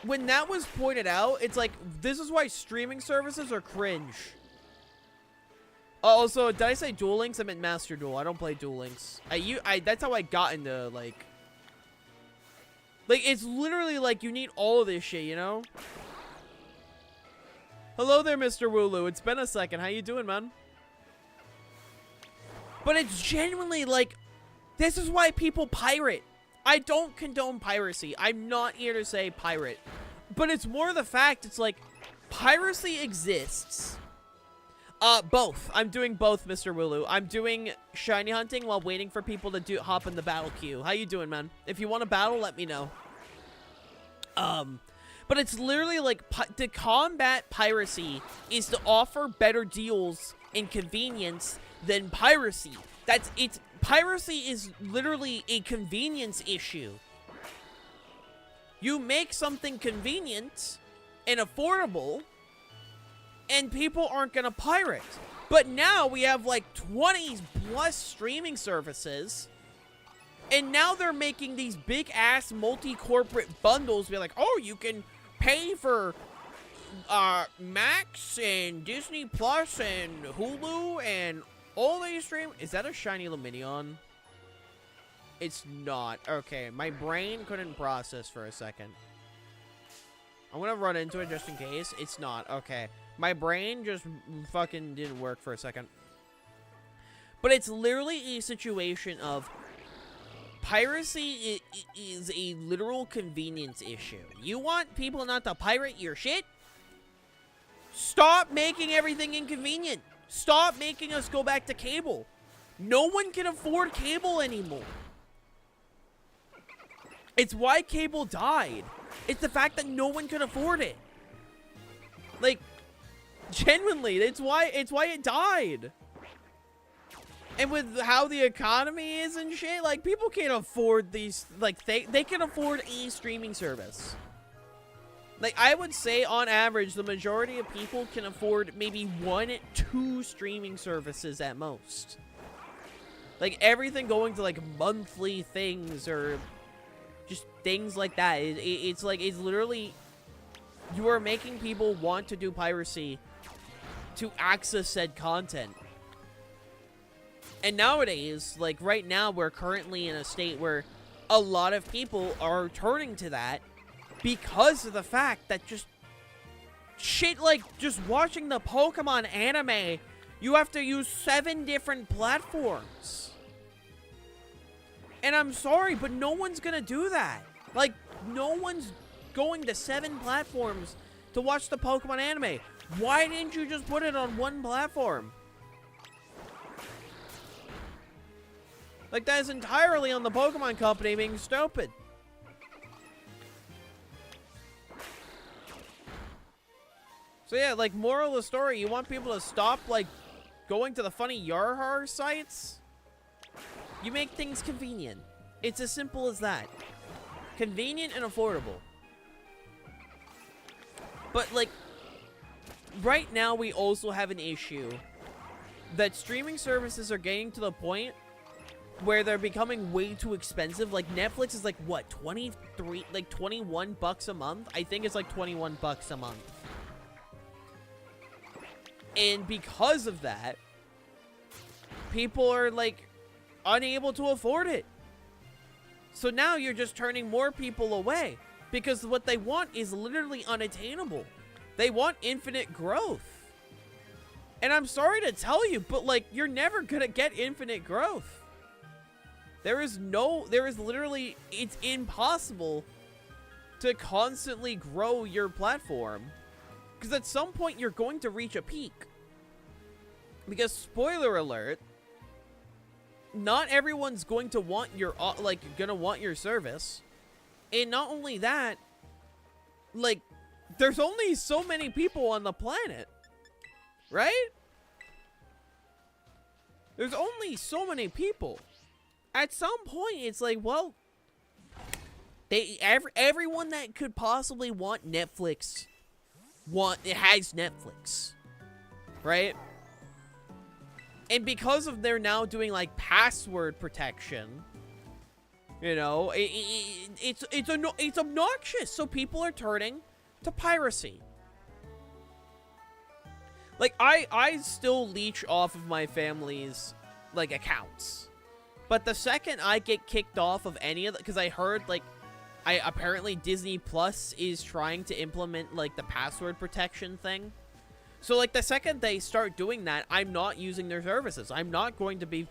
when that was pointed out, it's like, this is why streaming services are cringe. Also, did I say Duel Links? I meant Master Duel. I don't play Duel Links. That's how I got into, like, it's literally like you need all of this shit, you know? Hello there, Mr. Wooloo. It's been a second. How you doing, man? But it's genuinely like, this is why people pirate. I don't condone piracy. I'm not here to say pirate. But it's more the fact, it's like, piracy exists. Both. I'm doing both, Mr. Wooloo. I'm doing shiny hunting while waiting for people to hop in the battle queue. How you doing, man? If you want to battle, let me know. But it's literally like, to combat piracy is to offer better deals and convenience than piracy. Piracy is literally a convenience issue. You make something convenient and affordable, and people aren't gonna pirate. But now we have like 20 plus streaming services, and now they're making these big ass multi-corporate bundles. Be like, oh, you can pay for Max and Disney Plus and Hulu and all these stream. Is that a shiny Luminion? It's not. Okay, my brain couldn't process for a second. I'm gonna run into it just in case. It's not. Okay. My brain just fucking didn't work for a second. But it's literally a situation of piracy is a literal convenience issue. You want people not to pirate your shit? Stop making everything inconvenient. Stop making us go back to cable. No one can afford cable anymore. It's why cable died. It's the fact that no one could afford it. Like, genuinely, it's why it died. And with how the economy is and shit, like, people can't afford these, like, they can afford a streaming service. Like, I would say, on average, the majority of people can afford maybe 1, 2 streaming services at most. Like, everything going to, like, monthly things or just things like that. It's like, it's literally, you are making people want to do piracy to access said content. And nowadays, like, right now, we're currently in a state where a lot of people are turning to that because of the fact that just shit like just watching the Pokemon anime, you have to use 7 different platforms. And I'm sorry, but no one's gonna do that. Like, no one's going to 7 platforms to watch the Pokemon anime. Why didn't you just put it on one platform? Like, that is entirely on the Pokemon Company being stupid. So yeah, like, moral of the story, you want people to stop, like, going to the funny Yarhar sites? You make things convenient. It's as simple as that. Convenient and affordable. But, like, right now we also have an issue that streaming services are getting to the point where they're becoming way too expensive. Like, Netflix is like, what, 23, like 21 bucks a month? I think it's like 21 bucks a month. And because of that, people are, like, unable to afford it. So now you're just turning more people away because what they want is literally unattainable. They want infinite growth. And I'm sorry to tell you, but, like, you're never gonna get infinite growth. There is literally, it's impossible to constantly grow your platform. Because at some point, you're going to reach a peak. Because, spoiler alert, not everyone's going to want your, want your service. And not only that, like, there's only so many people on the planet. Right? There's only so many people. At some point, it's like, well, everyone that could possibly want Netflix, it has Netflix, right? And because of they're now doing like password protection, you know, it's obnoxious. So people are turning to piracy. Like, I still leech off of my family's, like, accounts. But the second I get kicked off of any of the... Because I heard, like, apparently Disney Plus is trying to implement, like, the password protection thing. So, like, the second they start doing that, I'm not using their services. I'm not going to be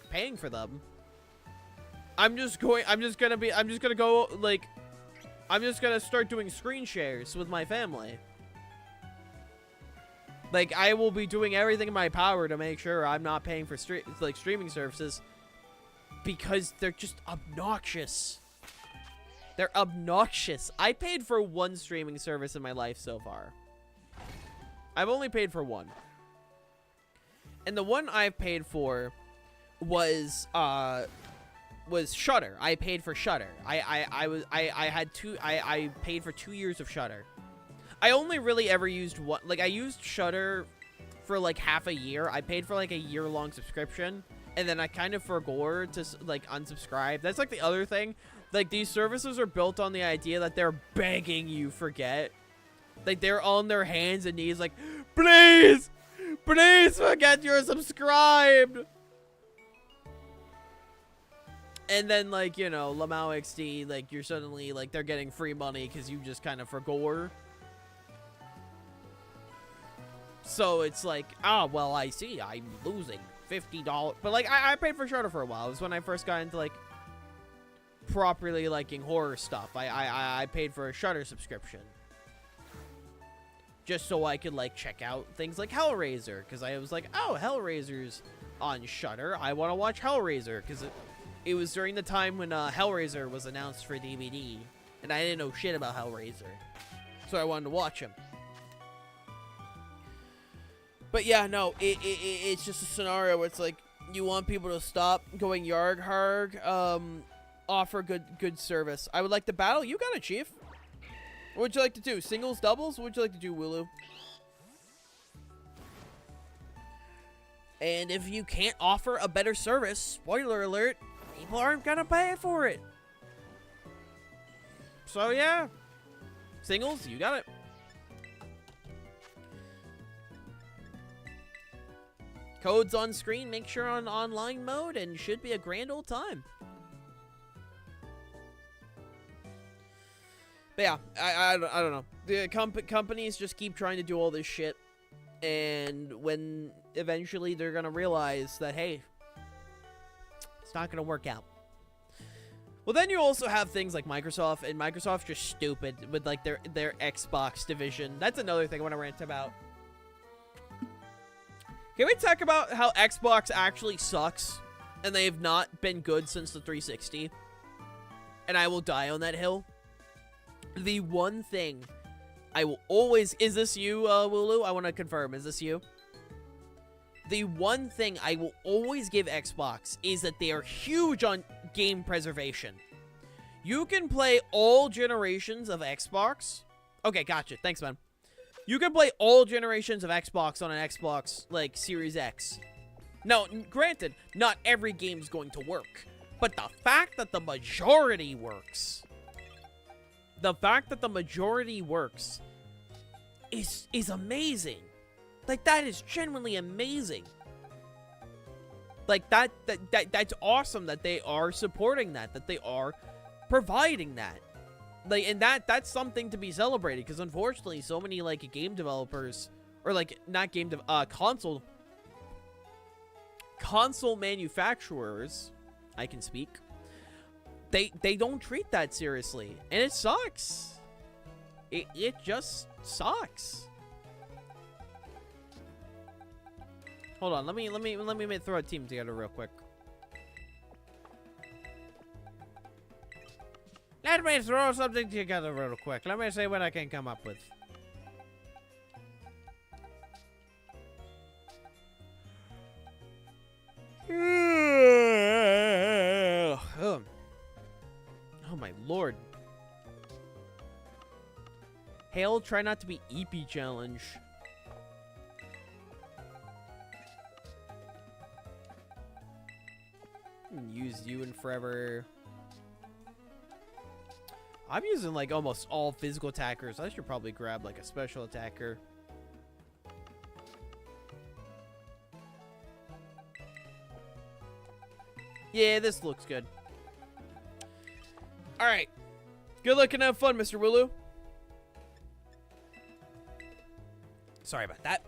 paying for them. I'm just gonna start doing screen shares with my family. Like, I will be doing everything in my power to make sure I'm not paying for streaming services because they're just obnoxious. They're obnoxious. I paid for one streaming service in my life so far. I've only paid for one. And the one I've paid for was Shudder. I paid for Shudder. I paid for 2 years of Shudder. I only really ever used one. Like, I used Shudder for like half a year. I paid for like a year-long subscription, and then I kind of forgot to like unsubscribe. That's like the other thing. Like, these services are built on the idea that they're begging you forget. Like, they're on their hands and knees like, please, please forget you're subscribed. And then, like, you know, Lamau XD, like, you're suddenly, like, they're getting free money because you just kind of forgot. So it's like, well, I see, I'm losing $50. But, like, I paid for Shudder for a while. It was when I first got into, like, properly liking horror stuff. I paid for a Shudder subscription. Just so I could, like, check out things like Hellraiser. Because I was like, oh, Hellraiser's on Shudder. I want to watch Hellraiser. Because it was during the time when Hellraiser was announced for DVD. And I didn't know shit about Hellraiser. So I wanted to watch him. But yeah, no, it's just a scenario where it's like, you want people to stop going yarg harg, offer good service. I would like to battle. You got it, Chief. What would you like to do? Singles, doubles? What would you like to do, Wooloo? And if you can't offer a better service, spoiler alert, people aren't gonna pay for it. So yeah, singles, you got it. Codes on screen, make sure on online mode, and should be a grand old time. But yeah, I don't know. The companies just keep trying to do all this shit, and when eventually they're gonna realize that, hey, it's not going to work out. Well, then you also have things like Microsoft, and Microsoft's just stupid with, like, their Xbox division. That's another thing I want to rant about. Can we talk about how Xbox actually sucks, and they have not been good since the 360? And I will die on that hill. The one thing I will always... Is this you, Wooloo? I want to confirm. Is this you? The one thing I will always give Xbox is that they are huge on game preservation. You can play all generations of Xbox. Okay, gotcha. Thanks, man. You can play all generations of Xbox on an Xbox, like, Series X. Now, granted, not every game's going to work. But the fact that the majority works... The fact that the majority works is amazing. Like, that is genuinely amazing. Like, that's awesome that they are supporting that they are providing that. Like, and that's something to be celebrated, because unfortunately, so many, like, game developers, or, like, not game console manufacturers, I can speak, they don't treat that seriously, and it sucks. It just sucks. Hold on, let me throw a team together real quick. Let me throw something together real quick. Let me see what I can come up with. Oh my lord. Hail, try not to be EP challenge. Used you in forever. I'm using like almost all physical attackers. I should probably grab like a special attacker. Yeah, this looks good. Alright. Good luck and have fun, Mr. Wooloo. Sorry about that.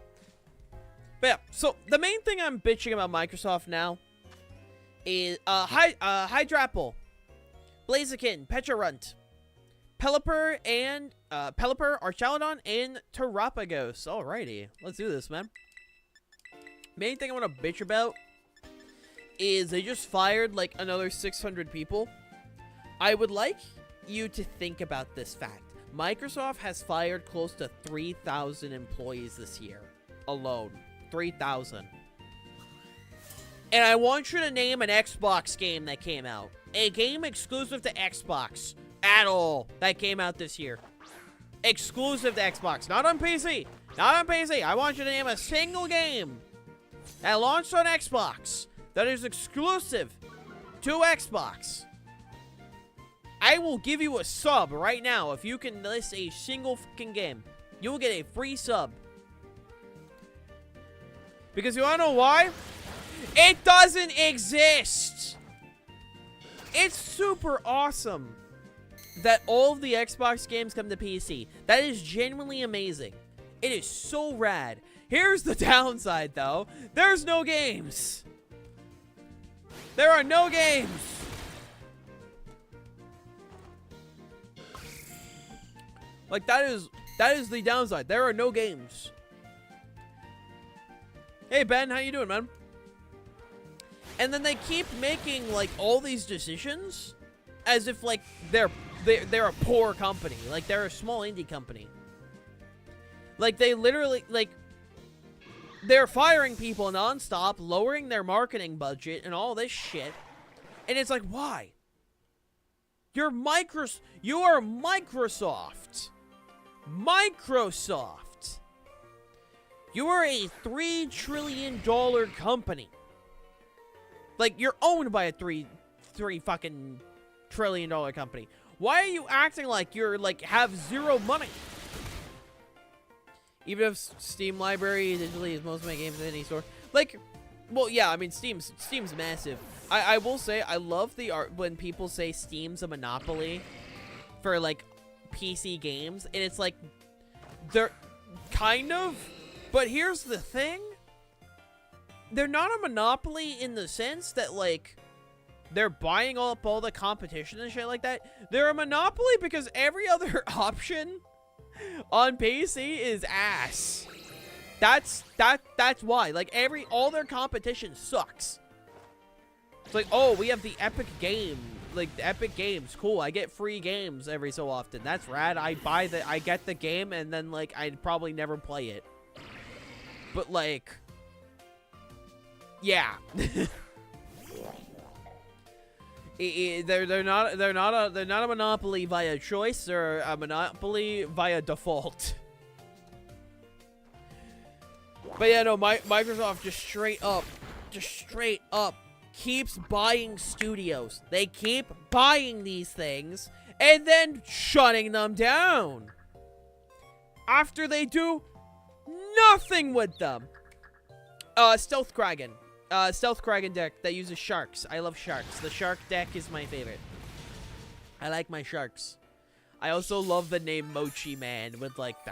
But yeah, so the main thing I'm bitching about Microsoft now is Hydrapple, Blaziken, Petrarunt, Pelipper, and Pelipper, Archaludon, and Terapagos. Alrighty, let's do this, man. Main thing I want to bitch about is they just fired like another 600 people. I would like you to think about this fact. Microsoft has fired close to 3,000 employees this year alone. 3,000. And I want you to name an Xbox game that came out. A game exclusive to Xbox at all that came out this year. Exclusive to Xbox. Not on PC. Not on PC. I want you to name a single game that launched on Xbox that is exclusive to Xbox. I will give you a sub right now if you can list a single fucking game. You will get a free sub. Because you wanna know why? It doesn't exist! It's super awesome that all of the Xbox games come to PC. That is genuinely amazing. It is so rad. Here's the downside, though. There's no games. There are no games. Like, that is the downside. There are no games. Hey, Ben, how you doing, man? And then they keep making, like, all these decisions as if, like, they're a poor company. Like, they're a small indie company. Like, they literally, like, they're firing people nonstop, lowering their marketing budget and all this shit. And it's like, why? You are Microsoft. Microsoft. You are a $3 trillion company. Like, you're owned by a three fucking trillion dollar company. Why are you acting like you're, like, have zero money? Even if Steam library digitally is most of my games in any store. Like, well, yeah, I mean, Steam's massive. I will say, I love the art when people say Steam's a monopoly for, like, PC games. And it's like, they're kind of, but here's the thing. They're not a monopoly in the sense that, like, They're buying up all the competition and shit like that. They're a monopoly because every other option on PC is ass. That's why. Like, all their competition sucks. It's like, oh, we have the Epic game. Like, the Epic games. Cool, I get free games every so often. That's rad. I get the game, and then, like, I'd probably never play it. But, like, yeah. They're not a monopoly via choice. They're a monopoly via default. But yeah, no, Microsoft just straight up keeps buying studios. They keep buying these things and then shutting them down after they do nothing with them. Stealth Kraken deck that uses sharks. I love sharks. The shark deck is my favorite. I like my sharks. I also love the name Mochi Man with like the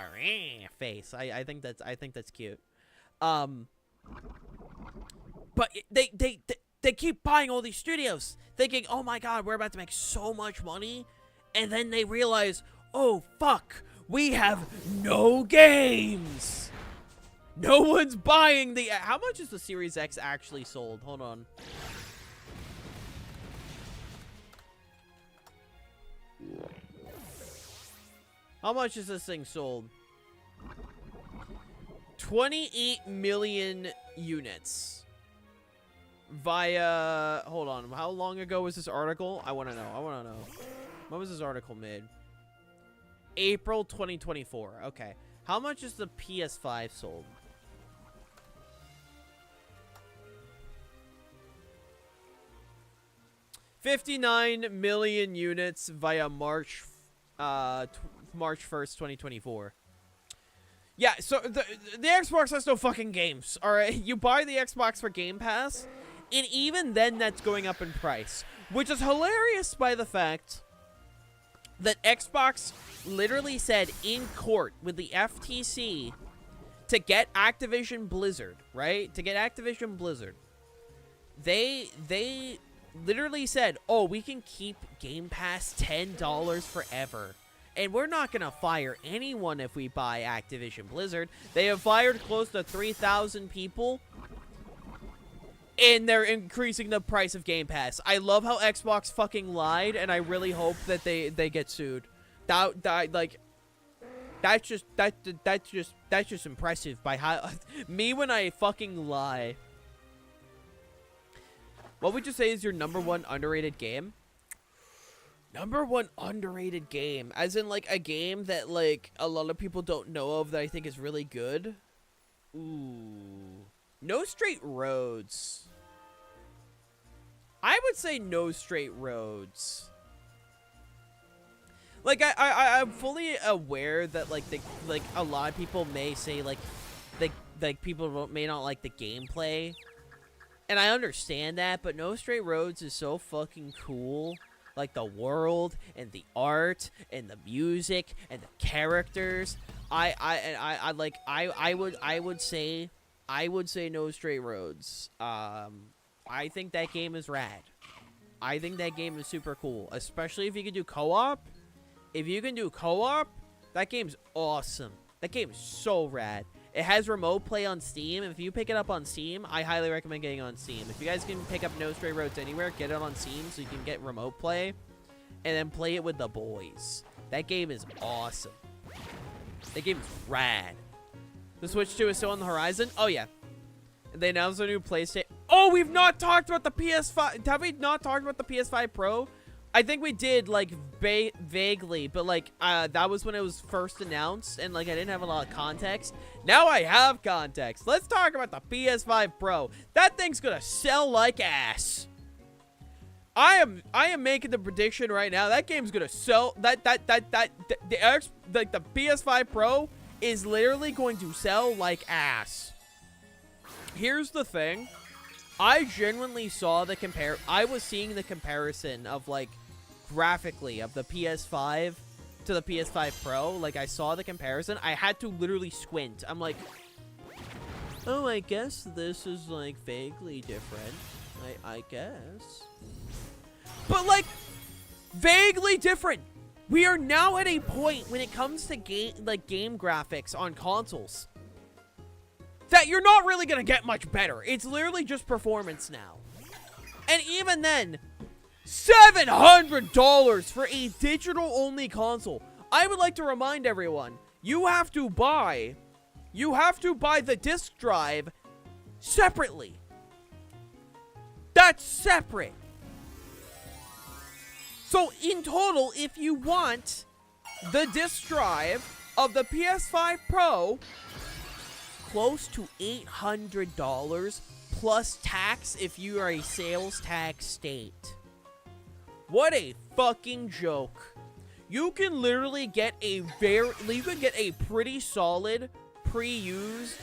face. I think that's cute. But they keep buying all these studios, thinking, oh my god, we're about to make so much money, and then they realize, oh fuck, we have no games. No one's buying the... How much is the Series X actually sold? Hold on. How much is this thing sold? 28 million units. Via... Hold on. How long ago was this article? I want to know. When was this article made? April 2024. Okay. How much is the PS5 sold? 59 million units via March 1st, 2024. Yeah, so the Xbox has no fucking games, alright? You buy the Xbox for Game Pass, and even then that's going up in price. Which is hilarious by the fact that Xbox literally said in court with the FTC to get Activision Blizzard, right? To get Activision Blizzard. They literally said, oh, we can keep Game Pass $10 forever. And we're not going to fire anyone if we buy Activision Blizzard. They have fired close to 3,000 people. And they're increasing the price of Game Pass. I love how Xbox fucking lied, and I really hope that they get sued. That's just impressive by how me when I fucking lie. What would you say is your #1 underrated game? #1 underrated game, as in like a game that like a lot of people don't know of that I think is really good. Ooh, No Straight Roads. I would say No Straight Roads. Like I'm fully aware that like a lot of people may say like people may not like the gameplay. And I understand that, but No Straight Roads is so fucking cool. Like the world and the art and the music and the characters. I would say No Straight Roads. I think that game is rad. I think that game is super cool, especially if you can do co-op. If you can do co-op, that game's awesome. That game is so rad. It has remote play on Steam. If you pick it up on Steam, I highly recommend getting it on Steam. If you guys can pick up No Straight Roads anywhere, get it on Steam so you can get remote play and then play it with the boys. That game is awesome. That game is rad. The Switch 2 is still on the horizon? Oh, yeah. They announced a new PlayStation. Oh, we've not talked about the PS5. Have we not talked about the PS5 Pro? I think we did, like, vaguely, but, like, that was when it was first announced, and, like, I didn't have a lot of context. Now I have context. Let's talk about the PS5 Pro. That thing's gonna sell like ass. I am making the prediction right now. That game's gonna sell. The PS5 Pro is literally going to sell like ass. Here's the thing. I genuinely saw the I was seeing the comparison of, like, graphically of the PS5 to the PS5 Pro. Like, I saw the comparison. I had to literally squint. I'm like, oh, I guess this is, like, vaguely different. I guess. but like vaguely different. We are now at a point when it comes to game graphics on consoles that you're not really gonna get much better. It's literally just performance now. And even then, $700 for a digital-only console. I would like to remind everyone, you have to buy the disc drive separately. That's separate. So in total, if you want the disc drive of the PS5 Pro, close to $800 plus tax if you are a sales tax state. What a fucking joke. You can literally get a pretty solid pre-used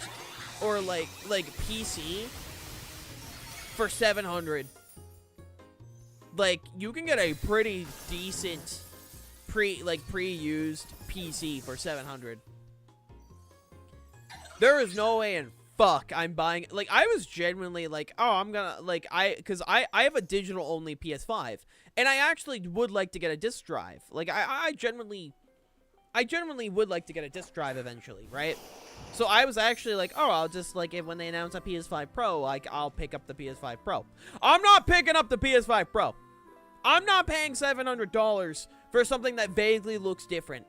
or like PC for $700. Like, you can get a pretty decent pre-used PC for $700. There is no way in fuck I'm buying. Like, I was genuinely like, oh, I'm gonna like because I have a digital only PS5, and I actually would like to get a disc drive. Like, I genuinely would like to get a disc drive eventually, right? So I was actually like, oh, I'll just like when they announce a PS5 Pro, like I'll pick up the PS5 Pro. I'm not picking up the PS5 Pro. I'm not paying $700 for something that vaguely looks different.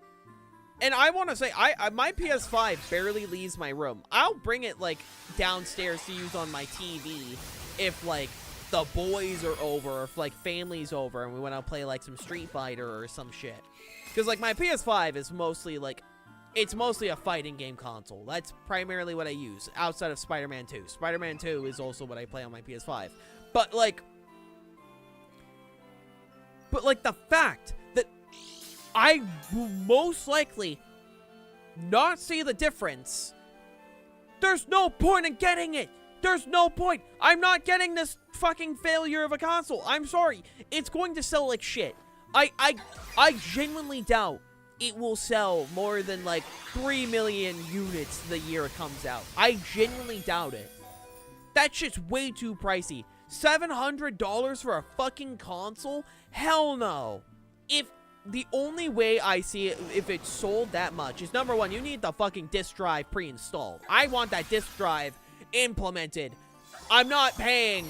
And I want to say, my PS5 barely leaves my room. I'll bring it, like, downstairs to use on my TV if, like, the boys are over, or if, like, family's over, and we want to play, like, some Street Fighter or some shit. Because, like, my PS5 is mostly, like, it's mostly a fighting game console. That's primarily what I use, outside of Spider-Man 2. Spider-Man 2 is also what I play on my PS5. But, like, the fact that I will most likely not see the difference, there's no point in getting it. There's no point. I'm not getting this fucking failure of a console. I'm sorry. It's going to sell like shit. I genuinely doubt it will sell more than like 3 million units the year it comes out. I genuinely doubt it. That shit's way too pricey. $700 for a fucking console? Hell no. If the only way I see it, if it's sold that much, is number one, you need the fucking disc drive pre-installed. I want that disc drive implemented. I'm not paying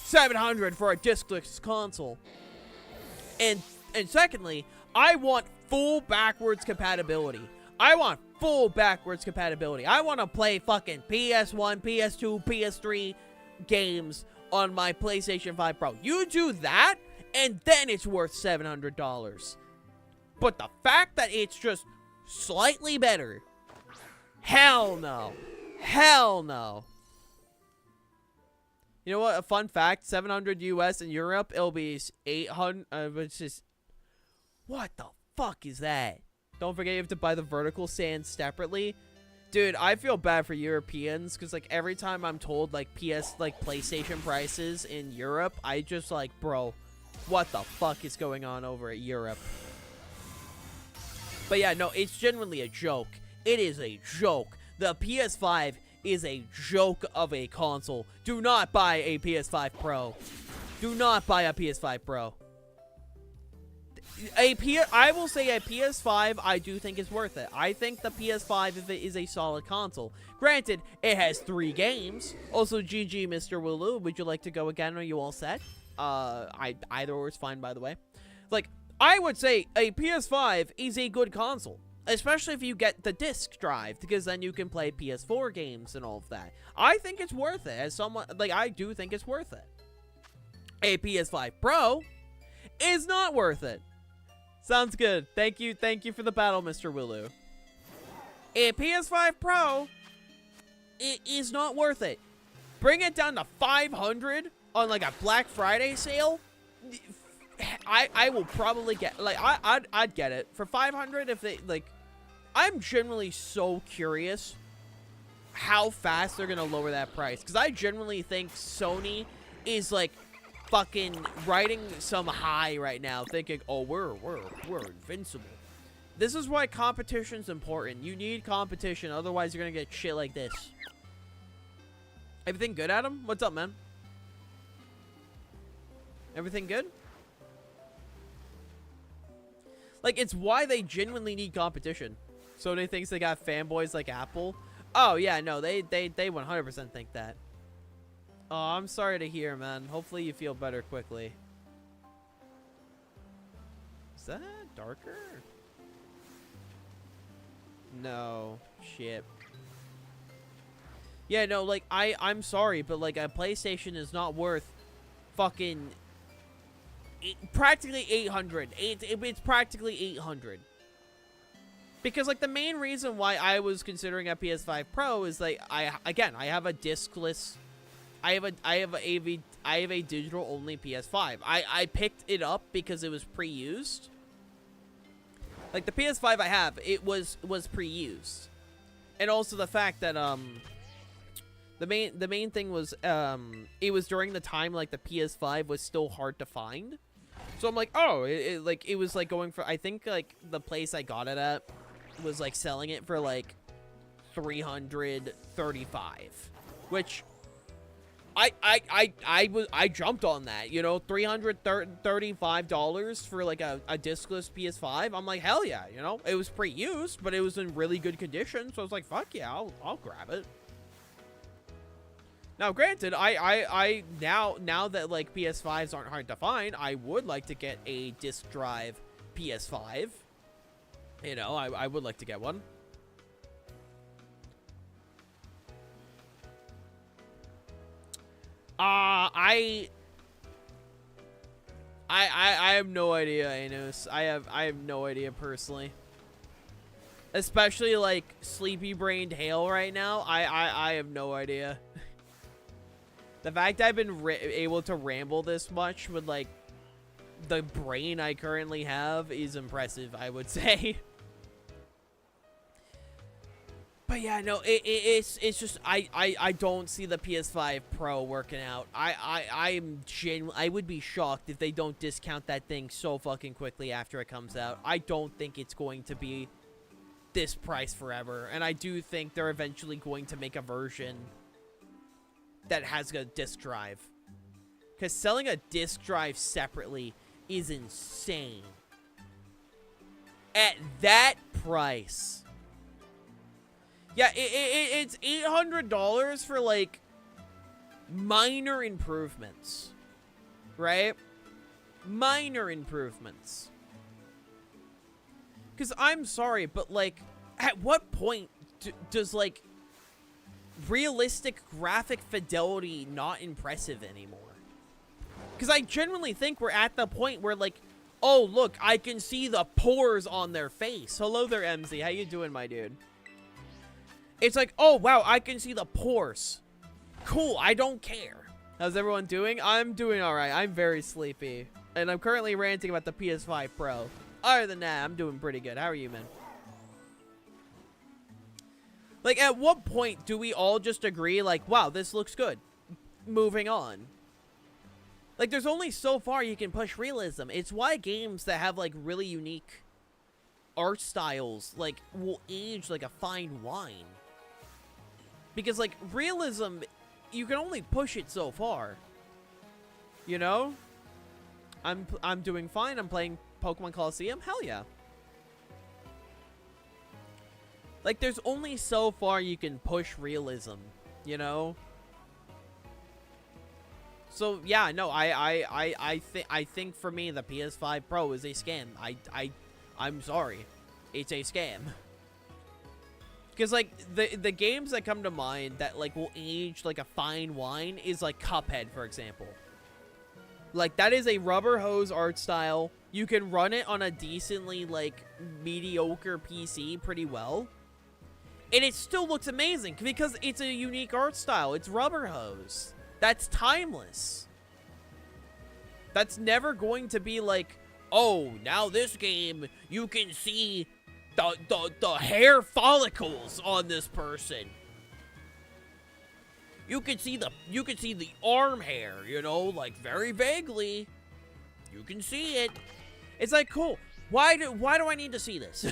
$700 for a discless console. And secondly, I want full backwards compatibility. I want full backwards compatibility. I want to play fucking PS1, PS2, PS3 games on my PlayStation 5 Pro. You do that, and then it's worth $700. But the fact that it's just slightly better, hell no. Hell no. You know what? A fun fact, 700 US in Europe, it'll be 800, which is, what the fuck is that? Don't forget you have to buy the vertical sand separately. Dude, I feel bad for Europeans, because, like, every time I'm told, like, PlayStation prices in Europe, I just, like, bro, what the fuck is going on over at Europe? But yeah, no, it's genuinely a joke. It is a joke. The PS5 is a joke of a console. Do not buy a PS5 Pro. Do not buy a PS5 Pro. I will say a PS5 I do think is worth it. I think the PS5 is a solid console. Granted, it has 3 games. Also, GG, Mr. Wooloo. Would you like to go again? Are you all set? Either or is fine, by the way. Like, I would say a PS5 is a good console. Especially if you get the disc drive, because then you can play PS4 games and all of that. I think it's worth it. As someone, like, I do think it's worth it. A PS5 Pro is not worth it. Sounds good. Thank you for the battle, Mr. Wooloo. A PS5 Pro, it is not worth it. Bring it down to $500 on like a Black Friday sale. I will probably get, like, I'd get it for $500 if they, like, I'm generally so curious how fast they're gonna lower that price, because I genuinely think Sony is like fucking riding some high right now, thinking, oh, we're invincible. This is why competition's important. You need competition, otherwise you're gonna get shit like this. Everything good, Adam? What's up, man? Everything good? Like, it's why they genuinely need competition. Sony thinks they got fanboys like Apple. Oh, yeah, no, they 100% think that. Oh, I'm sorry to hear, man. Hopefully you feel better quickly. Is that darker? No. Shit. Yeah, no, like, I'm sorry, but, like, a PlayStation is not worth fucking... practically 800. It's practically 800. Because, like, the main reason why I was considering a PS5 Pro is, like, I have a discless... I have a digital-only PS5. I picked it up because it was pre-used. Like, the PS5 I have, it was pre-used. And also the fact that, the main thing was, it was during the time, like, the PS5 was still hard to find. So I'm like, oh, it was, like, going for, I think, like, the place I got it at was, like, selling it for, like, $335. Which, I jumped on that, you know, $335 for, like, a discless PS5. I'm like, hell yeah, you know? It was pre-used, but it was in really good condition, so I was like, fuck yeah, I'll grab it. Now, granted, now that, like, PS5s aren't hard to find, I would like to get a disc drive PS5. You know, I would like to get one. I have no idea, Anos. I have no idea personally. Especially, like, sleepy-brained Hale right now. I have no idea. The fact I've been able to ramble this much with, like, the brain I currently have is impressive, I would say. But yeah, no, it's just, I don't see the PS5 Pro working out. I would be shocked if they don't discount that thing so fucking quickly after it comes out. I don't think it's going to be this price forever. And I do think they're eventually going to make a version that has a disc drive. Because selling a disc drive separately is insane. At that price. Yeah, it's $800 for, like, minor improvements. Right? Minor improvements. Because I'm sorry, but, like, at what point does, like, realistic graphic fidelity not impressive anymore? Because I genuinely think we're at the point where, like, oh, look, I can see the pores on their face. Hello there, MZ. How you doing, my dude? It's like, oh, wow, I can see the pores. Cool, I don't care. How's everyone doing? I'm doing all right. I'm very sleepy. And I'm currently ranting about the PS5 Pro. Other than that, I'm doing pretty good. How are you, man? Like, at what point do we all just agree, like, wow, this looks good? Moving on. Like, there's only so far you can push realism. It's why games that have, like, really unique art styles, like, will age like a fine wine. Because, like, realism, you can only push it so far. You know? I'm doing fine. I'm playing Pokemon Coliseum. Hell yeah. Like, there's only so far you can push realism, you know? So, yeah, no, I think for me, the PS5 Pro is a scam. I'm sorry. It's a scam. Because, like, the games that come to mind that, like, will age like a fine wine is, like, Cuphead, for example. Like, that is a rubber hose art style. You can run it on a decently, like, mediocre PC pretty well. And it still looks amazing because it's a unique art style. It's rubber hose. That's timeless. That's never going to be like, oh, now this game, you can see the hair follicles on this person. You can see the arm hair, you know, like very vaguely. You can see it. It's like, cool. Why do I need to see this?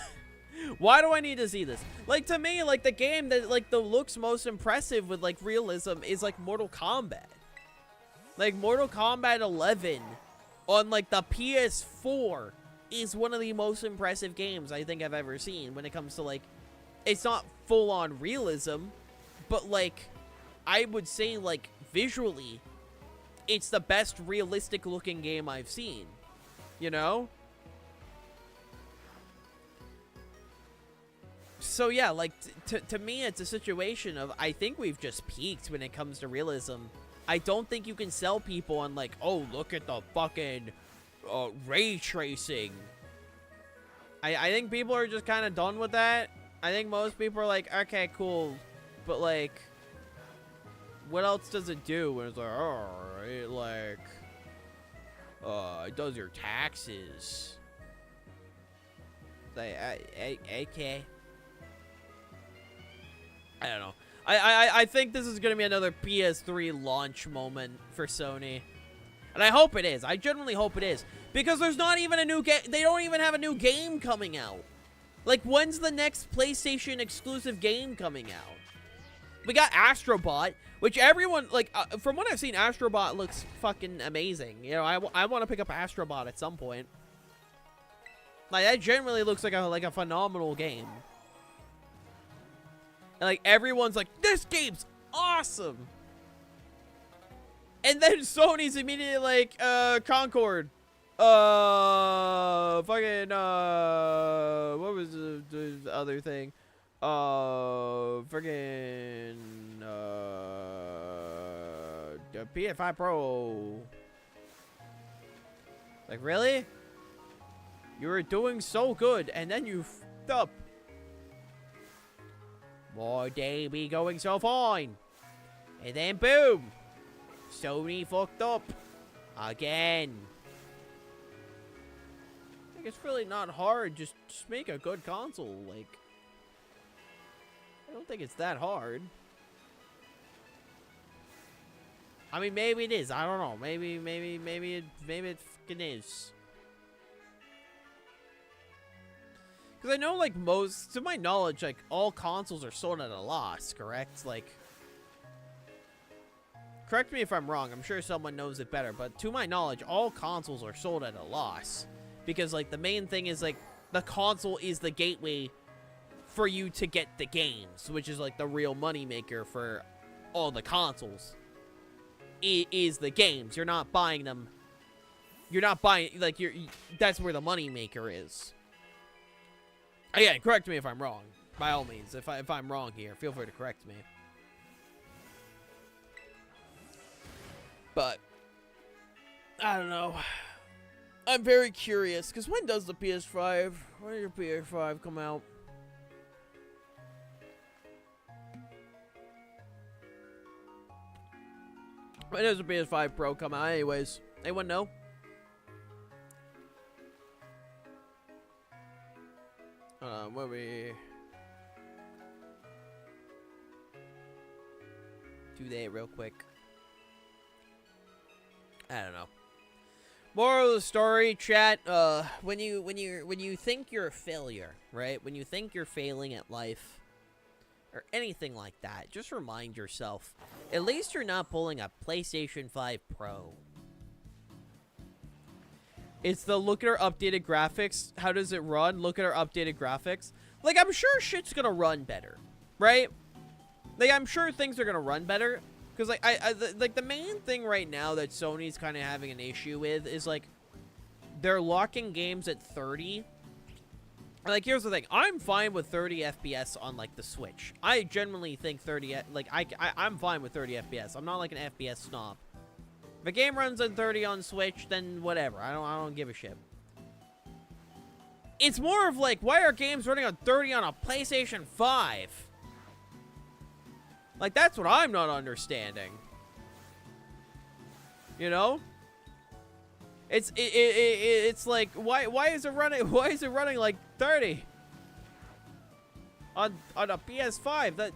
Why do I need to see this? Like, to me, like, the game that, like, the looks most impressive with, like, realism is, like, Mortal Kombat. Like, Mortal Kombat 11 on, like, the PS4 is one of the most impressive games I think I've ever seen when it comes to, like, it's not full-on realism, but, like, I would say, like, visually, it's the best realistic-looking game I've seen, you know? So, yeah, like, to me, it's a situation of, I think we've just peaked when it comes to realism. I don't think you can sell people on, like, oh, look at the fucking ray tracing. I think people are just kind of done with that. I think most people are like, okay, cool, but, like, what else does it do? And it's like, oh, it, like, it does your taxes. Like, okay. I don't know. I think this is going to be another PS3 launch moment for Sony. And I hope it is. I genuinely hope it is. Because there's not even a new game. They don't even have a new game coming out. Like, when's the next PlayStation exclusive game coming out? We got Astrobot, which everyone, like, from what I've seen, Astrobot looks fucking amazing. You know, I want to pick up Astrobot at some point. Like, that generally looks like a phenomenal game. And, like, everyone's like, this game's awesome! And then Sony's immediately like, Concord. Fucking, what was the other thing? Friggin', the PS5 Pro. Like, really? You were doing so good, and then you f***ed up. Why they be going so fine? And then boom! Sony fucked up. Again. I think it's really not hard. Just make a good console. Like, I don't think it's that hard. I mean, maybe it is. I don't know. Maybe it fucking is. Because I know, like, to my knowledge, like, all consoles are sold at a loss, correct? Like, correct me if I'm wrong. I'm sure someone knows it better. But to my knowledge, all consoles are sold at a loss. Because, like, the main thing is, like, the console is the gateway for you to get the games. Which is, like, the real moneymaker for all the consoles. It is the games. You're not buying them. You're not buying, like, that's where the moneymaker is. Again, correct me if I'm wrong. By all means, if I'm wrong here, feel free to correct me. But I don't know. I'm very curious, because when does the PS5? When does your PS5 come out? When does the PS5 Pro come out anyways? Anyone know? Where we do that real quick. I don't know. Moral of the story, chat. When you think you're a failure, right? When you think you're failing at life or anything like that, just remind yourself, at least you're not pulling a PlayStation 5 Pro. It's the look at our updated graphics. How does it run? Look at our updated graphics. Like, I'm sure shit's gonna run better, right? Like, I'm sure things are gonna run better. Because, like, like, the main thing right now that Sony's kind of having an issue with is, like, they're locking games at 30. Like, here's the thing. I'm fine with 30 FPS on, like, the Switch. I generally think 30, like, I'm fine with 30 FPS. I'm not, like, an FPS snob. If a game runs at 30 on Switch, then whatever. I don't give a shit. It's more of, like, why are games running on 30 on a PlayStation 5? Like, that's what I'm not understanding. You know? It's like, why is it running like 30 on a PS5? That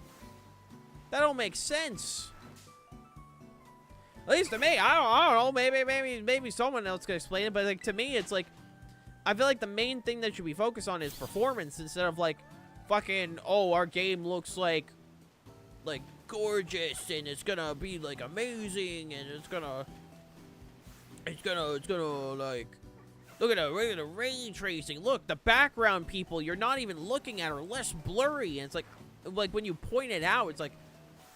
don't make sense. At least to me. I don't know. Maybe someone else could explain it, but, like, to me, it's like, I feel like the main thing that should be focused on is performance instead of, like, fucking, oh, our game looks like gorgeous and it's gonna be, like, amazing and it's gonna like Look at the ray tracing. Look, the background people you're not even looking at are less blurry. And it's like when you point it out, it's like,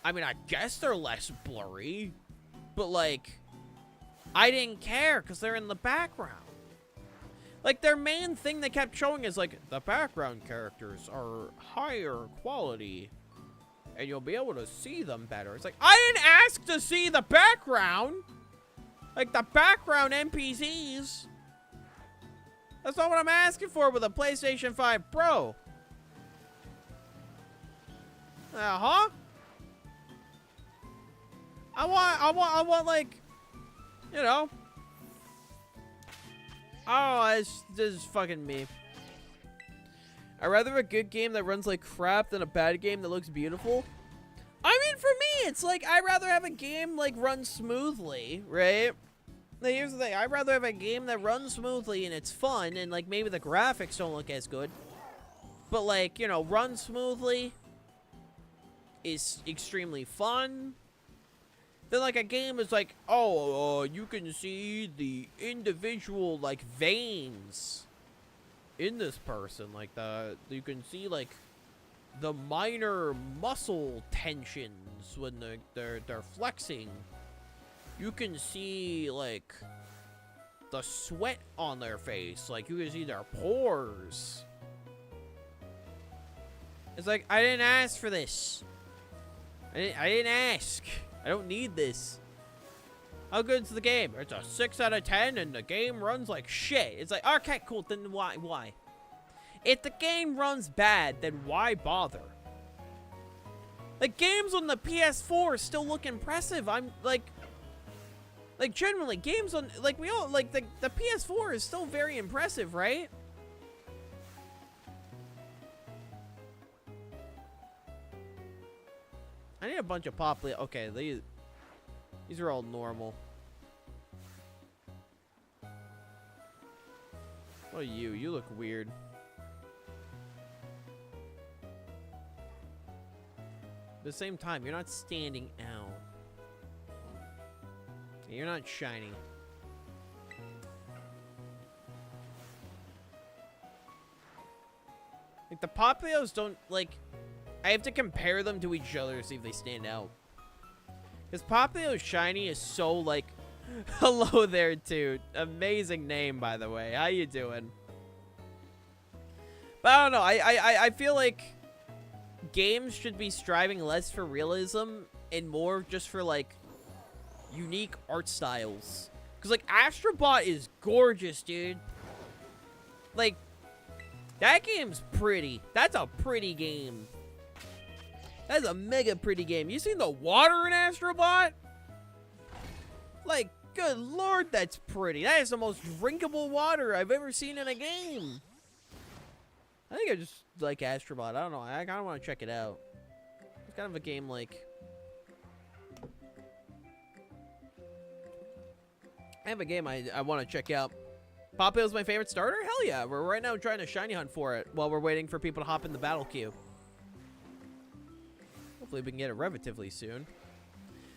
I mean, I guess they're less blurry, but like, I didn't care because they're in the background. Like, their main thing they kept showing is like, the background characters are higher quality and you'll be able to see them better. It's like, I didn't ask to see the background. Like, the background NPCs. That's not what I'm asking for with a PlayStation 5 Pro. Uh-huh. I want like, you know. Oh, this is fucking me. I'd rather have a good game that runs like crap than a bad game that looks beautiful. I mean, for me, it's like, I'd rather have a game like run smoothly, right? Now, here's the thing. I'd rather have a game that runs smoothly and it's fun and like maybe the graphics don't look as good. But like, you know, run smoothly is extremely fun. Then like a game is like, oh, you can see the individual like veins in this person. Like you can see like the minor muscle tensions when they're flexing. You can see like the sweat on their face. Like you can see their pores. It's like, I didn't ask for this. I didn't ask. I don't need this. How good's the game? It's a 6 out of 10 and the game runs like shit. It's like, okay, cool, then why? If the game runs bad, then why bother? Like, games on the PS4 still look impressive. I'm like generally, games on, like, we all, like, the PS4 is still very impressive, right? I need a bunch of poplar. Okay, these are all normal. What are you? You look weird. At the same time, you're not standing out. You're not shiny. Like, the Poplios don't, like... I have to compare them to each other to see if they stand out. Because Poplio Shiny is so, like... Hello there, dude. Amazing name, by the way. How you doing? But I don't know. I feel like... games should be striving less for realism and more just for, like... unique art styles. Because, like, Astrobot is gorgeous, dude. Like... that game's pretty. That's a pretty game. That's a mega pretty game. You seen the water in Astrobot? Like, good lord, that's pretty. That is the most drinkable water I've ever seen in a game. I think I just like Astrobot. I don't know. I kind of want to check it out. It's kind of a game like... I have a game I want to check out. Poplio's my favorite starter? Hell yeah. We're right now trying to shiny hunt for it while we're waiting for people to hop in the battle queue. Hopefully we can get it relatively soon.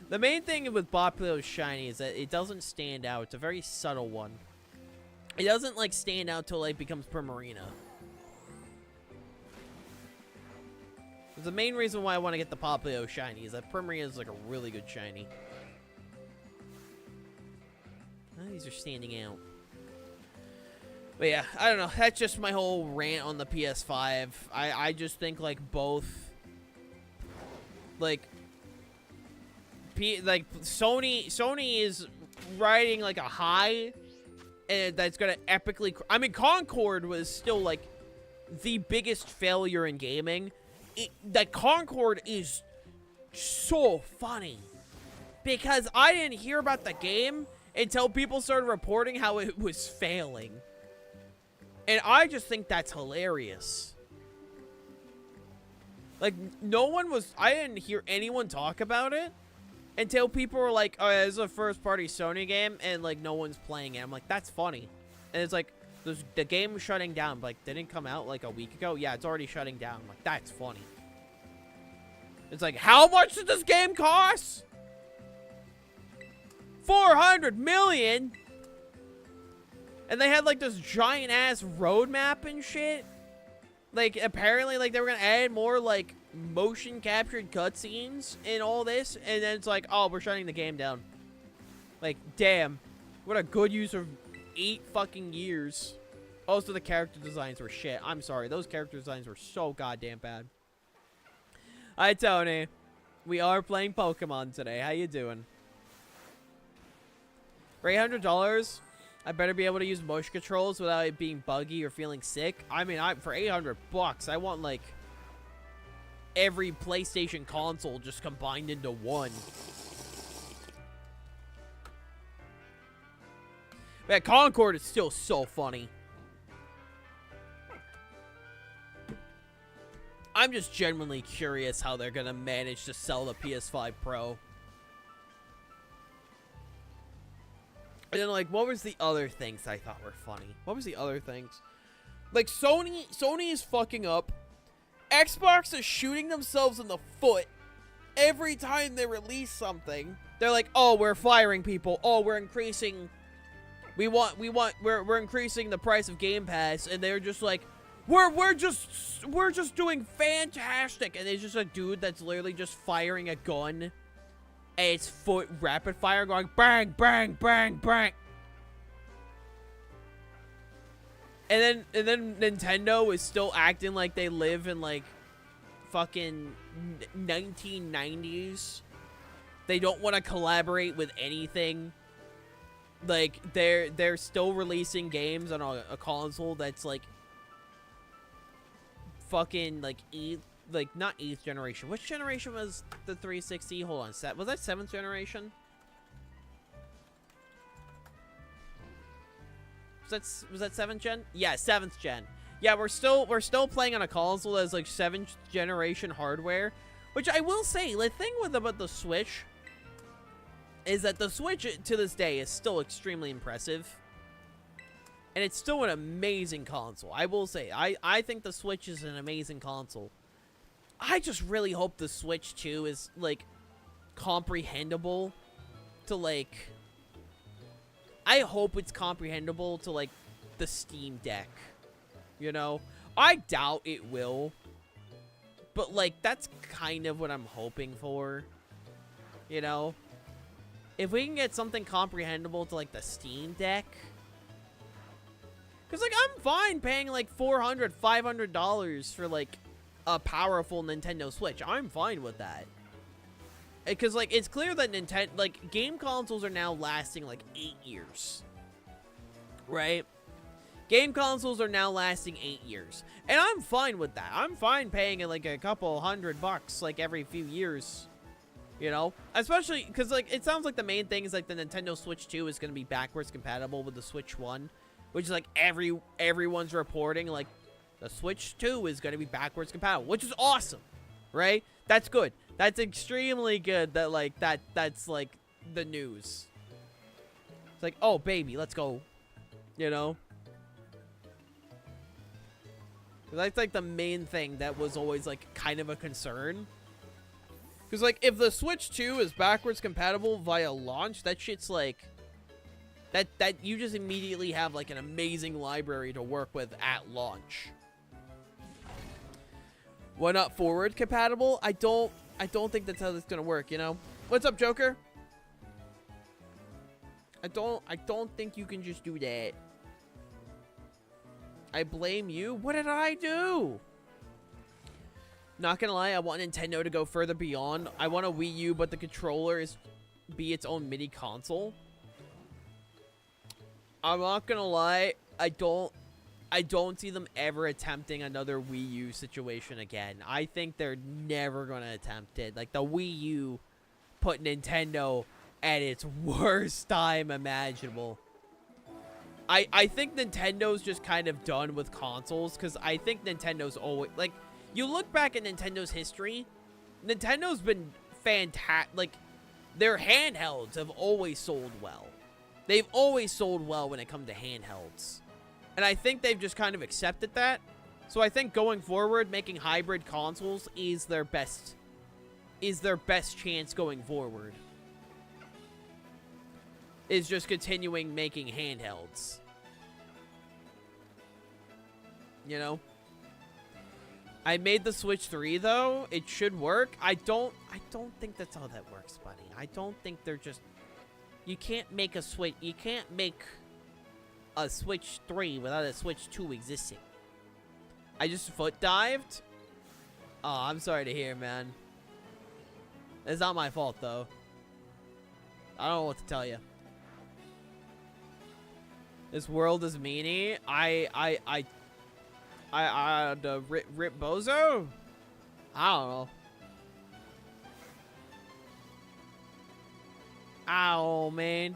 The main thing with Poplio's shiny is that it doesn't stand out. It's a very subtle one. It doesn't like stand out till like becomes Primarina. The main reason why I want to get the Poplio shiny is that Primarina is like a really good shiny. These are standing out. But yeah, I don't know. That's just my whole rant on the PS5. I just think like both, like Sony is riding like a high, and that's gonna epically. I mean, Concord was still like the biggest failure in gaming. That Concord is so funny because I didn't hear about the game until people started reporting how it was failing. And I just think that's hilarious. Like, I didn't hear anyone talk about it until people were like, oh, yeah, this is a first-party Sony game, and, like, no one's playing it. I'm like, that's funny. And it's like, the game was shutting down. Like, didn't come out, like, a week ago? Yeah, it's already shutting down. I'm like, that's funny. It's like, how much did this game cost? $400 million? And they had, like, this giant-ass roadmap and shit. Like, apparently, like, they were gonna add more, like, motion-captured cutscenes in all this. And then it's like, oh, we're shutting the game down. Like, damn. What a good use of 8 fucking years. Also, the character designs were shit. I'm sorry. Those character designs were so goddamn bad. Hi, Tony. We are playing Pokemon today. How you doing? For $800, I better be able to use motion controls without it being buggy or feeling sick. I mean, for $800, I want, like, every PlayStation console just combined into one. Man, Concord is still so funny. I'm just genuinely curious how they're gonna manage to sell the PS5 Pro. And then, like, what was the other things I thought were funny? What was the other things? Like, Sony is fucking up. Xbox is shooting themselves in the foot every time they release something. They're like, oh, we're firing people. Oh, we're increasing... We're increasing the price of Game Pass. And they're just like... We're just doing fantastic. And there's just a dude that's literally just firing a gun. And it's foot rapid fire going bang, bang, bang, bang. And then Nintendo is still acting like they live in like fucking 1990s. They don't want to collaborate with anything. Like they're still releasing games on a console that's like fucking like not 8th generation. Which generation was the 360? Hold on, was that 7th generation? Was that 7th gen? Yeah, 7th gen. Yeah, we're still playing on a console that's like 7th generation hardware, which I will say, the thing about the Switch is that the Switch to this day is still extremely impressive. And it's still an amazing console. I will say, I think the Switch is an amazing console. I just really hope the Switch 2 is, like, comprehensible to, like... I hope it's comprehensible to, like, the Steam Deck. You know? I doubt it will. But, like, that's kind of what I'm hoping for. You know? If we can get something comprehensible to, like, the Steam Deck... Because, like, I'm fine paying, like, $400, $500 for, like, a powerful Nintendo Switch. I'm fine with that. Because, like, it's clear that game consoles are now lasting, like, 8 years. Right? Game consoles are now lasting 8 years. And I'm fine with that. I'm fine paying, like, a couple $100, like, every few years. You know? Especially, because, like, it sounds like the main thing is, like, the Nintendo Switch 2 is going to be backwards compatible with the Switch 1. Which is, like, everyone's reporting, like, the Switch 2 is going to be backwards compatible. Which is awesome. Right? That's good. That's extremely good that, like, that's, like, the news. It's like, oh, baby, let's go. You know? That's, like, the main thing that was always, like, kind of a concern. Because, like, if the Switch 2 is backwards compatible via launch, that shit's, like... That you just immediately have, like, an amazing library to work with at launch. Why not forward compatible? I don't think that's how this is gonna work, you know? What's up, Joker? I don't think you can just do that. I blame you? What did I do? Not gonna lie, I want Nintendo to go further beyond. I want a Wii U, but the controller be its own mini console. I'm not gonna lie, I don't see them ever attempting another Wii U situation again. I think they're never gonna attempt it. Like, the Wii U put Nintendo at its worst time imaginable. I think Nintendo's just kind of done with consoles, because I think Nintendo's always... Like, you look back at Nintendo's history, Nintendo's been fantastic. Like, their handhelds have always sold well. They've always sold well when it comes to handhelds. And I think they've just kind of accepted that. So I think going forward, making hybrid consoles is their best chance going forward. Is just continuing making handhelds. You know? I made the Switch 3 though. It should work. I don't think that's how that works, buddy. I don't think they're just... You can't make a Switch... You can't make a Switch 3 without a Switch 2 existing. I just foot dived? Oh, I'm sorry to hear, man. It's not my fault, though. I don't know what to tell you. This world is meanie. The Rip Bozo? I don't know. Ow, man.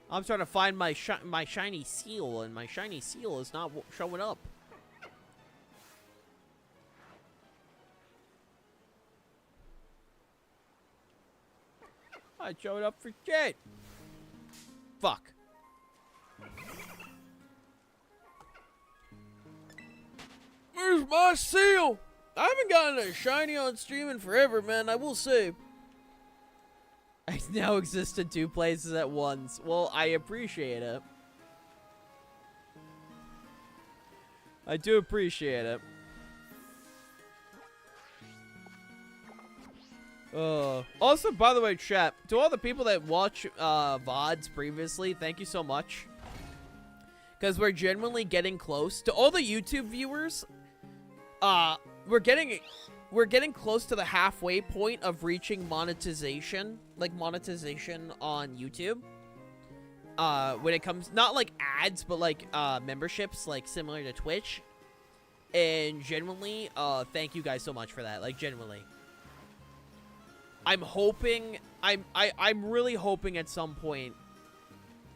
I'm trying to find my shiny seal, and my shiny seal is not showing up. I showed up for shit. Fuck. Where's my seal? I haven't gotten a shiny on stream in forever, man. I will say. I now exist in 2 places at once. Well, I appreciate it. I do appreciate it. Also, by the way, chat, to all the people that watch VODs previously, thank you so much. Because we're genuinely getting close. To all the YouTube viewers, we're getting close to the halfway point of reaching monetization. Like, monetization on YouTube. When it comes, not like ads, but like memberships, like similar to Twitch. And genuinely, thank you guys so much for that. Like, genuinely. I'm hoping, I'm really hoping at some point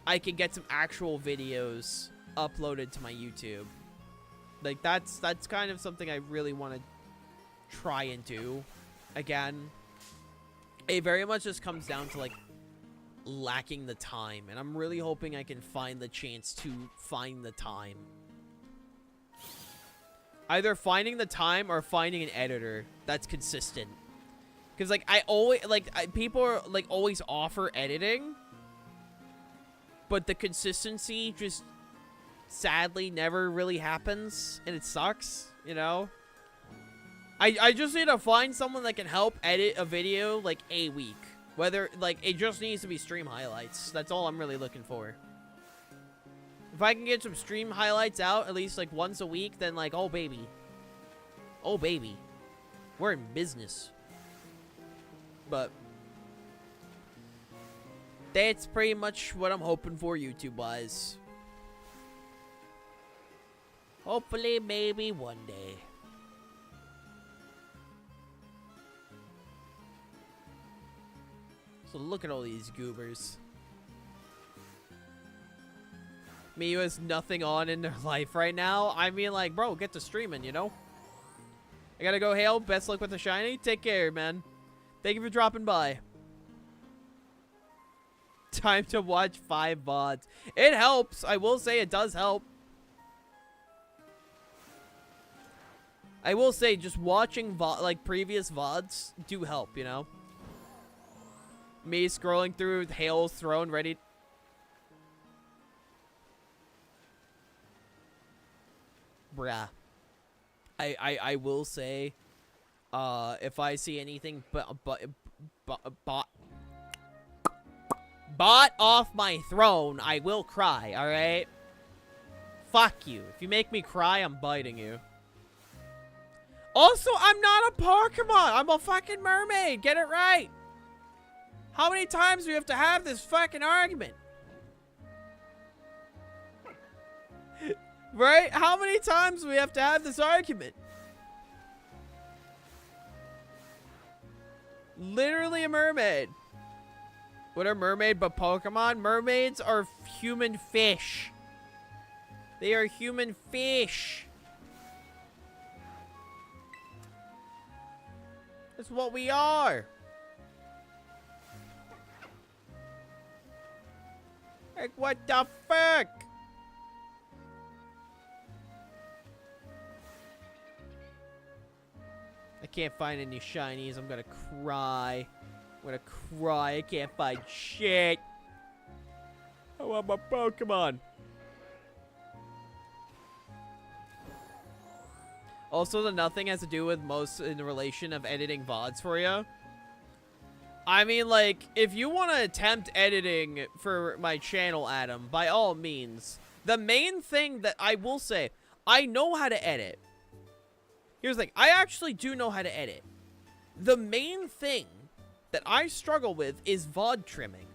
I can get some actual videos uploaded to my YouTube. Like, that's kind of something I really want to try and do again. It very much just comes down to, like, lacking the time. And I'm really hoping I can find the chance to find the time. Either finding the time or finding an editor that's consistent. Because, like, I always, like, people are, like, always offer editing. But the consistency just sadly never really happens. And it sucks, you know? I just need to find someone that can help edit a video, like, a week. Whether, like, it just needs to be stream highlights. That's all I'm really looking for. If I can get some stream highlights out at least, like, once a week, then, like, oh, baby. Oh, baby. We're in business. But that's pretty much what I'm hoping for YouTube-wise. Hopefully, maybe one day. So look at all these goobers. Me who has nothing on in their life right now. I mean, like, bro, get to streaming, you know? I gotta go, Hale. Best luck with the shiny. Take care, man. Thank you for dropping by. Time to watch 5 VODs. It helps. I will say it does help. I will say just watching like previous VODs do help, you know? Me scrolling through Hale's Throne ready. Bruh. I will say, if I see anything bought off my throne, I will cry, alright? Fuck you. If you make me cry, I'm biting you. Also, I'm not a Pokemon. I'm a fucking mermaid. Get it right. How many times do we have to have this fucking argument? Right? How many times do we have to have this argument? Literally a mermaid. What are mermaid but Pokemon? Mermaids are human fish. They are human fish. That's what we are. Like, what the fuck? I can't find any shinies. I'm gonna cry. I'm gonna cry. I can't find shit. I want my Pokemon. Also, the nothing has to do with most in the relation of editing VODs for you. I mean, like, if you want to attempt editing for my channel, Adam, by all means. The main thing that I will say, I know how to edit. Here's the thing. I actually do know how to edit. The main thing that I struggle with is VOD trimming.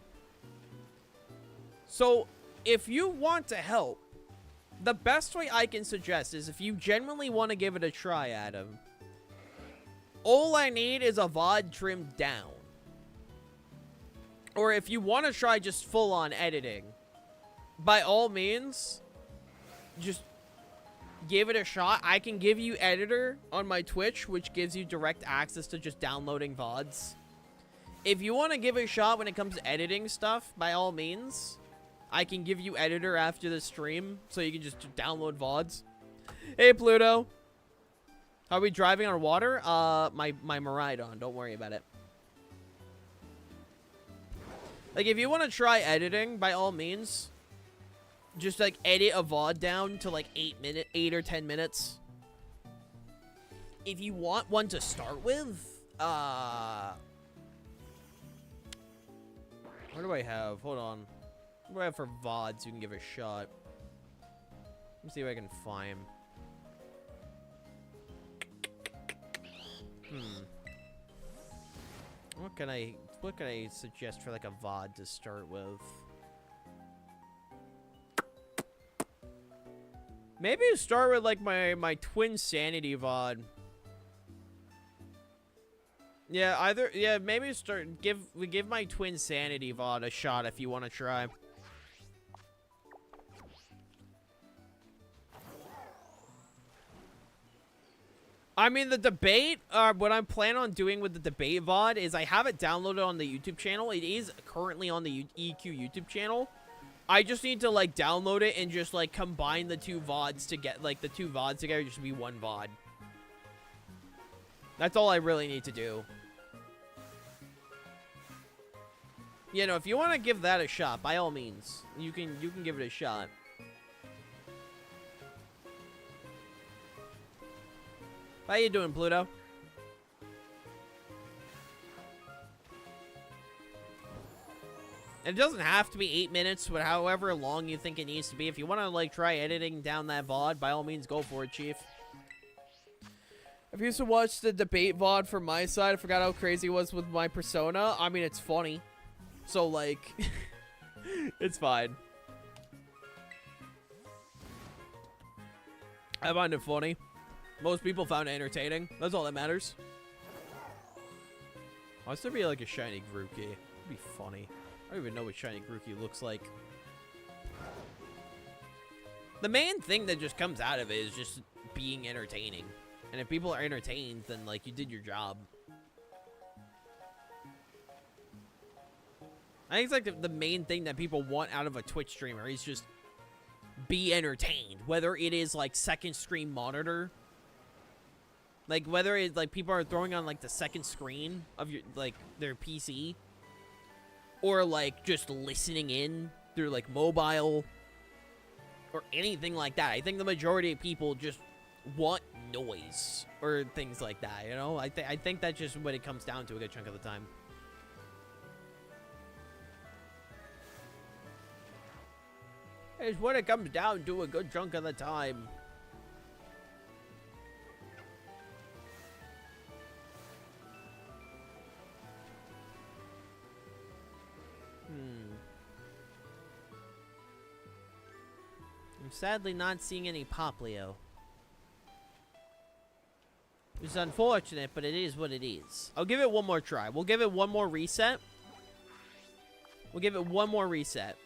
So, if you want to help, the best way I can suggest is if you genuinely want to give it a try, Adam, all I need is a VOD trimmed down. Or if you want to try just full-on editing, by all means, just give it a shot. I can give you editor on my Twitch, which gives you direct access to just downloading VODs. If you want to give it a shot when it comes to editing stuff, by all means, I can give you editor after the stream, so you can just download VODs. Hey, Pluto. Are we driving on water? My Mermaid on. Don't worry about it. Like, if you want to try editing, by all means, just, like, edit a VOD down to, like, 8 or 10 minutes. If you want one to start with, what do I have? Hold on. What do I have for VODs you can give a shot? Let me see if I can find. What can I suggest for like a VOD to start with? Maybe start with like my Twin Sanity VOD. Yeah, maybe give my Twin Sanity VOD a shot if you want to try. I mean, the debate, what I'm planning on doing with the debate VOD is I have it downloaded on the YouTube channel. It is currently on the EQ YouTube channel. I just need to, like, download it and just, like, combine the two VODs to get, like, the two VODs together just to be one VOD. That's all I really need to do. You know, if you want to give that a shot, by all means, you can give it a shot. How you doing, Pluto? And it doesn't have to be 8 minutes, but however long you think it needs to be. If you want to, like, try editing down that VOD, by all means, go for it, Chief. I've used to watch the debate VOD from my side. I forgot how crazy it was with my persona. I mean, it's funny. So, like, it's fine. I find it funny. Most people found it entertaining. That's all that matters. Why should there be like a shiny Grookey? It'd be funny. I don't even know what shiny Grookey looks like. The main thing that just comes out of it is just being entertaining. And if people are entertained, then like you did your job. I think it's like the main thing that people want out of a Twitch streamer is just be entertained. Whether it is like second screen monitor. Like, whether it's, like, people are throwing on, like, the second screen of, your like, their PC. Or, like, just listening in through, like, mobile. Or anything like that. I think the majority of people just want noise. Or things like that, you know? I think that's just what it comes down to a good chunk of the time. It's what it comes down to a good chunk of the time. I'm sadly not seeing any Poplio. It's unfortunate, but it is what it is. I'll give it one more try. We'll give it one more reset. We'll give it one more reset.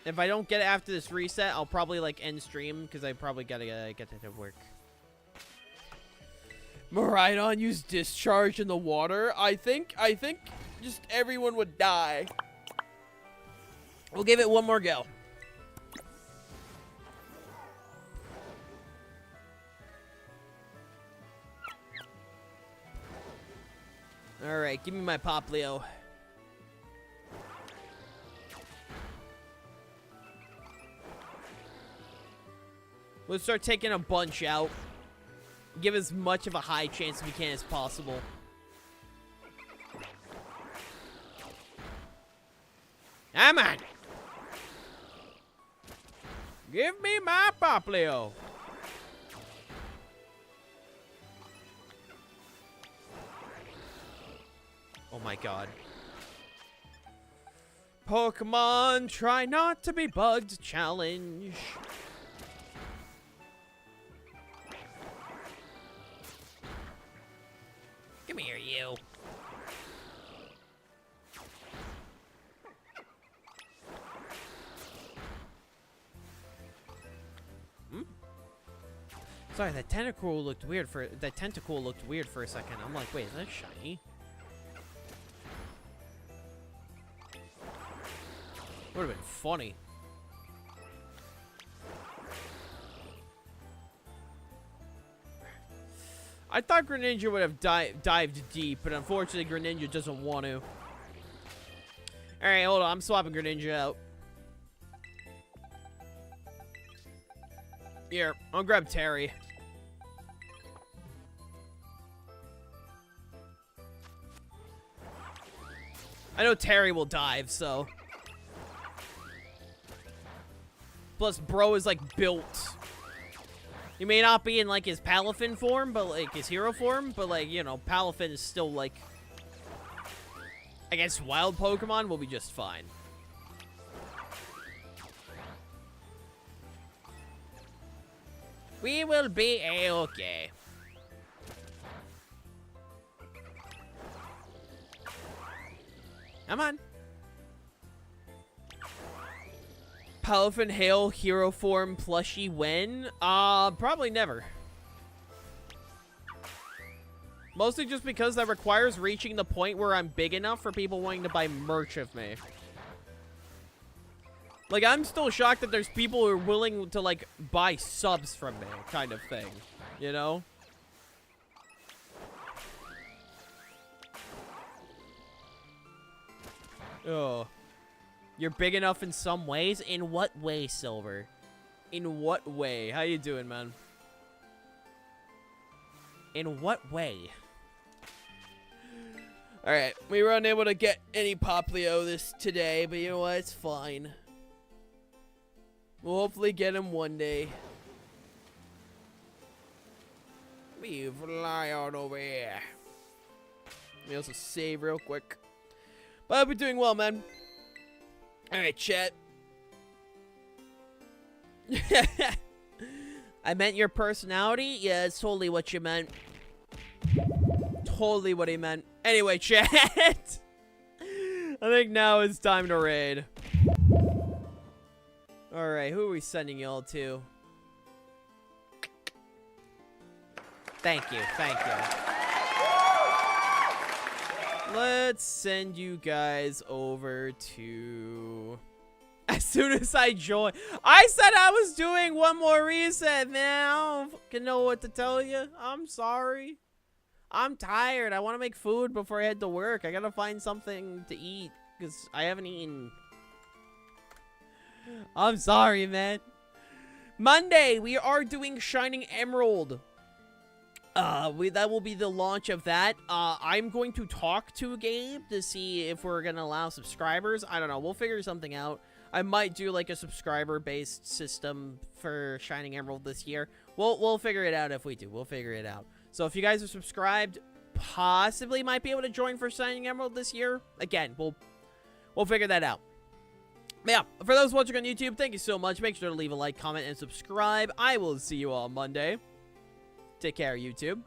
If I don't get it after this reset, I'll probably, like, end stream, because I probably gotta get to work. Maridon used discharge in the water. I think just everyone would die. We'll give it one more go. Alright, give me my Poplio. We'll start taking a bunch out. Give as much of a high chance as we can as possible. Come on. Give me my Poplio. Oh my god. Pokemon, try not to be bugged challenge. Come here, you. Sorry, that tentacle looked weird for a second. I'm like, wait, is that shiny? Would have been funny. I thought Greninja would have dived deep, but unfortunately Greninja doesn't want to. Alright, hold on. I'm swapping Greninja out. Here, I'll grab Terry. I know Terry will dive, so... Plus, bro is, like, built. He may not be in, like, his Palafin form, but, like, his hero form. But, like, you know, Palafin is still, like... Against wild Pokemon, will be just fine. We will be a-okay. Come on. Palafin Hail hero form plushie when? Probably never. Mostly just because that requires reaching the point where I'm big enough for people wanting to buy merch of me. Like, I'm still shocked that there's people who are willing to, like, buy subs from me, kind of thing. You know? Oh. You're big enough in some ways? In what way, Silver? In what way? How you doing, man? In what way? Alright, we were unable to get any Poplio today, but you know what? It's fine. We'll hopefully get him one day. We fly on over here. Let me also save real quick. But I'll be doing well, man. Alright, chat. I meant your personality? Yeah, it's totally what you meant. Totally what he meant. Anyway, chat. I think now it's time to raid. Alright, who are we sending y'all to? Thank you, thank you. Let's send you guys over to... As soon as I join... I said I was doing one more reset, man. I don't fucking know what to tell you. I'm sorry. I'm tired. I want to make food before I head to work. I gotta find something to eat, because I haven't eaten. I'm sorry, man. Monday, we are doing Shining Emerald. That will be the launch of that. I'm going to talk to Gabe to see if we're gonna allow subscribers. I don't know. We'll figure something out. I might do like a subscriber-based system for Shining Emerald this year. We'll figure it out if we do. We'll figure it out. So if you guys are subscribed, possibly might be able to join for Shining Emerald this year. Again, we'll figure that out. But yeah, for those watching on YouTube, thank you so much. Make sure to leave a like, comment, and subscribe. I will see you all Monday. Take care, YouTube.